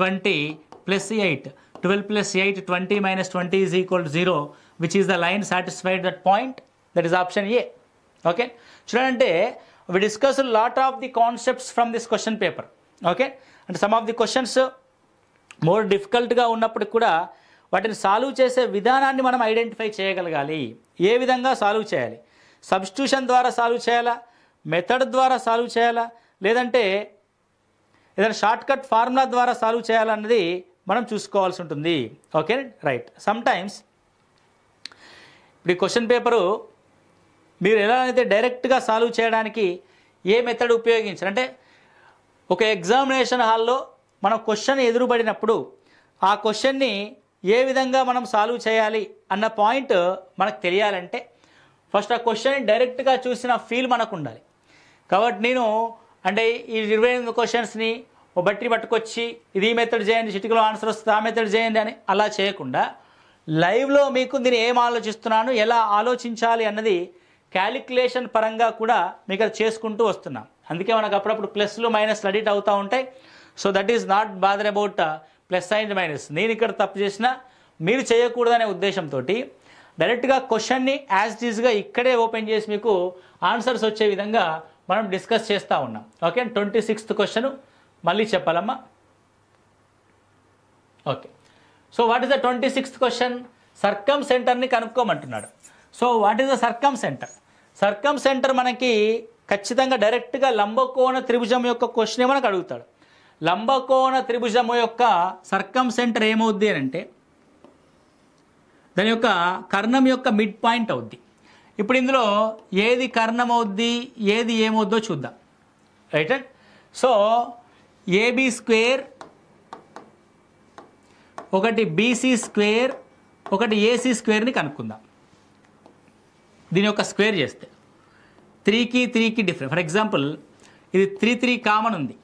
20 + 8. 12 + 8 20 - 20 is equal to 0, which is the line satisfied that point. That is option A. Okay, చూడంటే we discussed a lot of the concepts from this question paper. Okay, అంటే some of the questions more డిఫికల్ట్గా ఉన్నప్పటికి కూడా వాటిని solve చేసే విధానాన్ని మనం identify చేయగలగాలి. ఏ విధంగా సాల్వ్ చేయాలి? సబ్స్టిట్యూషన్ ద్వారా సాల్వ్ చేయాలా, మెథడ్ ద్వారా సాల్వ్ చేయాలా, లేదంటే ఏదైనా షార్ట్కట్ ఫార్ములా ద్వారా సాల్వ్ చేయాలన్నది మనం చూసుకోవాల్సి ఉంటుంది. Okay, right. సమ్ టైమ్స్ ఇప్పుడు ఈ క్వశ్చన్ పేపరు మీరు ఎలా అయితే డైరెక్ట్గా సాల్వ్ చేయడానికి ఏ మెథడ్ ఉపయోగించారు అంటే, ఒక ఎగ్జామినేషన్ హాల్లో మనం క్వశ్చన్ ఎదురుపడినప్పుడు ఆ క్వశ్చన్ని ఏ విధంగా మనం సాల్వ్ చేయాలి అన్న పాయింట్ మనకు తెలియాలంటే ఫస్ట్ ఆ క్వశ్చన్ని డైరెక్ట్గా చూసిన ఫీల్ మనకు ఉండాలి. కాబట్టి నేను అంటే ఈ 28 క్వశ్చన్స్ని ఓ బట్టి పట్టుకొచ్చి ఇది ఈ మెథడ్ చేయండి, చిటికలో ఆన్సర్ వస్తుంది, ఆ మెథడ్ చేయండి అని అలా చేయకుండా లైవ్లో మీకు నేను ఏం ఆలోచిస్తున్నాను, ఎలా ఆలోచించాలి అన్నది క్యాలిక్యులేషన్ పరంగా కూడా మీకు అది చేసుకుంటూ వస్తున్నాం. అందుకే మనకు అప్పుడప్పుడు ప్లస్లు మైనస్లు అడిట్ అవుతూ ఉంటాయి. So that is not bother about plus and minus. నేను ఇక్కడ తప్పు చేసినా మీరు చేయకూడదనే ఉద్దేశంతో డైరెక్ట్గా క్వశ్చన్ని యాజ్ ఇట్ ఈజ్గా ఇక్కడే ఓపెన్ చేసి మీకు ఆన్సర్స్ వచ్చే విధంగా మనం డిస్కస్ చేస్తూ ఉన్నాం. ఓకే, 26th క్వశ్చన్ మళ్ళీ చెప్పాలమ్మా. Okay, so what is the 26th question? సర్కమ్ సెంటర్ని కనుక్కోమంటున్నాడు. So what is the circumcentre? Circumcentre మనకి ఖచ్చితంగా డైరెక్ట్గా లంబకోణ త్రిభుజం యొక్క క్వశ్చనే మనకు అడుగుతాడు. లంబకోణ త్రిభుజము యొక్క సర్కమ్ సెంటర్ ఏమవుద్ది అంటే దాని యొక్క కర్ణం యొక్క మిడ్ పాయింట్ అవుద్ది. ఇప్పుడు ఇందులో ఏది కర్ణం అవుద్ది, ఏది ఏమవుద్దో చూద్దాం. Right and so AB square, ఒకటి బీసీ స్క్వేర్, ఒకటి ఏసీ స్క్వేర్ని కనుక్కుందాం. దీని యొక్క స్క్వేర్ చేస్తే 3కి 3కి డిఫరెంట్. ఫర్ ఎగ్జాంపుల్ ఇది 3 3 కామన్ ఉంది.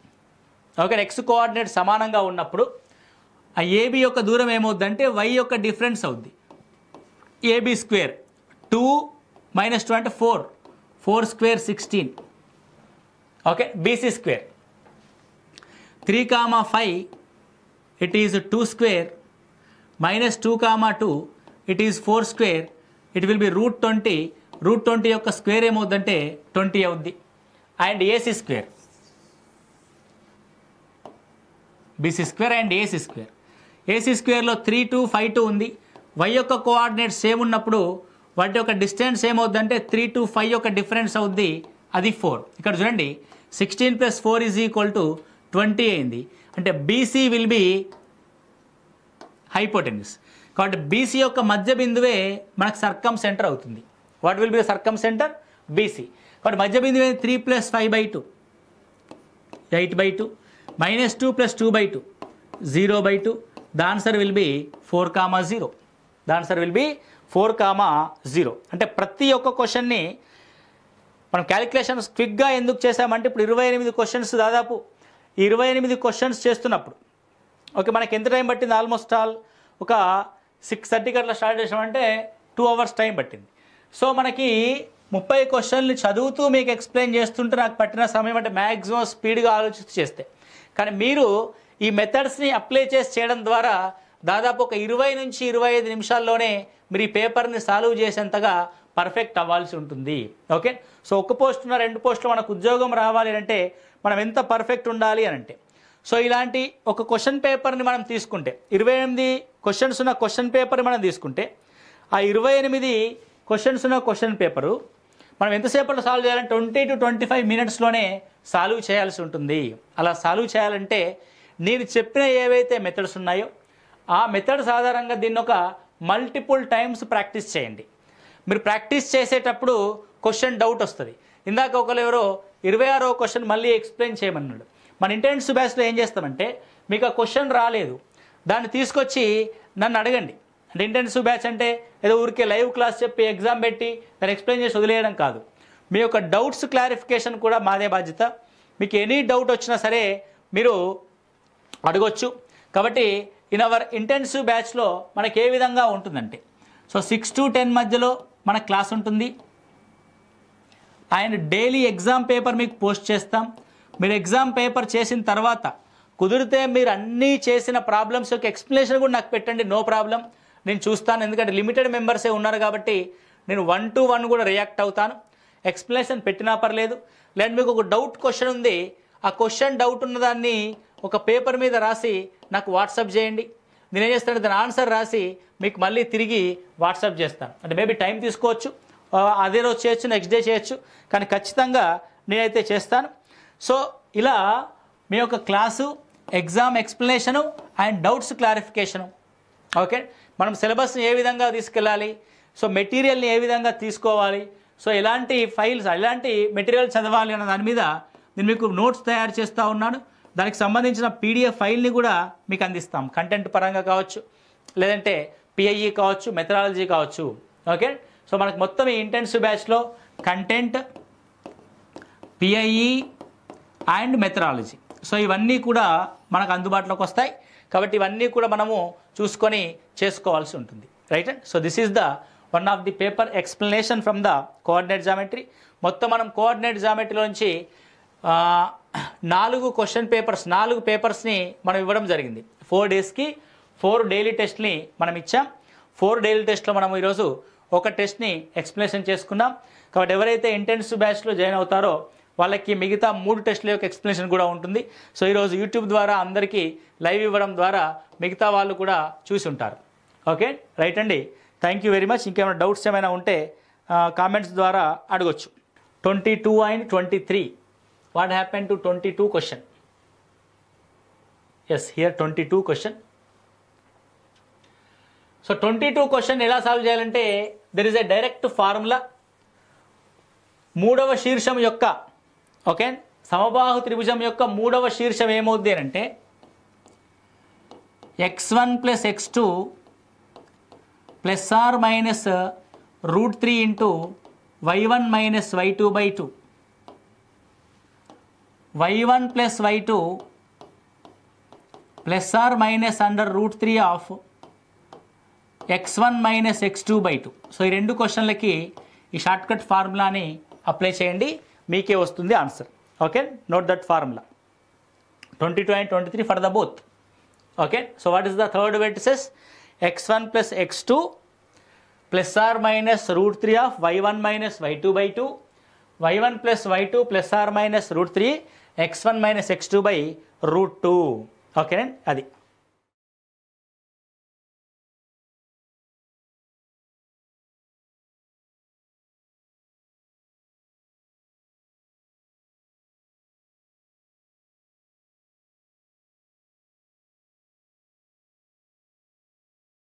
ఓకే, ఎక్స్ కోఆర్డినేట్ సమానంగా ఉన్నప్పుడు ఆ ఏబీ యొక్క దూరం ఏమవుద్దంటే వై యొక్క డిఫరెన్స్ అవుద్ది. ఏబీ స్క్వేర్ 2 - 2 అంటే 4, 4 square 16. Okay, BC square 3, 5 it is 2 square -2, 2 it is 4 square. It will be √20. √20 యొక్క స్క్వేర్ ఏమవుద్దంటే 20 అవుద్ది. And AC square, BC square and AC square. AC స్క్వేర్లో 3 2 5 2 ఉంది. వై యొక్క కోఆర్డినేట్ సేమ్ ఉన్నప్పుడు వాటి యొక్క డిస్టెన్స్ ఏమవుద్దంటే 3 2 5 యొక్క డిఫరెన్స్ అవుద్ది, అది 4. ఇక్కడ చూడండి 16 + 4 = 20 అయింది. అంటే బీసీ విల్ బి హైపోటెన్యూస్. కాబట్టి బీసీ యొక్క మధ్య బిందువే మనకు సర్కమ్ సెంటర్ అవుతుంది. What will be the circumcentre? BC. కాబట్టి మధ్య బిందువే 3 + 5/2 8/2 -2 + 2/2 0/2. The answer will be 4, 0. The answer will be 4, 0. అంటే ప్రతి ఒక్క క్వశ్చన్ని మనం క్యాలిక్యులేషన్స్ క్విక్గా ఎందుకు చేసామంటే ఇప్పుడు 28 క్వశ్చన్స్, దాదాపు 28 క్వశ్చన్స్ చేస్తున్నప్పుడు ఓకే మనకి ఎంత టైం పట్టింది? ఆల్మోస్ట్ ఆల్ ఒక 6:30కి అట్లా స్టార్ట్ చేసామంటే 2 hours టైం పట్టింది. సో మనకి 30 క్వశ్చన్లు చదువుతూ మీకు ఎక్స్ప్లెయిన్ చేస్తుంటే నాకు పట్టిన సమయం అంటే మ్యాక్సిమం స్పీడ్గా ఆలోచిస్తూ చేస్తే. కానీ మీరు ఈ మెథడ్స్ని అప్లై చేసి చేయడం ద్వారా దాదాపు ఒక 20 నుంచి 25 నిమిషాల్లోనే మీరు ఈ పేపర్ని సాల్వ్ చేసేంతగా పర్ఫెక్ట్ అవ్వాల్సి ఉంటుంది. ఓకే, సో ఒక పోస్టున్న 2 పోస్టులు మనకు ఉద్యోగం రావాలి అంటే మనం ఎంత పర్ఫెక్ట్ ఉండాలి అని అంటే, సో ఇలాంటి ఒక క్వశ్చన్ పేపర్ని మనం తీసుకుంటే 28 క్వశ్చన్స్ ఉన్న క్వశ్చన్ పేపర్ని మనం తీసుకుంటే ఆ 28 క్వశ్చన్స్ ఉన్న క్వశ్చన్ పేపరు మనం ఎంతసేపట్లో సాల్వ్ చేయాలంటే 20 to 25 మినిట్స్లోనే సాల్వ్ చేయాల్సి ఉంటుంది. అలా సాల్వ్ చేయాలంటే నేను చెప్పిన ఏవైతే మెథడ్స్ ఉన్నాయో ఆ మెథడ్స్ ఆధారంగా దీన్ని ఒక మల్టిపుల్ టైమ్స్ ప్రాక్టీస్ చేయండి. మీరు ప్రాక్టీస్ చేసేటప్పుడు క్వశ్చన్ డౌట్ వస్తుంది. ఇందాక ఒకరు ఎవరో 26వ క్వశ్చన్ మళ్ళీ ఎక్స్ప్లెయిన్ చేయమన్నాడు. మన ఇంటెన్సివ్ బ్యాచ్లో ఏం చేస్తామంటే మీకు ఆ క్వశ్చన్ రాలేదు, దాన్ని తీసుకొచ్చి నన్ను అడగండి. అంటే ఇంటెన్సివ్ బ్యాచ్ అంటే ఏదో ఊరికే లైవ్ క్లాస్ చెప్పి ఎగ్జామ్ పెట్టి దాన్ని ఎక్స్ప్లెయిన్ చేసి వదిలేయడం కాదు. మీ యొక్క డౌట్స్ క్లారిఫికేషన్ కూడా మాదే బాధ్యత. మీకు ఎనీ డౌట్ వచ్చినా సరే మీరు అడగొచ్చు. కాబట్టి ఇన్ అవర్ ఇంటెన్సివ్ బ్యాచ్లో మనకి ఏ విధంగా ఉంటుందంటే సో 6 to 10 మధ్యలో మన క్లాస్ ఉంటుంది. అండ్ డైలీ ఎగ్జామ్ పేపర్ మీకు పోస్ట్ చేస్తాం. మీరు ఎగ్జామ్ పేపర్ చేసిన తర్వాత కుదిరితే మీరు అన్నీ చేసిన ప్రాబ్లమ్స్ యొక్క ఎక్స్ప్లెనేషన్ కూడా నాకు పెట్టండి, నో ప్రాబ్లం, నేను చూస్తాను. ఎందుకంటే లిమిటెడ్ మెంబర్సే ఉన్నారు కాబట్టి నేను 1 to 1 కూడా రియాక్ట్ అవుతాను. ఎక్స్ప్లెనేషన్ పెట్టినా పర్లేదు. లేదా మీకు ఒక డౌట్ క్వశ్చన్ ఉంది, ఆ క్వశ్చన్ డౌట్ ఉన్నదాన్ని ఒక పేపర్ మీద రాసి నాకు వాట్సాప్ చేయండి. నేను ఏం చేస్తాను, దాని ఆన్సర్ రాసి మీకు మళ్ళీ తిరిగి వాట్సాప్ చేస్తాను. అంటే మేబీ టైం తీసుకోవచ్చు, అదే రోజు చేయొచ్చు, నెక్స్ట్ డే చేయొచ్చు, కానీ ఖచ్చితంగా నేనైతే చేస్తాను. సో ఇలా మీ యొక్క class, exam explanation and doubts clarification. Okay, మనం సిలబస్ని ఏ విధంగా తీసుకెళ్ళాలి, సో మెటీరియల్ని ఏ విధంగా తీసుకోవాలి, సో ఎలాంటి ఫైల్స్ ఎలాంటి మెటీరియల్ చదవాలి అన్న దాని మీద నేను మీకు నోట్స్ తయారు చేస్తూ ఉన్నాను. దానికి సంబంధించిన PDF ఫైల్ని కూడా మీకు అందిస్తాం. కంటెంట్ పరంగా కావచ్చు, లేదంటే PIE కావచ్చు, మెథడాలజీ కావచ్చు. ఓకే, సో మనకు మొత్తం ఈ ఇంటెన్సివ్ బ్యాచ్లో content, PIE and methodology, so ఇవన్నీ కూడా మనకు అందుబాటులోకి వస్తాయి. కాబట్టి ఇవన్నీ కూడా మనము చూసుకొని చేసుకోవాల్సి ఉంటుంది. Right and so this is the one of the paper explanation from the coordinate geometry. మొత్తం మనం కోఆర్డినేట్ జామెట్రీలో నుంచి 4 క్వశ్చన్ పేపర్స్, 4 పేపర్స్ని మనం ఇవ్వడం జరిగింది. 4 డేస్కి 4 డైలీ టెస్ట్ని మనం ఇచ్చాం. 4 డైలీ టెస్ట్లో మనం ఈరోజు ఒక టెస్ట్ని ఎక్స్ప్లెనేషన్ చేసుకున్నాం. కాబట్టి ఎవరైతే ఇంటెన్సివ్ బ్యాచ్లో జాయిన్ అవుతారో వాళ్ళకి మిగతా 3 టెస్ట్ల యొక్క ఎక్స్ప్లెనేషన్ కూడా ఉంటుంది. సో ఈరోజు యూట్యూబ్ ద్వారా అందరికీ లైవ్ ఇవ్వడం ద్వారా మిగతా వాళ్ళు కూడా చూసి ఉంటారు. ఓకే, రైట్ అండి, థ్యాంక్ యూ వెరీ మచ్. ఇంకేమైనా డౌట్స్ ఏమైనా ఉంటే కామెంట్స్ ద్వారా అడగొచ్చు. 22 and 23. What happened to 22 question? Yes, here 22 question. So 22 question ఎలా సాల్వ్ చేయాలంటే there is a direct formula. మూడవ శీర్షం యొక్క ఓకే సమబాహు త్రిభుజం యొక్క మూడవ శీర్షం ఏమవుద్ది అని అంటే x1 + x2 ± √3 into y1 - y2/2 y1 + y2 ± √3 of x1 - x2/2. So ఈ రెండు క్వశ్చన్లకి ఈ షార్ట్ కట్ ఫార్ములాని అప్లై చేయండి, మీకే వస్తుంది answer. Okay, note that formula 22 and 23 for the both. Okay, so what is the third vertices? x1 + x2 ± √3 of y1 - y2/2 y1 + y2 ± √3 x1 - x2/√2. Okay, అది